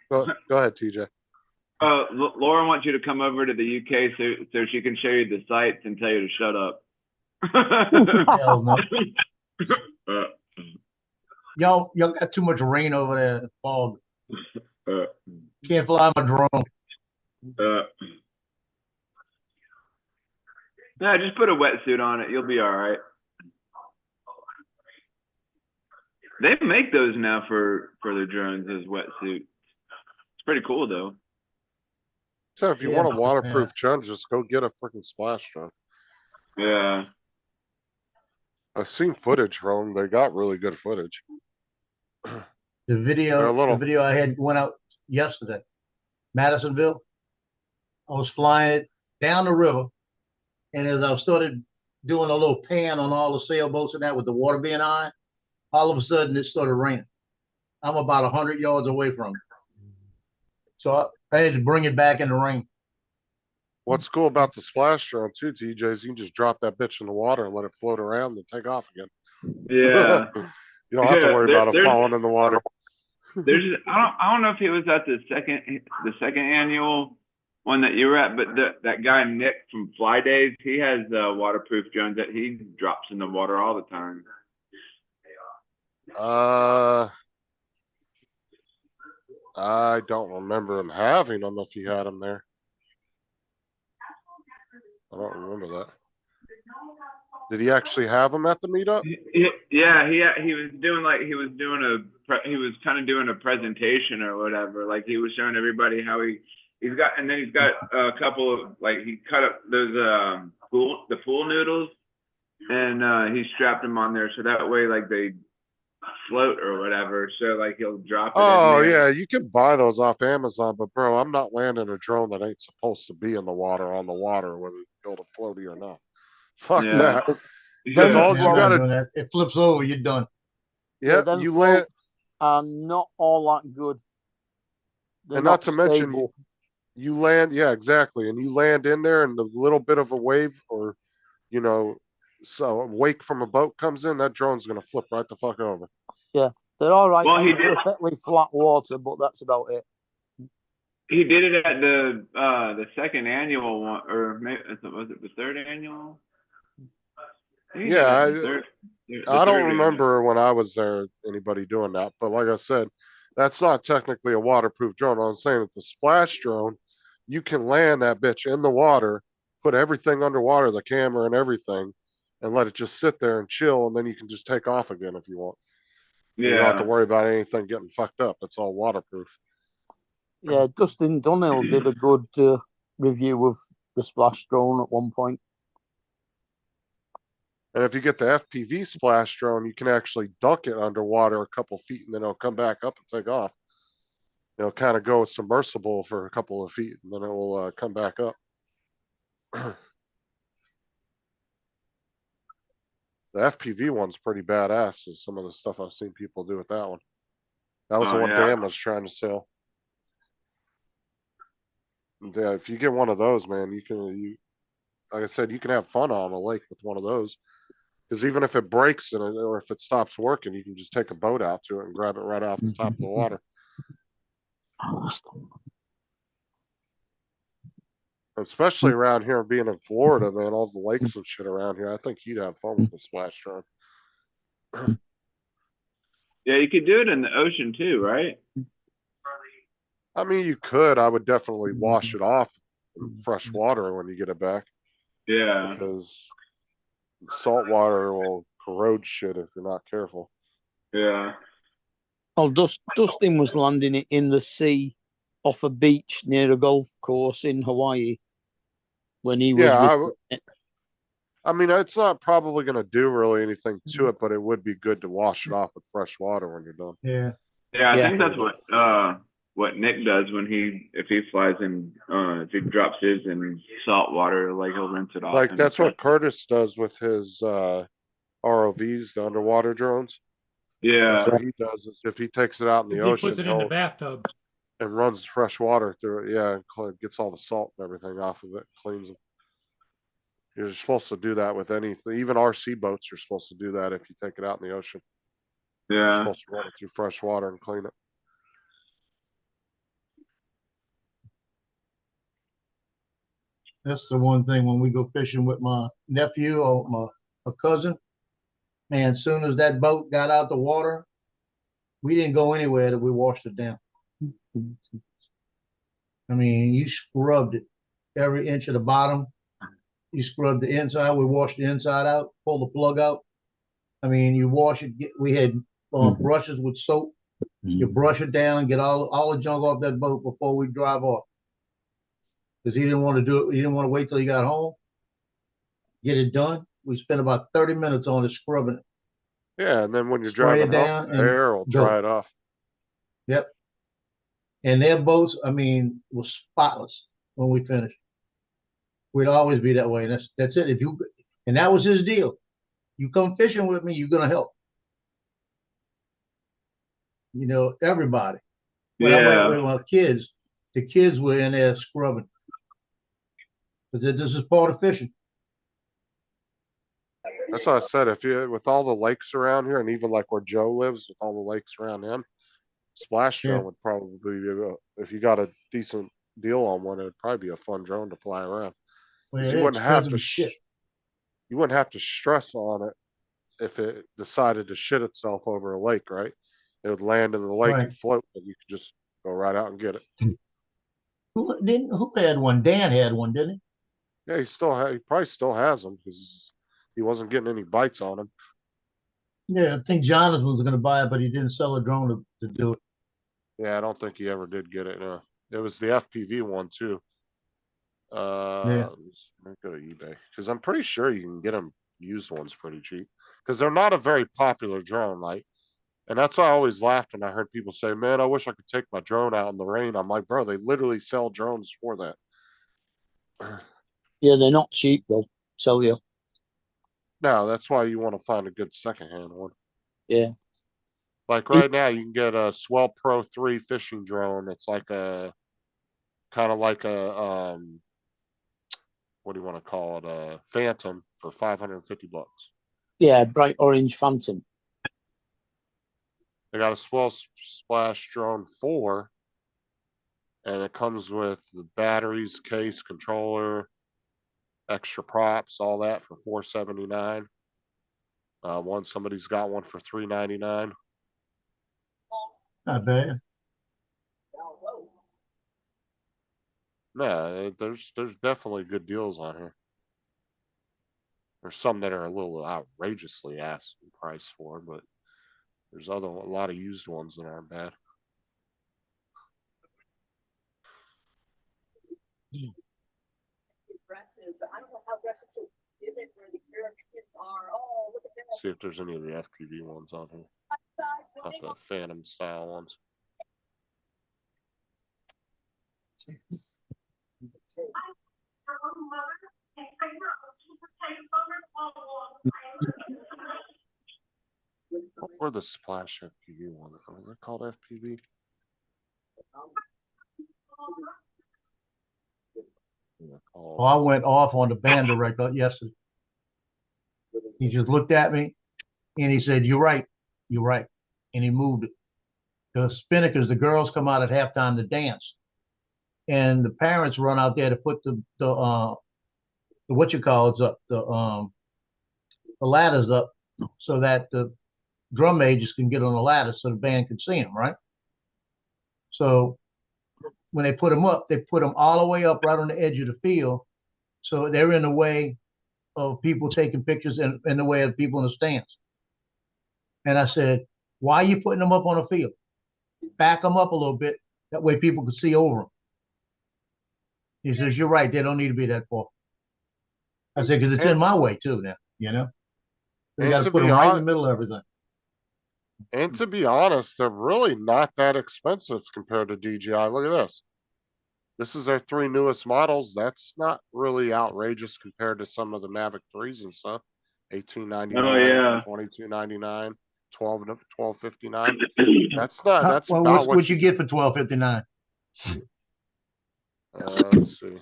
Go ahead, TJ. Laura wants you to come over to the UK so she can show you the sights and tell you to shut up. Hell no. Uh, Y'all got too much rain over there. Fog. uh, Can't fly my drone. Yeah, just put a wetsuit on it. You'll be all right. They make those now for the drones as wetsuits. It's pretty cool though. So if you Yeah, want a waterproof drone, just go get a freaking splash drone. Yeah. I've seen footage from them. They got really good footage. The They're video, a little- the video I had went out yesterday. Madisonville. I was flying it down the river, and as I started doing a little pan on all the sailboats and that with the water being high, all of a sudden it started raining. I'm about 100 yards away from it. So I had to bring it back in the rain. What's cool about the splash drone too, TJ, is you can just drop that bitch in the water and let it float around and take off again. Yeah. You don't have to Yeah, worry about it there's- falling in the water. There's I don't know if he was at the second annual one that you were at, but that guy Nick from Fly Days, he has waterproof drones that he drops in the water all the time. I don't remember him having them if he had them there. I don't remember that. Did he actually have them at the meetup? Yeah, he was doing kind of doing a presentation or whatever. Like he was showing everybody how he's got a couple of like he cut up those pool noodles and he strapped them on there so that way like they float or whatever. So like he'll drop it. Oh in there. yeah, you can buy those off Amazon, but bro, I'm not landing a drone that ain't supposed to be in the water on the water, whether it's build a floaty or not. Fuck Yeah. that. Then Because all Man, you I'm not gotta, doing that. It flips over, you're done. yeah, them you land, floats are not all that good. They're and not to mention, stable. you land, yeah, exactly, and you land in there, and a little bit of a wave or, you know, so a wake from a boat comes in, that drone's gonna flip right the fuck over. They're all right. Well, he on did- perfectly flat water, but that's about it. He did it at the second annual one, or maybe was it the third annual? I think he did Yeah, it at the the I third don't annual. remember when I was there anybody doing that, but like I said, that's not technically a waterproof drone. I'm saying it's a splash drone. You can land that bitch in the water, put everything underwater, the camera and everything, and let it just sit there and chill, and then you can just take off again if you want. You don't have to Yeah. worry about anything getting fucked up. It's all waterproof. Yeah, Dustin Dunhill did a good review of the splash drone at one point. And if you get the FPV splash drone, you can actually duck it underwater a couple feet, and then it'll come back up and take off. It'll kind of go submersible for a couple of feet, and then it will come back up. The FPV one's pretty badass. Is some of the stuff I've seen people do with that one. That was the Oh, one yeah. Dan was trying to sell. And, yeah, if you get one of those, man, like I said, you can have fun on a lake with one of those. Because even if it breaks or if it stops working, you can just take a boat out to it and grab it right off the top of the water. Especially around here, being in Florida, man, all the lakes and shit around here. I think you'd have fun with the splash drone. Yeah, you could do it in the ocean too, right? I mean, you could. I would definitely wash it off in fresh water when you get it back, Yeah. because salt water will corrode shit if you're not careful. Yeah. Well, Dustin was landing it in the sea off a beach near a golf course in Hawaii when he was. Yeah, I mean, it's not probably going to do really anything to it, but it would be good to wash it off with fresh water when you're done. Yeah. Yeah, I Yeah. think that's what Nick does if he flies in if he drops his in salt water, like he'll rinse it off. Like and that's what stuff. Curtis does with his ROVs, the underwater drones. Yeah. That's what he does. Is if he takes it out in the He ocean, puts it in the he'll- bathtub. and runs fresh water through it. Yeah, and gets all the salt and everything off of it, cleans them. You're supposed to do that with anything. Even RC boats, you're supposed to do that if you take it out in the ocean. You're Yeah. supposed to run it through fresh water and clean it. That's the one thing when we go fishing with my nephew or my cousin. Man, as soon as that boat got out the water, we didn't go anywhere that we washed it down. I mean, you scrubbed it every inch of the bottom. You scrubbed the inside. We washed the inside out, pull the plug out. I mean, you wash it. We had brushes with soap. You brush it down, get all the junk off that boat before we drive off. Because he didn't want to do it. He didn't want to wait till he got home. Get it done. We spent about 30 minutes on it scrubbing it. Yeah, and then when you're Spray it driving down home, and air will go. dry it off. Yep. And their boats, I mean, was spotless when we finished. We'd always be that way. And that's it. And that was his deal. You come fishing with me, you're gonna help. You know, everybody. When I went with my kids, the kids were in there scrubbing. Because this is part of fishing. That's what I said. If you, with all the lakes around here, and even like where Joe lives, with all the lakes around him, splash drone would probably be, if you got a decent deal on one, it'd probably be a fun drone to fly around. Well, You wouldn't have to you wouldn't have to stress on it if it decided to shit itself over a lake, right? It would land in the lake and float, and you could just go right out and get it. Who had one? Dan had one, didn't he? Yeah, he probably still has them because he wasn't getting any bites on him. Yeah, I think Jonathan was going to buy it, but he didn't sell a drone to do it. Yeah, I don't think he ever did get it. No, it was the FPV one too. Yeah. Let's go to eBay because I'm pretty sure you can get them used ones pretty cheap because they're not a very popular drone. Like, and that's why I always laughed when I heard people say, "Man, I wish I could take my drone out in the rain." I'm like, bro, they literally sell drones for that. Yeah, they're not cheap though. Tell you. No, that's why you want to find a good secondhand one. Yeah. Like right now, you can get a Swell Pro 3 fishing drone. It's like a kind of like a what do you want to call it? A Phantom for $550. Yeah, bright orange Phantom. They got a Swell Splash Drone 4, and it comes with the batteries, case, controller, extra props, all that for $479. Somebody's got one for $399. Not bad. No, there's definitely good deals on here. There's some that are a little outrageously asking price for, but there's a lot of used ones that aren't bad. See if there's any of the FPV ones on here. Not the Phantom style ones. What were the Splash FPV ones? Are they called FPV? Oh, I went off on the band director yesterday. He just looked at me and he said, "You're right. You're right." And he moved it. The Spinnakers, the girls come out at halftime to dance. And the parents run out there to put the what you call it's up, the ladders up so that the drum majors can get on the ladder so the band can see them, right? So when they put them up, they put them all the way up right on the edge of the field. So they're in the way of people taking pictures and in the way of people in the stands. And I said, "Why are you putting them up on the field? Back them up a little bit. That way people can see over them." He says, "You're right. They don't need to be that far." I said, "Because it's in my way too now, you know? They got to put them right in the middle of everything." And to be honest, they're really not that expensive compared to DJI. Look at this. This is their 3 newest models. That's not really outrageous compared to some of the Mavic 3s and stuff. $1899, $2299, $1259. That's not. That's well, about what you get for $12.59. Let's see.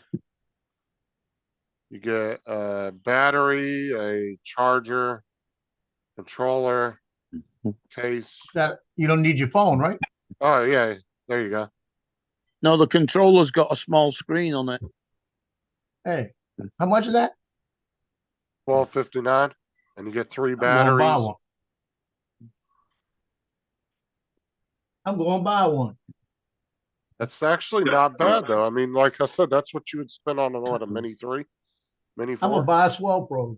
You get a battery, a charger, controller, case. You don't need your phone, right? Oh, yeah, there you go. No, the controller's got a small screen on it. Hey, how much is that? $12.59, and you get 3 I'm going to buy batteries. one. I'm going to buy one. That's actually not bad though. I mean, like I said, that's what you would spend on a Mini 3, Mini I'm going 4. to buy a Swell Pro.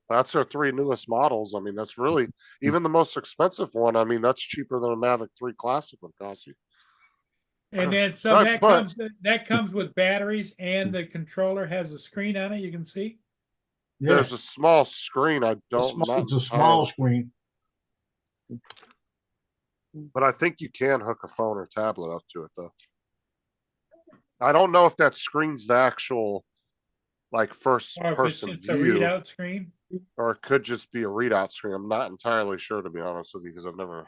That's their 3 newest models. I mean, that's really even the most expensive one. I mean, that's cheaper than a Mavic 3 Classic would cost you. And then, so But- that comes with batteries and the controller has a screen on it, you can see? Yeah, There's a small screen. I don't. not it's a small entirely- screen. But I think you can hook a phone or tablet up to it though. I don't know if that screen's the actual like first Or if it's person just a view, readout screen? or it could just be a readout screen. I'm not entirely sure, to be honest with you, because I've never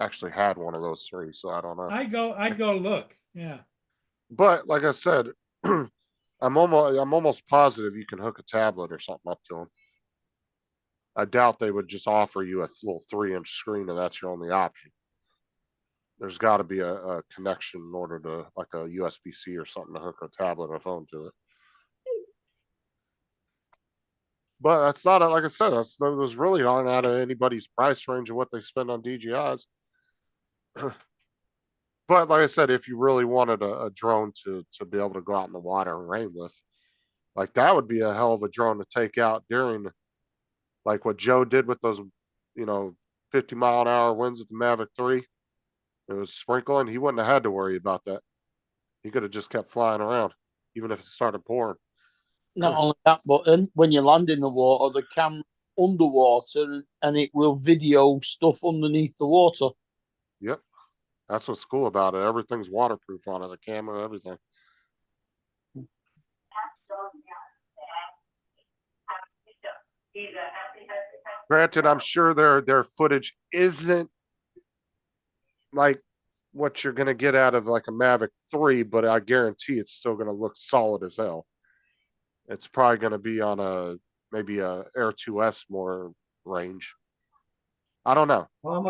actually had one of those 3, so I don't know. I'd go look, yeah. But like I said, I'm almost positive you can hook a tablet or something up to them. I doubt they would just offer you a little 3-inch screen and that's your only option. There's got to be a connection in order to, like a USB-C or something, to hook a tablet or phone to it. But that's not, like I said, those really aren't out of anybody's price range of what they spend on DJIs. But like I said, if you really wanted a drone to be able to go out in the water and rain with, like that would be a hell of a drone to take out during, like what Joe did with those, 50-mile-an-hour winds with the Mavic 3. It was sprinkling. He wouldn't have had to worry about that. He could have just kept flying around, even if it started pouring. Not only that, but when you land in the water, the camera underwater and it will video stuff underneath the water. Yep. That's what's cool about it. Everything's waterproof on it, the camera, everything. Granted, I'm sure their footage isn't like what you're gonna get out of like a Mavic 3, but I guarantee it's still gonna look solid as hell. It's probably gonna be on maybe a Air 2S more range. I don't know. Well, I'm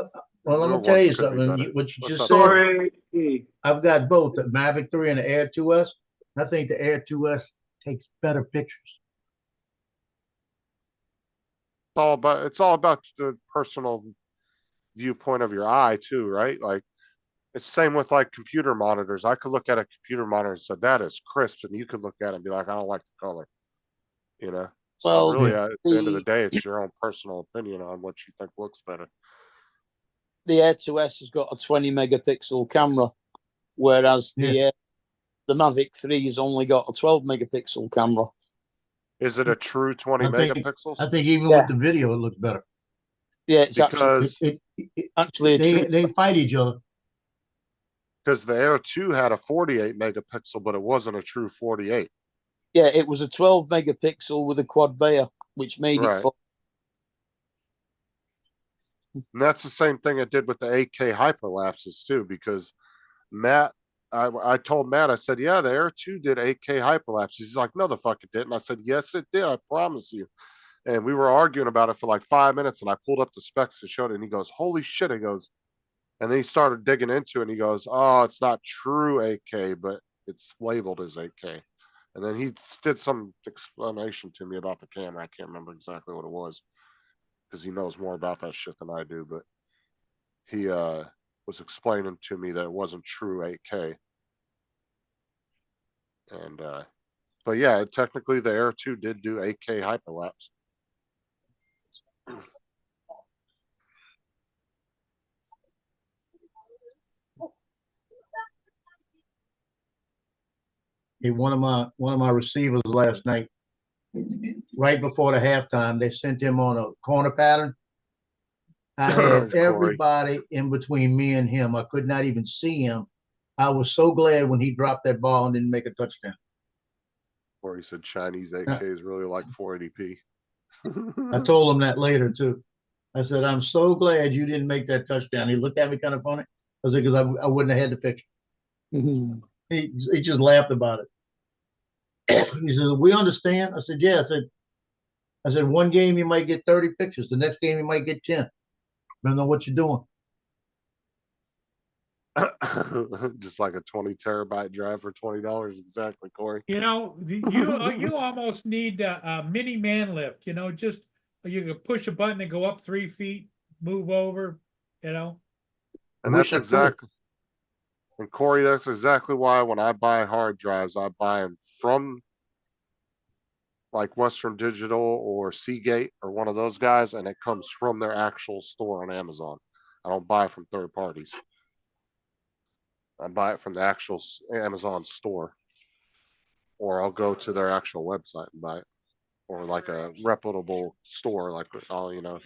Newer gonna tell you ones could be something. better. What you What's just up? said, Sorry. I've got both the Mavic 3 and the Air 2S. I think the Air 2S takes better pictures. It's all about the personal viewpoint of your eye too, right? Like it's same with like computer monitors. I could look at a computer monitor and say that is crisp, and you could look at it and be like, I don't like the color. So Well, really, at the end of the day, it's your own personal opinion on what you think looks better. The Air 2S has got a 20 megapixel camera, whereas the Mavic 3 has only got a 12 megapixel camera. Is it a true 20 megapixels? I think even Yeah. with the video, it looks better. Yeah, it's Because actually a true. They fight each other. the Air 2 had a 48 megapixel, but it wasn't a true 48. Yeah, it was a 12 megapixel with a quad Bayer, which made Right. it fun. And that's the same thing it did with the 8K hyperlapses too, because Matt, I told Matt, I said, yeah, the Air 2 did 8K hyperlapses. He's like, no, the fuck it didn't. I said, yes, it did. I promise you. And we were arguing about it for like 5 minutes, and I pulled up the specs and showed it, and he goes, holy shit. He goes, and then he started digging into it, and he goes, oh, it's not true 8K, but it's labeled as 8K. And then he did some explanation to me about the camera. I can't remember exactly what it was, because he knows more about that shit than I do, but he was explaining to me that it wasn't true 8K. And but yeah, technically the Air 2 did do 8K hyperlapse. Hey, one of my receivers last night, right before the halftime, they sent him on a corner pattern. I had Corey. everybody in between me and him. I could not even see him. I was so glad when he dropped that ball and didn't make a touchdown. Or he said Chinese 8K is really like 480p. I told him that later too. I said, I'm so glad you didn't make that touchdown. He looked at me kind of funny. I said, because I wouldn't have had the picture. Mhm. He just laughed about it. He says, we understand. I said, yeah. I said, one game you might get 30 pictures. The next game you might get 10. Depending on what you're doing. Just like a 20 terabyte drive for $20 exactly, Corey. You know, you almost need a mini man lift, you know, just you can push a button and go up 3 feet, move over, you know. And Wish that's I could. exactly, and Corey, that's exactly why when I buy hard drives, I buy them from like Western Digital or Seagate or one of those guys, and it comes from their actual store on Amazon. I don't buy from third parties. I buy it from the actual Amazon store, or I'll go to their actual website and buy it, or like a reputable store, like you know.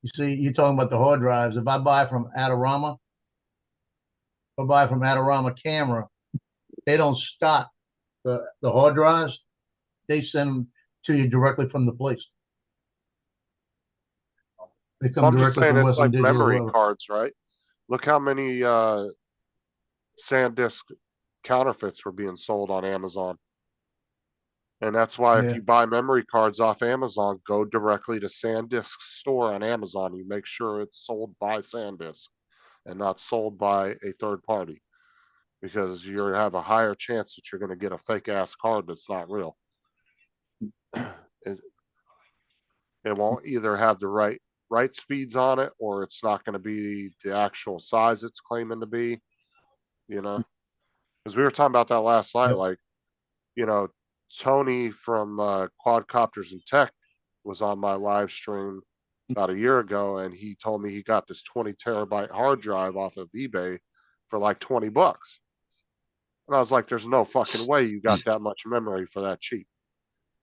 You see, you're talking about the hard drives. If I buy from Adorama, Camera, they don't stock the hard drives. They send them to you directly from the place. They So come I'm just directly saying from it's Western like Digital. Or memory whoever. cards, right? Look how many SanDisk counterfeits were being sold on Amazon. And that's why if Yeah. you buy memory cards off Amazon, go directly to SanDisk's store on Amazon. You make sure it's sold by SanDisk and not sold by a third party, because you have a higher chance that you're going to get a fake ass card that's not real. It won't either have the right speeds on it, or it's not going to be the actual size it's claiming to be, you know, because we were talking about that last night. Yep. Like, you know, Tony from Quadcopters and Tech was on my live stream about a year ago, and he told me he got this 20 terabyte hard drive off of eBay for like $20. And I was like, there's no fucking way you got that much memory for that cheap.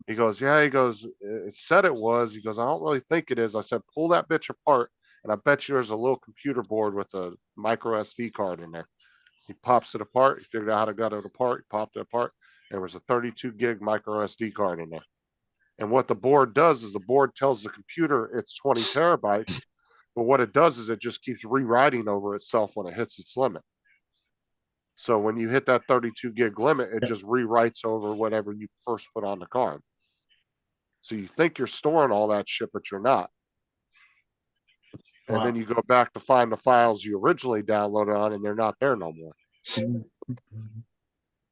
He goes, yeah, he goes, it said it was. He goes, I don't really think it is. I said, pull that bitch apart, and I bet you there's a little computer board with a micro SD card in there. He pops it apart. He figured out how to get it apart. He popped it apart. And there was a 32 gig micro SD card in there. And what the board does is the board tells the computer it's 20 terabytes. But what it does is it just keeps rewriting over itself when it hits its limit. So when you hit that 32 gig limit, it just rewrites over whatever you first put on the card. So you think you're storing all that shit, but you're not. And then you go back to find the files you originally downloaded on, and they're not there no more.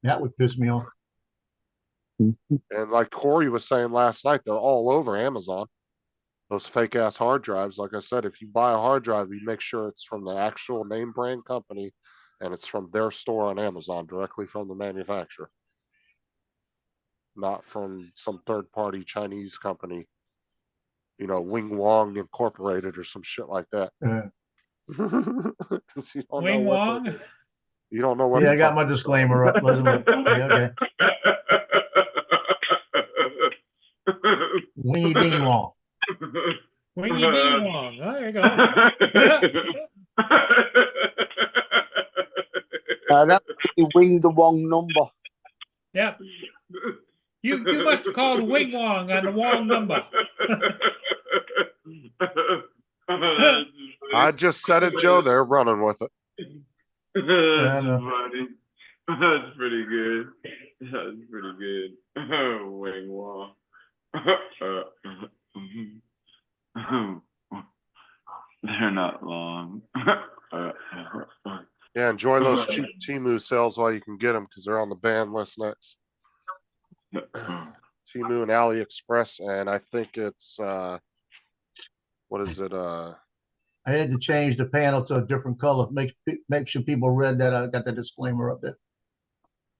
That would piss me off. And like Corey was saying last night, they're all over Amazon. Those fake ass hard drives. Like I said, if you buy a hard drive, you make sure it's from the actual name brand company, and it's from their store on Amazon, directly from the manufacturer, not from some third party Chinese company, you know, Wing Wong Incorporated or some shit like that. You don't Wing Wong. You don't know what. Yeah, I got my disclaimer up. Let him look. Yeah, okay. Wingy Dingy Wong. Wingy Ding Wong. Oh, there you go. That's the Wing the Wong number. Yeah. You must have called Wing Wong on the Wong number. I just said it, Joe. They're running with it. That's funny. That's pretty good. That's pretty good. Wing Wong. They're not long. Yeah, enjoy those cheap Temu sales while you can get them, because they're on the ban list next. Temu and AliExpress, and I think it's what is it? I had to change the panel to a different color. Make sure people read that. I got the disclaimer up there.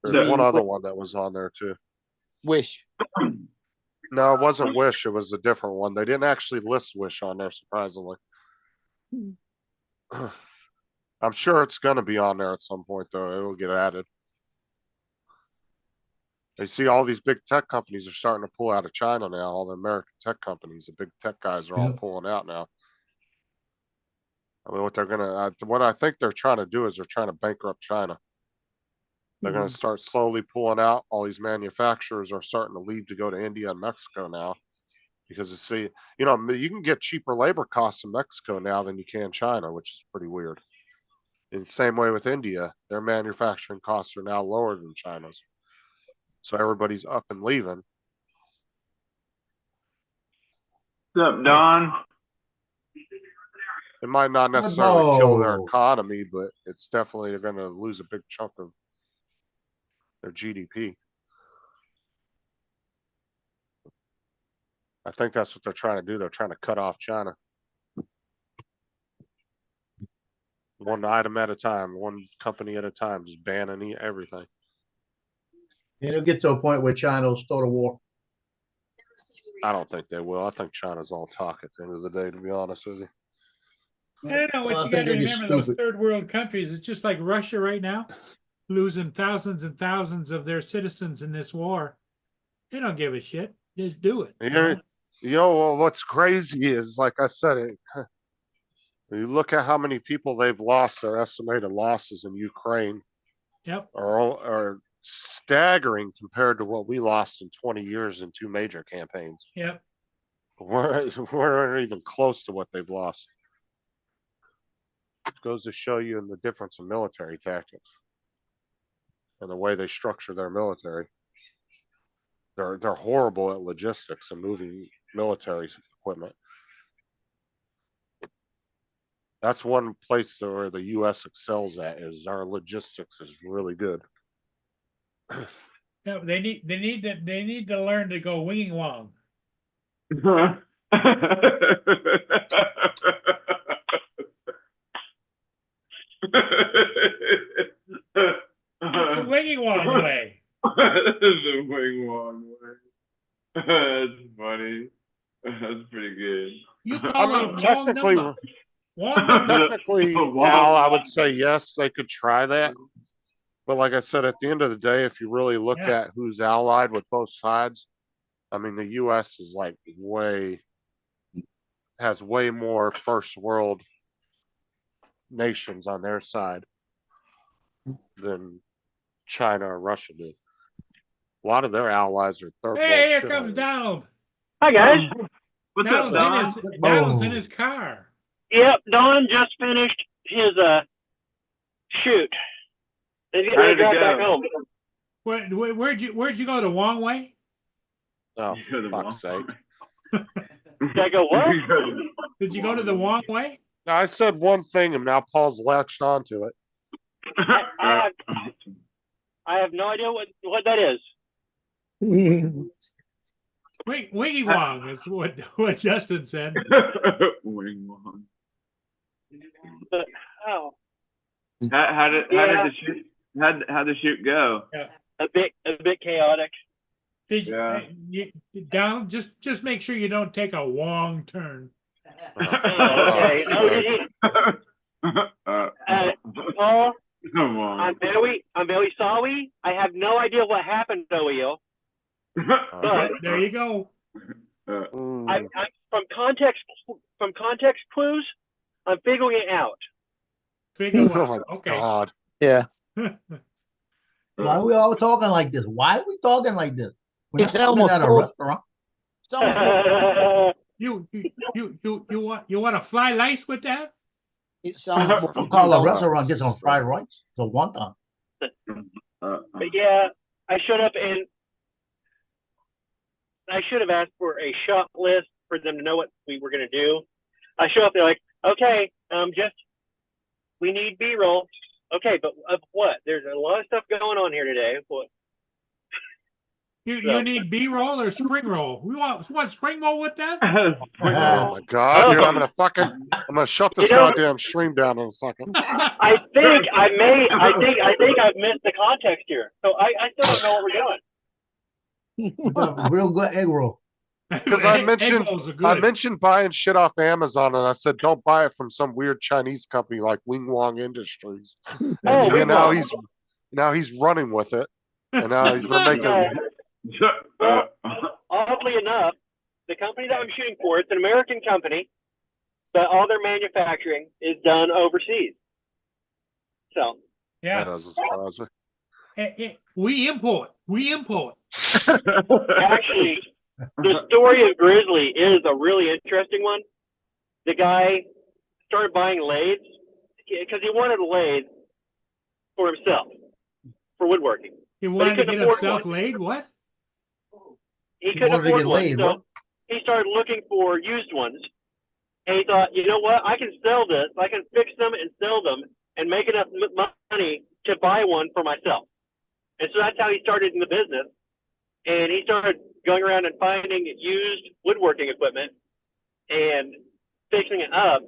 There's one other one that was on there too. Wish. No, it wasn't Wish. It was a different one. They didn't actually list Wish on there, surprisingly. I'm sure it's going to be on there at some point, though. It will get added. You see all these big tech companies are starting to pull out of China now. All the American tech companies, the big tech guys are all pulling out now. I mean, what I think they're trying to do is they're trying to bankrupt China. They're going to start slowly pulling out. All these manufacturers are starting to leave to go to India and Mexico now, Because you you can get cheaper labor costs in Mexico now than you can China, which is pretty weird. In the same way with India, their manufacturing costs are now lower than China's. So everybody's up and leaving. What's up, Don? It might not necessarily kill their Whoa. economy, but it's definitely going to lose a big chunk of their GDP. I think that's what they're trying to do. They're trying to cut off China. One item at a time, one company at a time, just banning everything. And it'll get to a point where China will start a war. I don't think they will. I think China's all talk at the end of the day, to be honest with you. I don't know what Well, I you got think to they're just remember. Those stupid. third world countries, it's just like Russia right now, losing thousands and thousands of their citizens in this war. They don't give a shit. Just do it. Well, what's crazy is, like I said, you look at how many people they've lost. Their estimated losses in Ukraine Yep. are staggering compared to what we lost in 20 years in 2 major campaigns. Yep. We're even close to what they've lost. It goes to show you in the difference in military tactics and the way they structure their military. They're horrible at logistics and moving military equipment. That's one place where the U.S. excels at, is our logistics is really good. No, they need to learn to go wing wong. It's a wing wong way. It's a wing wong way. That's funny. That's pretty good. You I call mean, it technically, wong number. technically, Al, I would say yes, they could try that. But like I said, at the end of the day, if you really look Yeah. at who's allied with both sides, I mean, the U.S. is like has way more first world nations on their side than China or Russia do. A lot of their allies are third Hey, world here shit comes holders. Donald. Hi guys. What's up, Don? Donald's in his car. Yep, Don just finished his shoot. He's How getting did ready it to drive back go? home. Where'd you go? The Wong Way? Oh, You go the for fuck's wrong sake. Did I go what? Did you go to the Wong Way? Now, I said one thing and now Paul's latched onto it. I have no idea what that is. Wiggy Wong is what Justin said. Wing wong. But, oh, How did the shoot go? a bit chaotic. Did Yeah. Donald, just make sure you don't take a Wong turn. Okay. Paul, Come on. I'm very sorry. I have no idea what happened to you. But There you go. I'm from context clues, I'm figuring it out. Figure Oh out. my Okay. God. Yeah. Why are we all talking like this? Why are we talking like this? We're It's not talking almost at a full. restaurant. Sounds more, You want to fly lice with that? it sounds more. We call a restaurant get some fried rice. So one time. But yeah, I showed up and I should have asked for a shot list for them to know what we were gonna do. I show up, they're like, okay, we need B-roll. Okay, but of what? There's a lot of stuff going on here today. What? You need B-roll or spring roll? We want spring roll with that? Oh my God. Dude, I'm gonna shut this You know- goddamn stream down in a second. I think I've missed the context here. So I still don't know what we're doing. Real good egg roll. Because I Egg mentioned rolls are good. buying shit off Amazon, and I said don't buy it from some weird Chinese company like Wing Wong Industries. And Oh, he- Wing now Wong. he's running with it, and now he's gonna make it. Oddly enough, the company that I'm shooting for, it's an American company, but all their manufacturing is done overseas. So That Yeah. doesn't surprise me. We import. actually, The story of Grizzly is a really interesting one. The guy started buying lathes because he wanted a lathe for himself, for woodworking. He But he wanted to couldn't get afford himself one. laid? What? He He couldn't wanted to afford get one, laid, so what? he started looking for used ones. And he thought, you know what? I can sell this. I can fix them and sell them and make enough money to buy one for myself. And so that's how he started in the business. And he started going around and finding used woodworking equipment and fixing it up.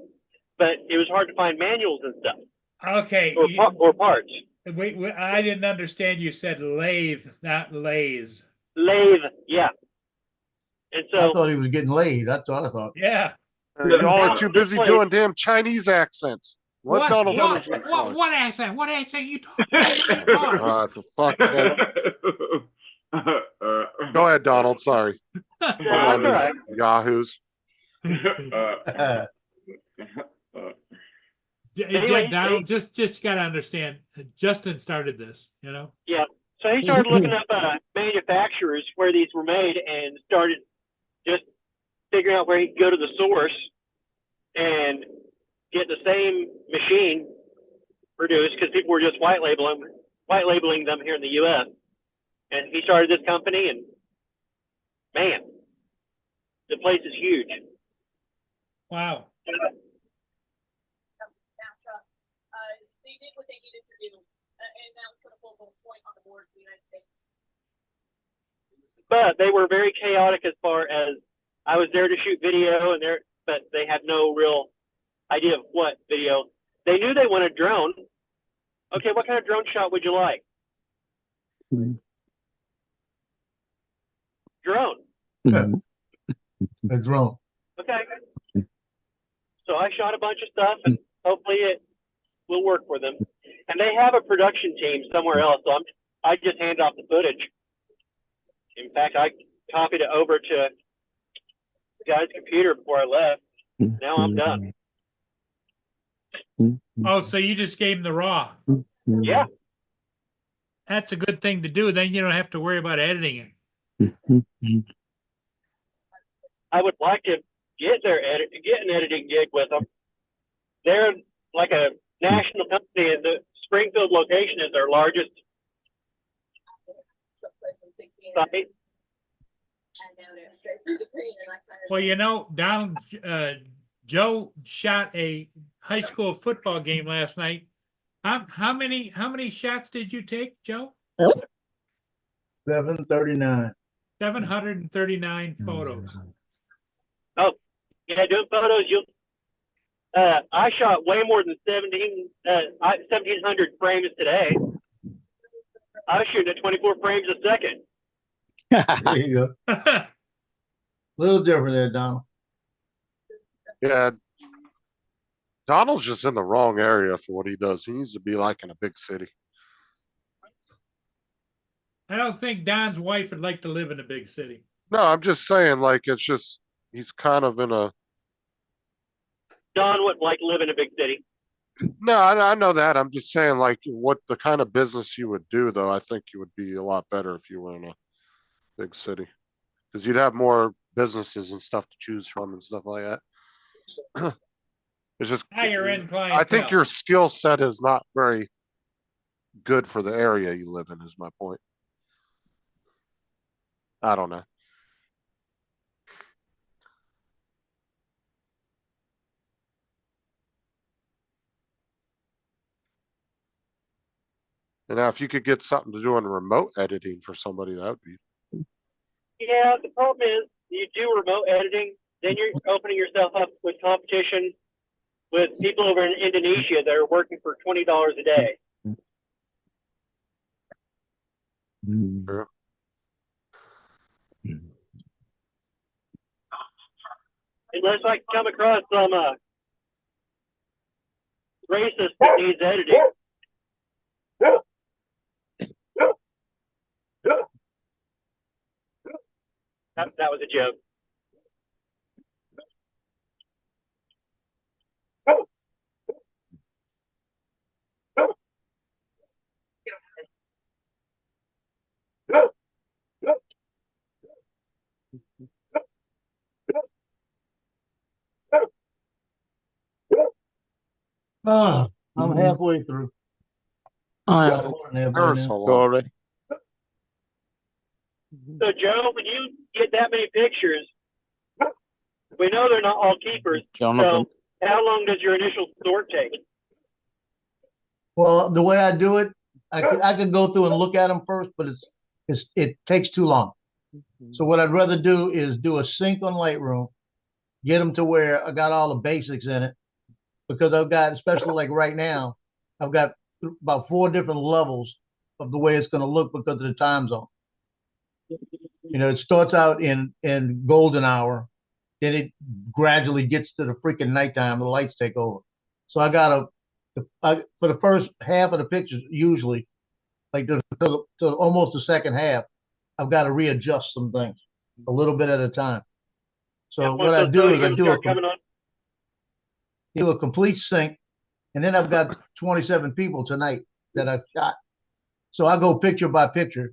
But it was hard to find manuals and stuff Okay. or parts. Wait, I didn't understand. You said lathe, not lays. Lathe, yeah. And I so thought he was getting laid. That's what I thought. Yeah. Y'all are too This busy place- doing damn Chinese accents. Let Donald What? finish his What? line. What accent? What accent you talking about? For fuck's sake. Go ahead, Donald. Sorry. Yeah, Come on, that's all right. these yahoos. Anyway, Donald, just gotta understand. Justin started this. You know. Yeah. So he started looking up manufacturers where these were made and started just figuring out where he could go to the source and get the same machine produced because people were just white labeling them here in the U.S. And he started this company, and man, the place is huge. Wow. They did what they needed to do, and that was going to pull a point on the board for the United States. But they were very chaotic as far as I was there to shoot video, but they had no real idea of what video. They knew they wanted drone. Okay, what kind of drone shot would you like? Drone. A drone. Okay. So I shot a bunch of stuff, and hopefully it will work for them. And they have a production team somewhere else, so I just hand off the footage. In fact, I copied it over to the guy's computer before I left. Now I'm done. Oh, so you just gave him the raw. Yeah. That's a good thing to do. Then you don't have to worry about editing it. I would like to get an editing gig with them. They're like a national company, and the Springfield location is their largest site. Well, you know, Donald, Joe shot a high school football game last night. How many shots did you take, Joe? 739. 739 photos. Oh, yeah, doing photos. I shot way more than 1,700 frames today. I was shooting at 24 frames a second. There you go. Little different there, Donald. Yeah. Donald's just in the wrong area for what he does. He needs to be like in a big city. I don't think Don's wife would like to live in a big city. No, I'm just saying, like, it's just, he's kind of in a, Don would like live in a big city. no, I know that. I'm just saying, like, what the kind of business you would do, though, I think you would be a lot better if you were in a big city. Because you'd have more businesses and stuff to choose from and stuff like that. It's just, Higher end clientele. I think your skill set is not very good for the area you live in, is my point. I don't know. And now if you could get something to do in remote editing for somebody, that would be, Yeah, the problem is you do remote editing, then you're opening yourself up with competition with people over in Indonesia that are working for $20 a day. Sure. Unless I come across some racist that needs editing. That was a joke. I'm Mhm. halfway through. I Got am more than that by There's now. so long. sorry. So Joe, when you get that many pictures, we know they're not all keepers. Jonathan. So how long does your initial sort take? Well, the way I do it, I could go through and look at them first, but it takes too long. So what I'd rather do is do a sync on Lightroom, get them to where I got all the basics in it, because I've got, especially like right now, I've got about 4 different levels of the way it's going to look because of the time zone. You know, it starts out in golden hour, then it gradually gets to the freaking nighttime. The lights take over. So I got for the first half of the pictures, usually, like to almost the second half, I've got to readjust some things a little bit at a time. So And what once I those do is I photos do start coming on, a complete sync, and then I've got 27 people tonight that I've shot. So I go picture by picture,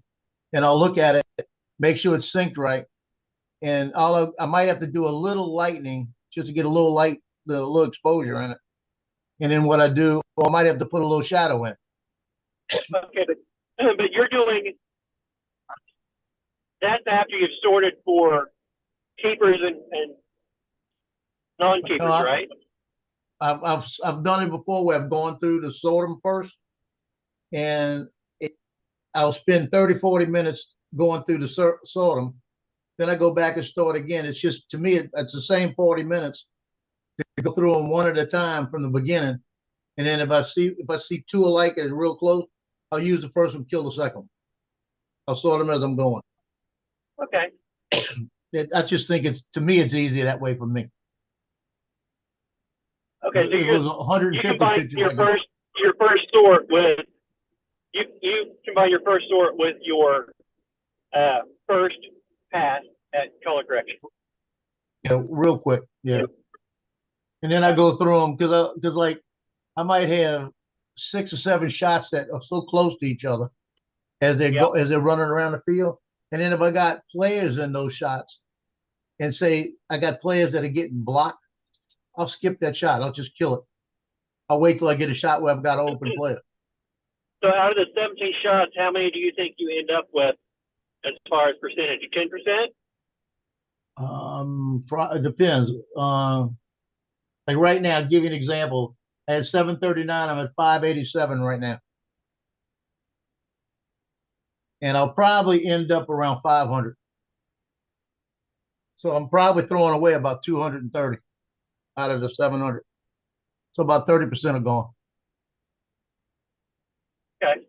and I'll look at it, make sure it's synced right, and I might have to do a little lightening just to get a little light, the little exposure in it. And then what I do, I might have to put a little shadow in. okay, but you're doing that's after you've sorted for keepers and non-keepers, No, right? I've done it before where I've gone through to sort them first, and I'll spend 30-40 minutes going through to sort them. Then I go back and sort again. It's just, to me, it's the same 40 minutes to go through them one at a time from the beginning. And then if I see 2 alike and real close, I'll use the first one, kill the second one. I'll sort them as I'm going. Okay. I just think to me, it's easier that way for me. Okay, so It was 150 combine pictures. your first sort with you combine your first sort with your first pass at color correction. Yeah, real quick. Yeah. And then I go through them because like I might have 6 or 7 shots that are so close to each other as they're running around the field. And then if I got players in those shots, and say I got players that are getting blocked, I'll skip that shot. I'll just kill it. I'll wait till I get a shot where I've got an open player. So out of the 17 shots, how many do you think you end up with as far as percentage? 10%? It depends. Like right now, I'll give you an example. At 739, I'm at 587 right now. And I'll probably end up around 500. So I'm probably throwing away about 230 out of the 700. So about 30% are gone. Okay.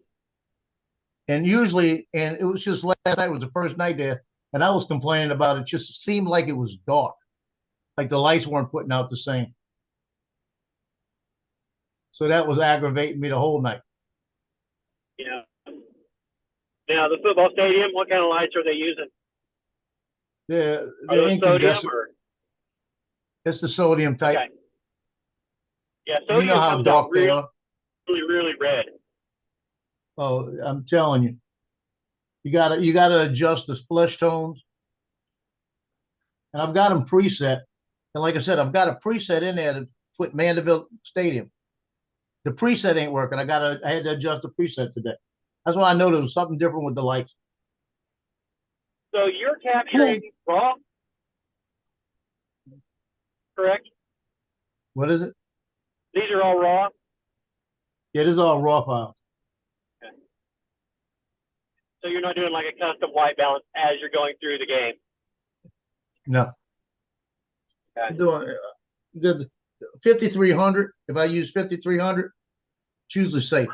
And usually, and it was just last night was the first night there, and I was complaining about it. Just seemed like it was dark, like the lights weren't putting out the same. So that was aggravating me the whole night. Yeah. Now the football stadium, what kind of lights are they using? They're Are those sodium incandescent. or? It's the sodium type. Okay. Yeah, sodium You know how comes dark out they really, are. really red. Oh, I'm telling you, you gotta adjust the flesh tones. And I've got them preset. And like I said, I've got a preset in there to put Mandeville Stadium. The preset ain't working. I had to adjust the preset today. That's why I know there was something different with the lights. So you're capturing raw, correct? What is it? These are all raw. Yeah, this is all raw files. Okay. So you're not doing like a custom white balance as you're going through the game. No. Okay. I'm doing the 5300. If I use 5300, it's usually safe.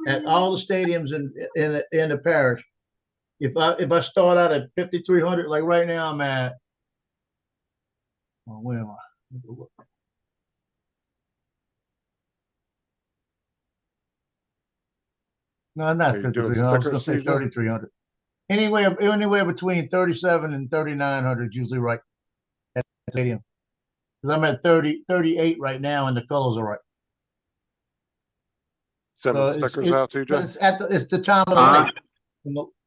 At all the stadiums in the parish, if I start out at 5300, like right now I'm at, where am I? No, not Are you doing 5300. I was going to stickers, say CJ? 3300. Anywhere between 37 and 3900 is usually right at the stadium. Because I'm at 38 right now, and the colors are right. Sending So stickers out, TJ? but it's the time of the light.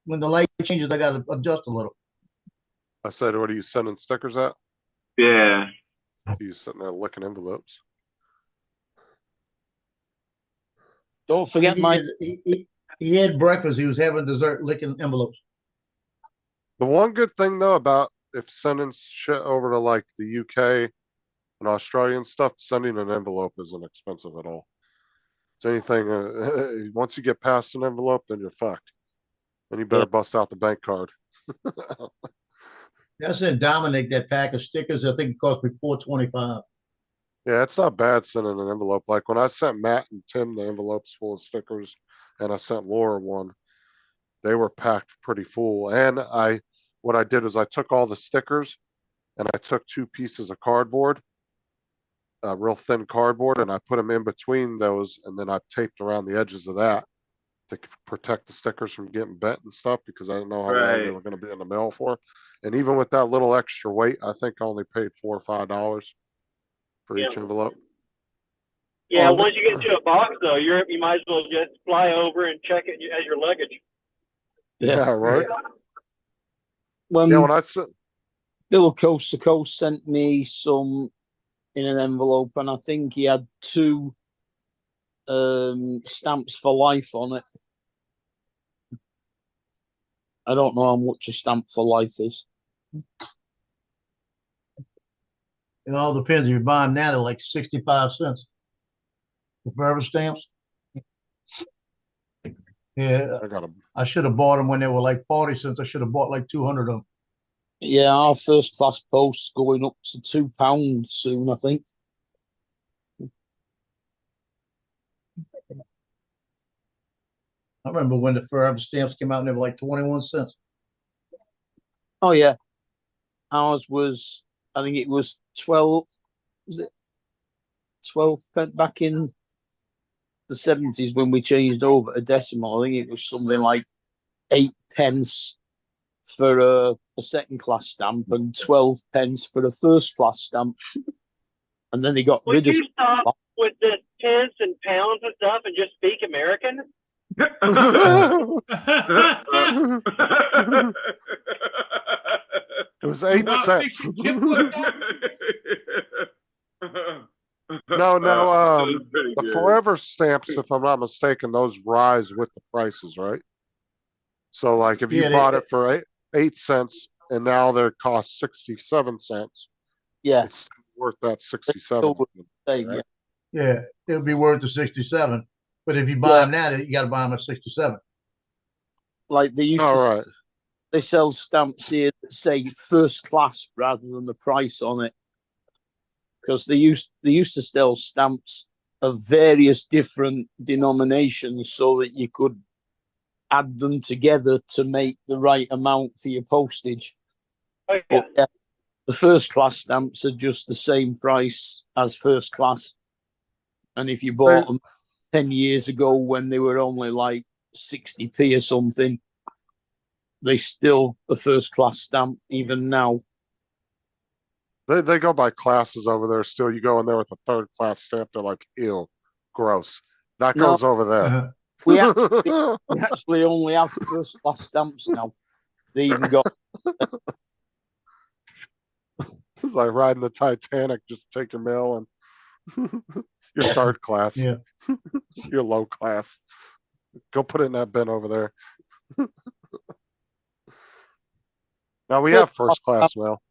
When the light changes, I got to adjust a little. I said, what are you sending stickers out? Yeah. You sitting there licking envelopes? Don't forget my. He had breakfast. He was having dessert, licking envelopes. The one good thing though about if sending shit over to like the UK and Australian stuff, sending an envelope isn't expensive at all. It's anything, once you get past an envelope, then you're fucked. And you better bust out the bank card. I sent Dominic that pack of stickers. I think it cost me $4.25. Yeah, it's not bad sending an envelope. Like when I sent Matt and Tim the envelopes full of stickers and I sent Laura one, they were packed pretty full. And what I did is I took all the stickers and I took 2 pieces of cardboard, real thin cardboard, and I put them in between those, and then I taped around the edges of that to protect the stickers from getting bent and stuff, because I didn't know how long they were going to be in the mail for. And even with that little extra weight, I think I only paid $4 or $5 for each envelope. Yeah, once you get into a box though, you might as well just fly over and check it as your luggage. Yeah, right. When Yeah, when I said Bill Coast to Coast sent me some in an envelope, and I think he had 2 stamps for life on it. I don't know how much a stamp for life is. It all depends. If you're buying now, they're like 65 cents. The forever stamps. Yeah, I should have bought them when they were like 40 cents. I should have bought like 200 of them. Yeah, our first class post's going up to £2 soon, I think. I remember when the forever stamps came out and they were like 21 cents. Oh yeah, ours was. I think it was 12. Was it 12 back in the 70s when we changed over to decimal? I think it was something like 8 pence for a second class stamp and 12 pence for a first class stamp. And then they got Would rid of. you stop with the pence and pounds and stuff and just speak American? It was 8 cents. No, the forever stamps, if I'm not mistaken, those rise with the prices, right? So like if you bought it for 8 cents and now they're cost 67 cents, yeah, it's worth that 67. Right? Yeah, it'll be worth the 67. But if you buy them now, you got to buy them at 67. Like they used to, they sell stamps here that say first class rather than the price on it, because they used to sell stamps of various different denominations so that you could add them together to make the right amount for your postage. Okay. But, the first class stamps are just the same price as first class, and if you bought them 10 years ago when they were only like 60p or something, they still a first class stamp even now. They go by classes over there still. You go in there with a 3rd class stamp, they're like, ew, gross. That goes over there. We actually only have first class stamps now. They even got it's like riding the Titanic, just take your mail and you're 3rd class. Yeah. You're low class. Go put it in that bin over there. Now we have first class mail.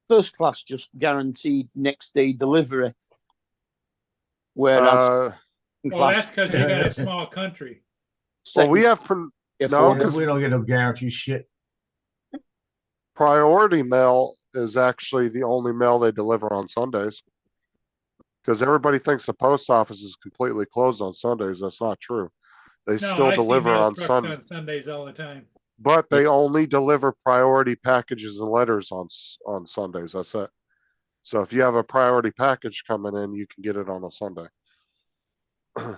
First class just guaranteed next day delivery. Whereas well, that's because you got a small country. Well, we have no, we don't get no guarantee shit. Priority mail is actually the only mail they deliver on Sundays. Because everybody thinks the post office is completely closed on Sundays. That's not true. They still deliver on Sundays all the time. But they only deliver priority packages and letters on Sundays. That's it. So if you have a priority package coming in, you can get it on a Sunday.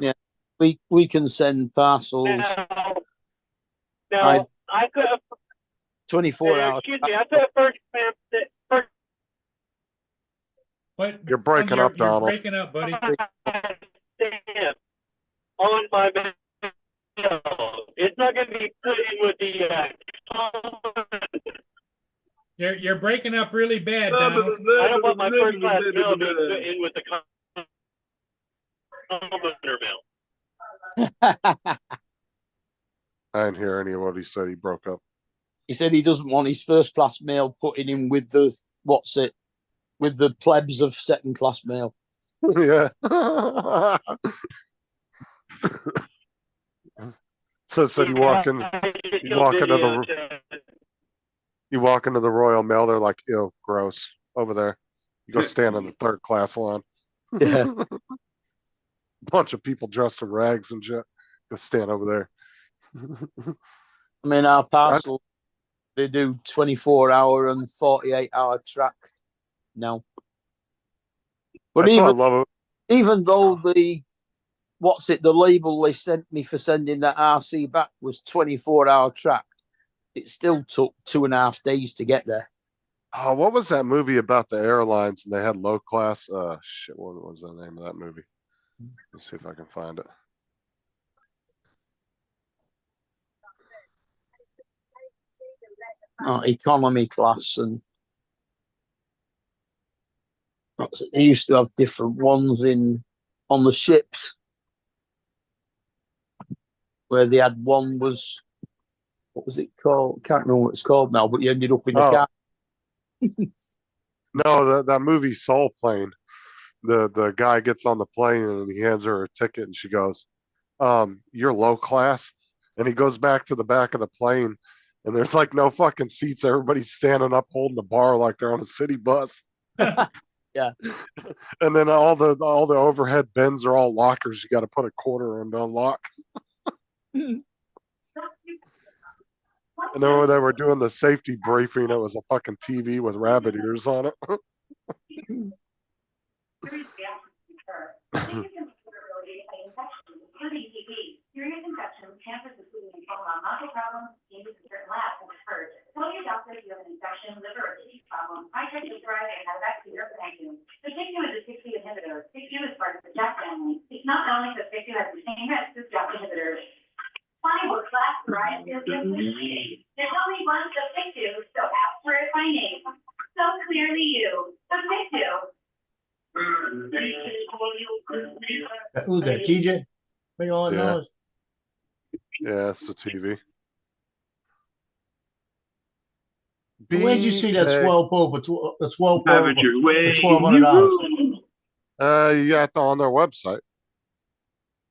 Yeah, we can send parcels. No, I could have 24 hours. Excuse me, I put first class. What? You're breaking up, Donald. You're breaking up, buddy. On my mail. It's not going to be put in with the. You're breaking up really bad, Donald. I don't want my first class mail to be put in with the commoner mail. I didn't hear any of what he said. He broke up. He said he doesn't want his first class mail putting him with the with the plebs of second class mail. Yeah. So said you walk into the Royal Mail, they're like, ew, gross. Over there. You go stand in the third class line. Yeah. Bunch of people dressed in rags and shit. Go stand over there. I mean, our parcel, they do 24-hour and 48-hour track now. But That's what I love it. even though the label they sent me for sending that RC back was 24-hour track, it still took 2.5 days to get there. Oh, what was that movie about the airlines and they had low class? Shit, what was the name of that movie? Let's see if I can find it. Economy class, and they used to have different ones on the ships, where they had one was, what was it called? Can't remember what it's called now, but you ended up in the car. No, that movie Soul Plane. The guy gets on the plane and he hands her a ticket and she goes, "You're low class." And he goes back to the back of the plane and there's like no fucking seats. Everybody's standing up holding the bar like they're on a city bus. Yeah. And then all the overhead bins are all lockers. You got to put a quarter in to unlock. And then when they were doing the safety briefing, it was a fucking TV with rabbit ears on it. Serious infections, cancers, including lymphoma, muscle problems, changes in certain labs, and occurred. Tell your doctor if you have an infection, liver, or kidney problem. I tried to thrive and have bacteria for you. The TIC2 is a TIC2 inhibitor. TIC2 is part of the JAK family. It's not only that TIC2 has the same risk as JAK inhibitors. Find what class thrive is completely. There's only one of TIC2, so ask for it by name. So clearly you. The TIC2. Who's that? TJ? Make all that Yeah. noise. Yeah, it's the TV. Where'd you see that BK. swell pole for Have it your way. $1,200? You got on their website.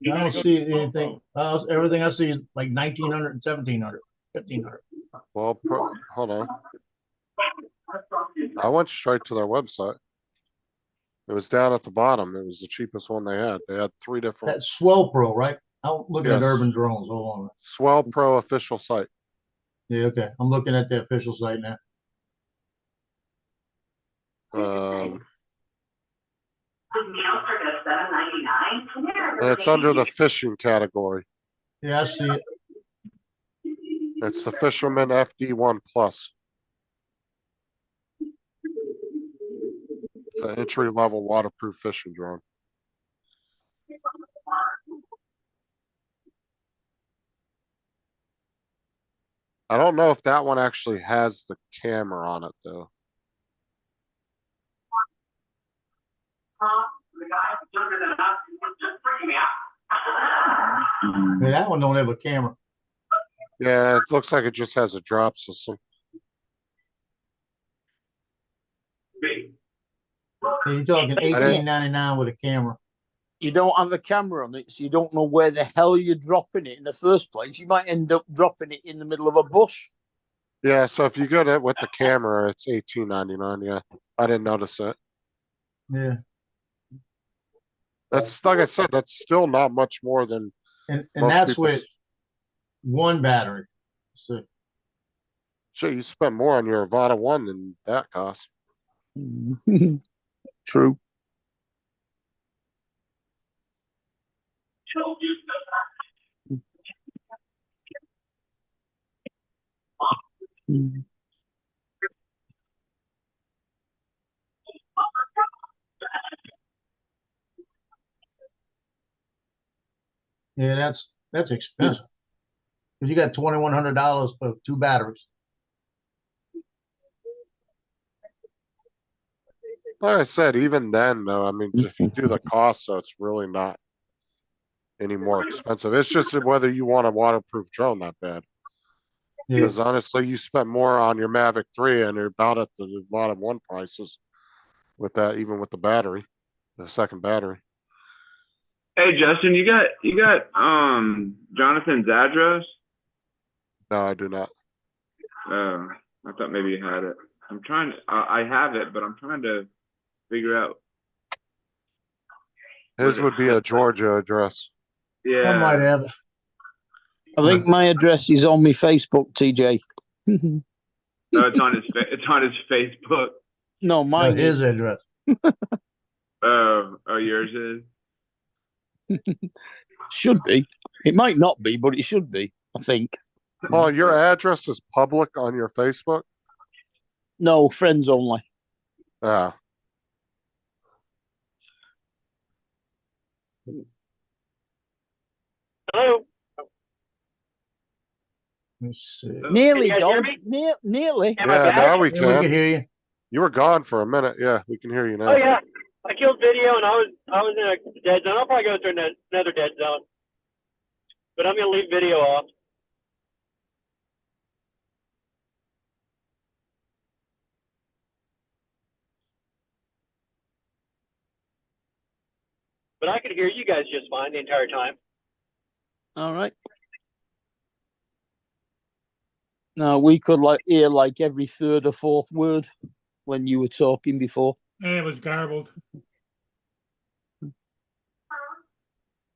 I don't see anything. Everything I see is like 1,900 and 1,700, 1,500. Well, hold on. I went straight to their website. It was down at the bottom. It was the cheapest one they had. They had 3 different. That's Swell Pro, right? I'm looking at Yes. Urban Drones. Hold on. Swell Pro official site. Yeah, okay. I'm looking at the official site now. It's under the fishing category. Yeah, I see it. It's the Fisherman FD1 Plus. It's an entry-level waterproof fishing drone. I don't know if that one actually has the camera on it though. Yeah, that one don't have a camera. Yeah, it looks like it just has a drop system. Yeah, you're talking $18.99 with a camera. You don't have a camera on it, so you don't know where the hell you're dropping it in the first place. You might end up dropping it in the middle of a bush. Yeah, so if you get it with the camera, it's $18.99. Yeah, I didn't notice it. Yeah. That's like I said, that's still not much more than. And most that's people's- with one battery. So Sure, you spent more on your Avata 1 than that cost. True. yeah, that's expensive. Because you got $2,100 for 2 batteries. Like I said, even then, though, I mean, if you do the cost, so it's really not any more expensive. It's just whether you want a waterproof drone that bad. Yeah. Because honestly, you spent more on your Mavic 3 and you're about at the bottom one prices with that, even with the battery, the second battery. Hey Justin, you got Jonathan's address? No, I do not. I thought maybe you had it. I'm trying to, I have it, but I'm trying to figure out. His would be a Georgia address. Yeah. I might have it. I think my address is on my Facebook, TJ. No, it's on his Facebook. No, No, mine his is. address. Oh, yours is? Should be. It might not be, but it should be, I think. Oh, your address is public on your Facebook? No, friends only. Yeah. Hello. Let's see. Nearly Can you guys hear gone. me? Nearly. Am I Yeah, back? now we Yeah, we can can. hear you. You were gone for a minute. Yeah, we can hear you now. Oh yeah, I killed video and I was in a dead zone. I'll probably go through another dead zone, but I'm gonna leave video off. But I could hear you guys just fine the entire time. All right. No, we could hear like every third or fourth word when you were talking before. And it was garbled.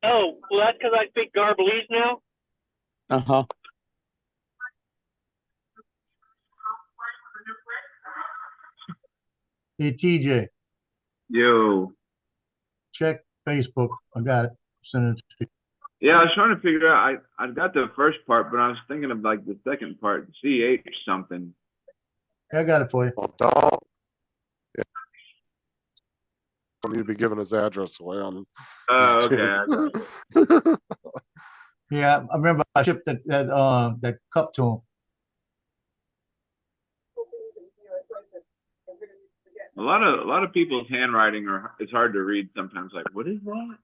Oh, well, that's because I speak Garblese now. Uh-huh. Hey, TJ, Yo. check Facebook. I got it. Send it to you. Yeah, I was trying to figure out. I got the first part, but I was thinking of like the second part, CH something. I got it for you. Well, don't. Yeah. Don't need to be giving his address away on. Oh, okay. I got it. Yeah, I remember I shipped that cup to him. A lot of people's handwriting it's hard to read sometimes. Like, what is that?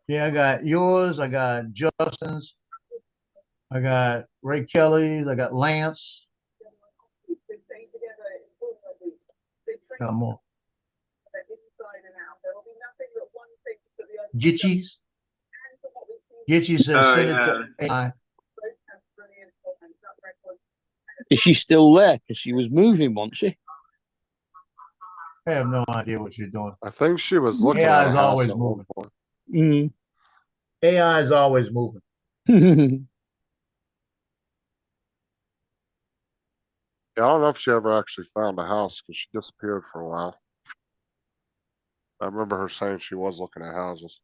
Yeah, I got yours. I got Justin's. I got Ray Kelly's. I got Lance. Got more. Gitchy's. Gitchy says send it to AI. Is she still there? Because she was moving, wasn't she? I have no idea what you're doing. I think she was looking AI at a is house always at one moving. point. AI is always moving. Yeah, I don't know if she ever actually found a house because she disappeared for a while. I remember her saying she was looking at houses.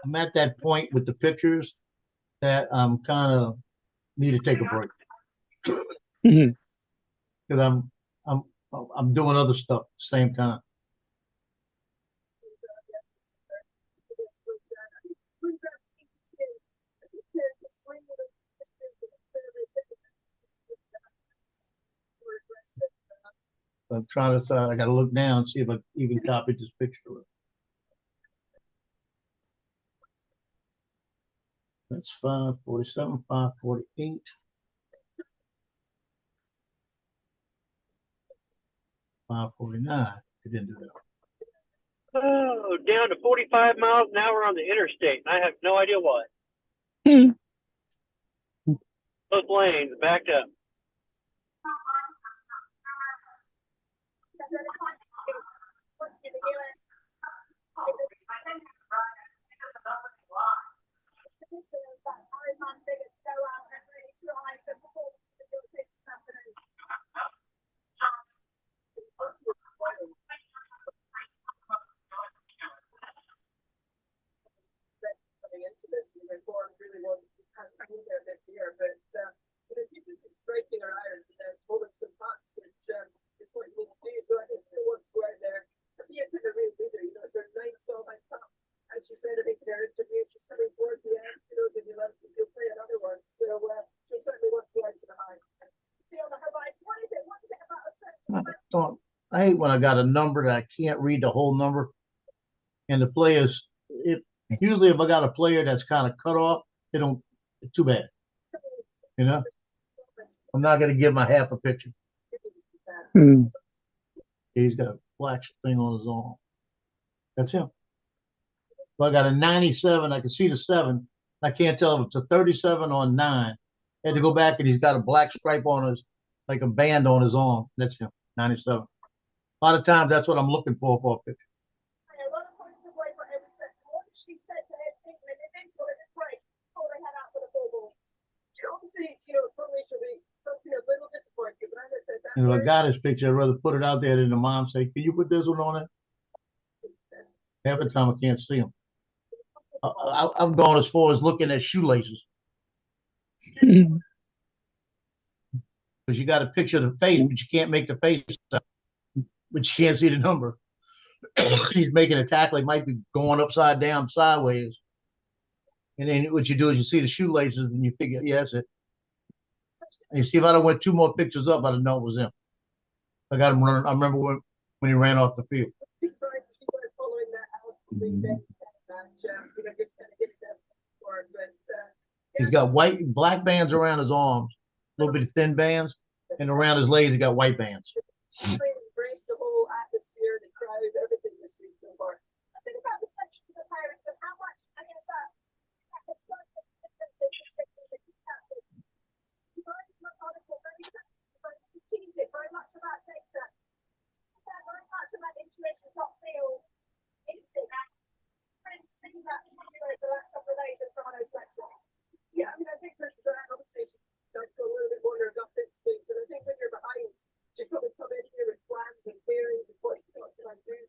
I'm at that point with the pictures that I'm kind of need to take a break because I'm doing other stuff at the same time. I'm trying to. I got to look down and see if I even copied this picture. That's 547, 548. 549. It didn't do that. Oh, down to 45 miles an hour on the interstate, and I have no idea why. Both lanes backed up. hate when I got a number that I can't read the whole number. And the players, usually if I got a player that's kind of cut off, they don't, it's too bad. You know? I'm not going to give my half a picture. Hmm. He's got a black thing on his arm. That's him. If I got a 97, I can see the 7. I can't tell if it's a 37 or 9. I had to go back and he's got a black stripe on his, like a band on his arm. That's him, 97. A lot of times that's what I'm looking for a picture. A lot of points away for every second. What she said to Ed Pinkman is into it, it's right. Oh, they had out for the 4 balls. Obviously, probably should be something a little disappointed, but as I said, that. And if I got his picture, I'd rather put it out there than the mom say, can you put this one on it? Half the time I can't see him. I've gone as far as looking at shoelaces. Because you got to picture the face, but you can't make the face out. But you can't see the number. He's making a tackle. He might be going upside down, sideways. And then what you do is you see the shoelaces and you figure, yeah, that's it. And you see, if I'd have went 2 more pictures up, I'd have known it was him. I got him running. I remember when he ran off the field. He's got black bands around his arms, a little bit of thin bands, and around his legs, he got white bands. The whole atmosphere, the crowd, everything this week so far. I think about the sections of the Pirates and how much, I guess that teams it very much about data. Very much about intuition, not feel instinct. And seeing that the last couple of days in some of those sections. Yeah, I mean, I think versus obviously does go a little bit more of gut instinct, and I think when you're behind, she's probably come in here with plans and theories and what she thought she might do,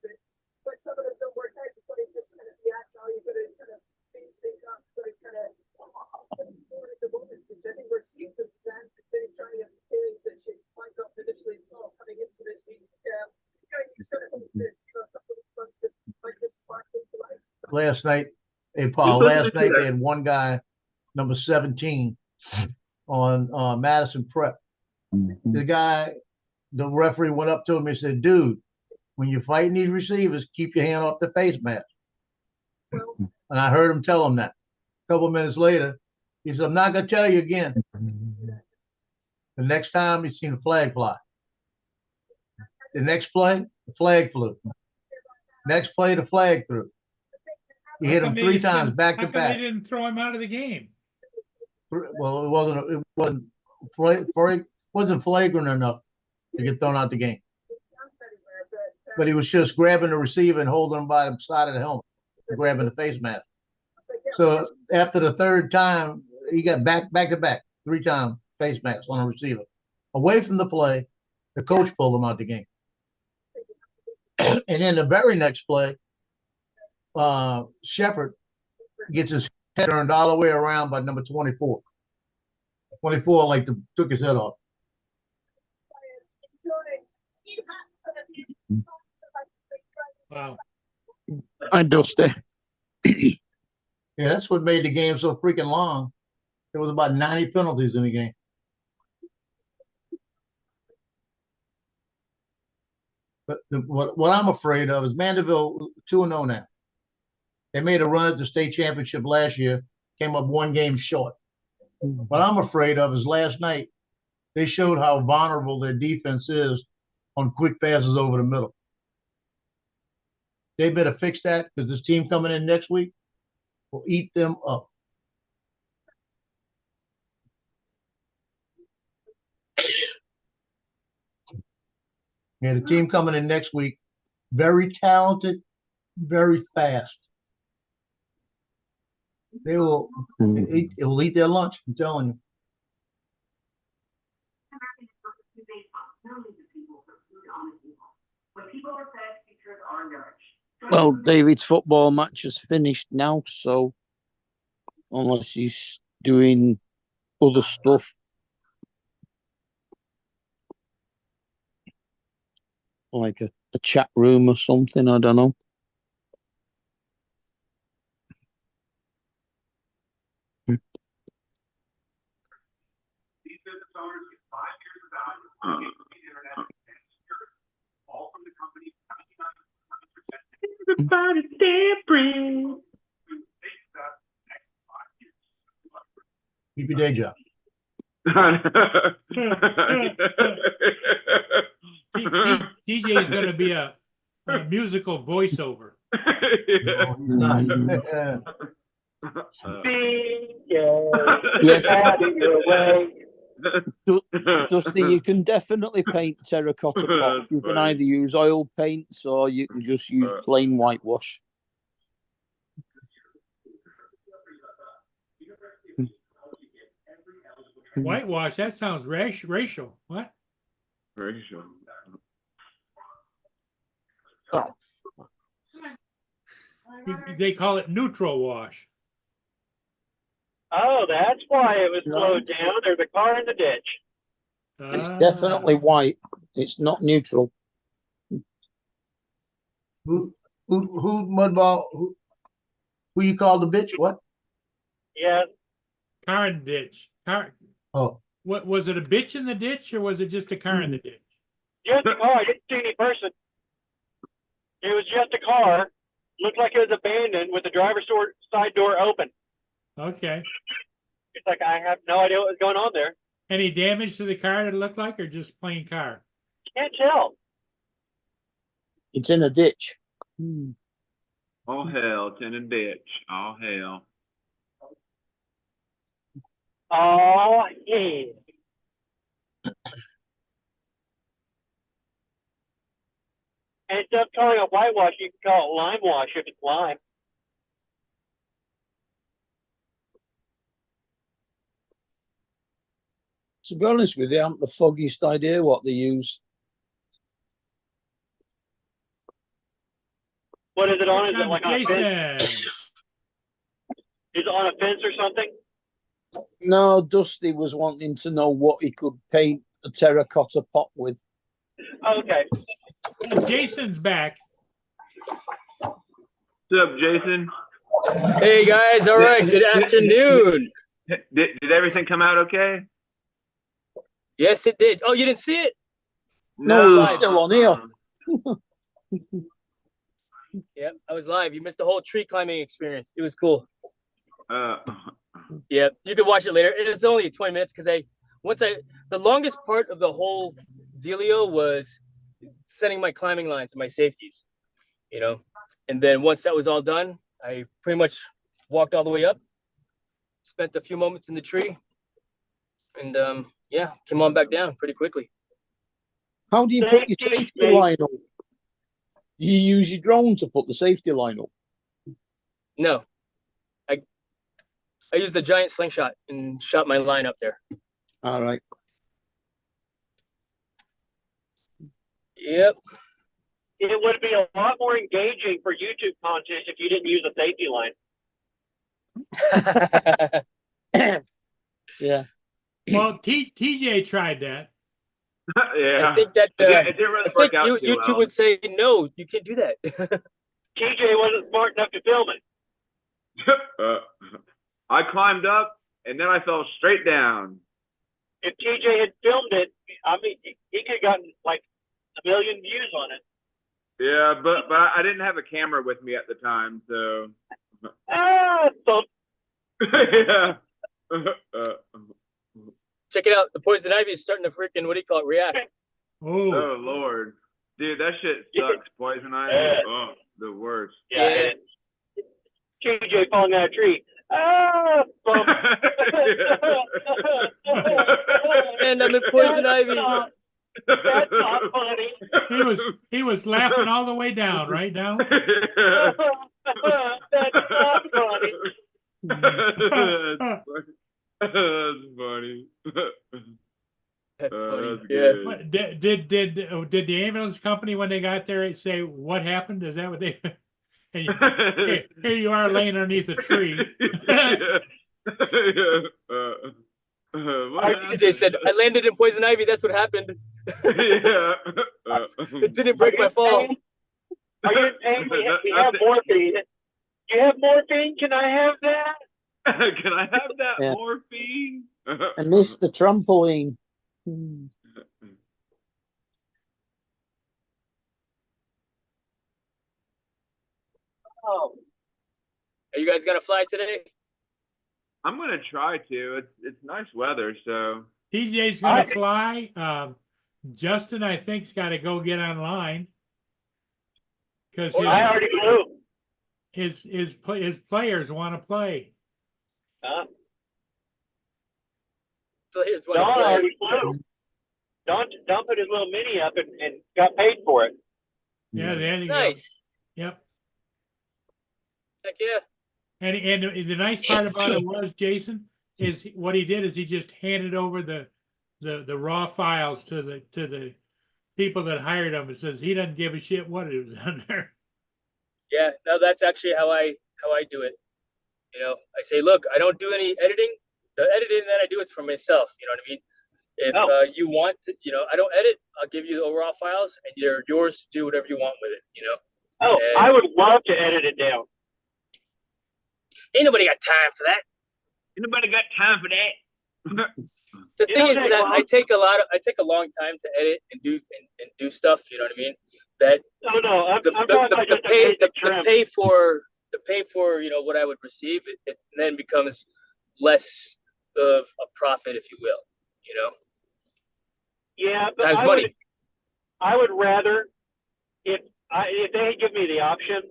but some of them don't work out. You've got to just kind of be agile, you've got to kind of change things up, you've got to kind of more at the moment, which I think we're seeing from Suzanne, really trying to have theories that she might not initially thought coming into this week. He's got to come to a couple of months to like this spark into life. Last night, hey Paul, last night they had one guy, number 17, on Madison Prep. The guy, the referee went up to him and said, dude, when you're fighting these receivers, keep your hand off the face mask. And I heard him tell him that. A couple of minutes later, he said, I'm not going to tell you again. The next time, he seen a flag fly. The next play, the flag flew. Next play, the flag threw. He hit him 3 times back to back. They didn't throw him out of the game. Well, it wasn't flagrant enough to get thrown out the game. But he was just grabbing the receiver and holding him by the side of the helmet, grabbing the face mask. So after the 3rd time, he got back to back 3 times face mask on a receiver. Away from the play, the coach pulled him out the game. And then the very next play, Shepard gets his head turned all the way around by number 24. 24 took his head off. Wow. I Dusty. Yeah, that's what made the game so freaking long. There was about 90 penalties in the game. But what I'm afraid of is Mandeville 2-0 now. They made a run at the state championship last year, came up 1 game short. What I'm afraid of is last night, they showed how vulnerable their defense is on quick passes over the middle. They better fix that because this team coming in next week will eat them up. Yeah, the team coming in next week, very talented, very fast. They will it will eat their lunch, I'm telling you. Well, David's football match is finished now, so unless he's doing other stuff. Like a chat room or something, I don't know. Everybody's different. Keep your day job. DJ is going to be a musical voiceover. No, he's not. Yes. Out of your way. Dusty, you can definitely paint terracotta pots. That's You can funny. either use oil paints or you can just use plain whitewash. Whitewash, that sounds racial. What? Racial. They call it neutral wash. Oh, that's why it was No. slowed down. There's a car in the ditch. It's Ah. definitely white. It's not neutral. Who Mudball? Who you call the bitch? What? Yeah, Car in the ditch. Car. Oh, What was it? A bitch in the ditch, or was it just a car in the ditch? just a car. I didn't see any person. It was just a car. Looked like it was abandoned with the driver's side door open. Okay. It's like I have no idea what was going on there. Any damage to the car that it looked like, or just plain car? Can't tell. It's in a ditch. Oh hell, it's in a ditch. Oh hell. Oh, yeah. And instead of calling it whitewash, you can call it lime wash if it's lime. To be honest with you, I haven't the foggiest idea what they use. What is it on? Is it like on a Jason. fence? Is it on a fence or something? No, Dusty was wanting to know what he could paint a terracotta pot with. Okay. Jason's back. What's up, Jason? Hey guys, all right, good afternoon. Did everything come out okay? Yes, it did. Oh, you didn't see it? No, we're still on here. Yep, I was live. You missed the whole tree climbing experience. It was cool. Uh, Yep, you can watch it later. It's only 20 minutes because the longest part of the whole dealio was setting my climbing lines and my safeties, you know. And then once that was all done, I pretty much walked all the way up, spent a few moments in the tree, and yeah, came on back down pretty quickly. How do you put your safety line up? Do you use your drone to put the safety line up? No, I used a giant slingshot and shot my line up there. All right. Yep. It would be a lot more engaging for YouTube content if you didn't use a safety line. Yeah. Well, TJ tried that. yeah. I think that it didn't really I work think out too YouTube well. would say no, you can't do that. TJ wasn't smart enough to film it. I climbed up and then I fell straight down. If TJ had filmed it, I mean, he could have gotten like 1 million views on it. Yeah, but I didn't have a camera with me at the time, so. So yeah. Check it out. The poison ivy is starting to freaking, what do you call it, react. Oh, Oh Lord, dude, that shit sucks. Poison ivy. Oh, the worst. Yeah. TJ falling out of a tree. Bump. And I'm in poison ivy. That's not funny. he was laughing all the way down, right down. That's not funny. That's funny. That's funny. That's Yeah. good. What, did the ambulance company when they got there say what happened? Is that what they? Hey, here you are laying underneath a tree. TJ said, I landed in poison ivy. That's what happened. Yeah. It didn't break my fall. Are you in pain? We have morphine. You have morphine? Can I have that? Can I have that Yeah. morphine? I missed the trampoline. Oh, Are you guys gonna fly today? I'm gonna try to. It's nice weather, so TJ's gonna fly. Justin, I think's got to go get online because I already flew. his players want to play. Players Don want to play. already flew. Don put his little mini up and got paid for it. Yeah, there you go. Nice. Yep. Heck yeah. And the nice part about it was, Jason, is what he did is he just handed over the raw files to the people that hired him. It says he doesn't give a shit what it was under. Yeah, no, that's actually how I do it. You know, I say, look, I don't do any editing. The editing that I do is for myself. You know what I mean? If you want to, you know, I don't edit. I'll give you the raw files, and you're yours to do whatever you want with it. You know? Oh, And I would love to edit it down. ain't nobody got time for that. anybody got time for that? The You thing know, is Dave, that well, I take a long time to edit and do stuff. You know what I mean? That No, I'm the talking about just a pay basic trim. the pay for you know what I would receive it then becomes less of a profit, if you will. You know, Yeah, but times money. I would rather if they give me the option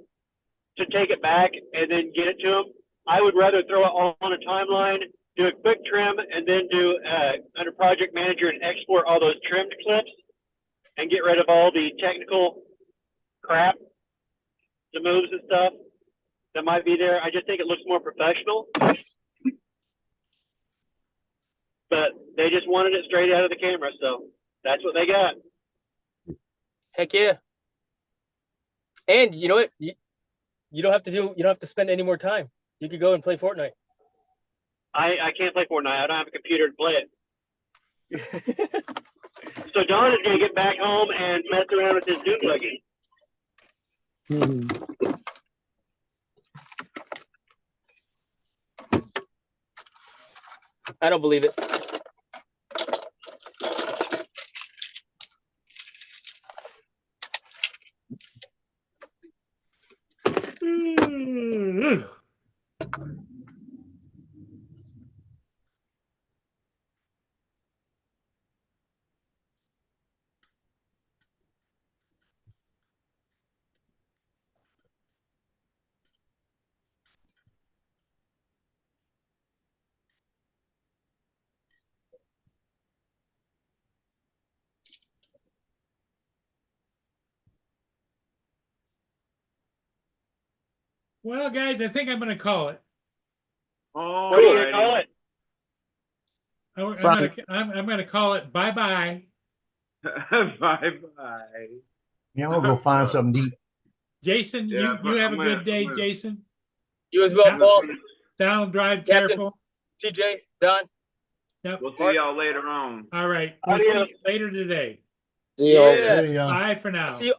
to take it back and then get it to them, I would rather throw it all on a timeline, do a quick trim, and then do under Project Manager and export all those trimmed clips and get rid of all the technical crap, the moves and stuff that might be there. I just think it looks more professional. But they just wanted it straight out of the camera, so that's what they got. Heck yeah. And you know what? You don't have to spend any more time. You could go and play Fortnite. I can't play Fortnite. I don't have a computer to play it. So Don is gonna get back home and mess around with his Doom buggy. I don't believe it. Well, guys, I think I'm going to call it. Oh, What do you gonna call it? I'm gonna call it bye bye. Bye bye. Yeah, we'll go find something to eat. Jason, Yeah, you have a I'm good day, gonna- Jason. You as well, Paul, Down, drive Captain. careful. TJ, Don. Yep. We'll see y'all later on. All right. We'll see Adios. you later today. See you all. Yeah. Hey, Bye for now. See you.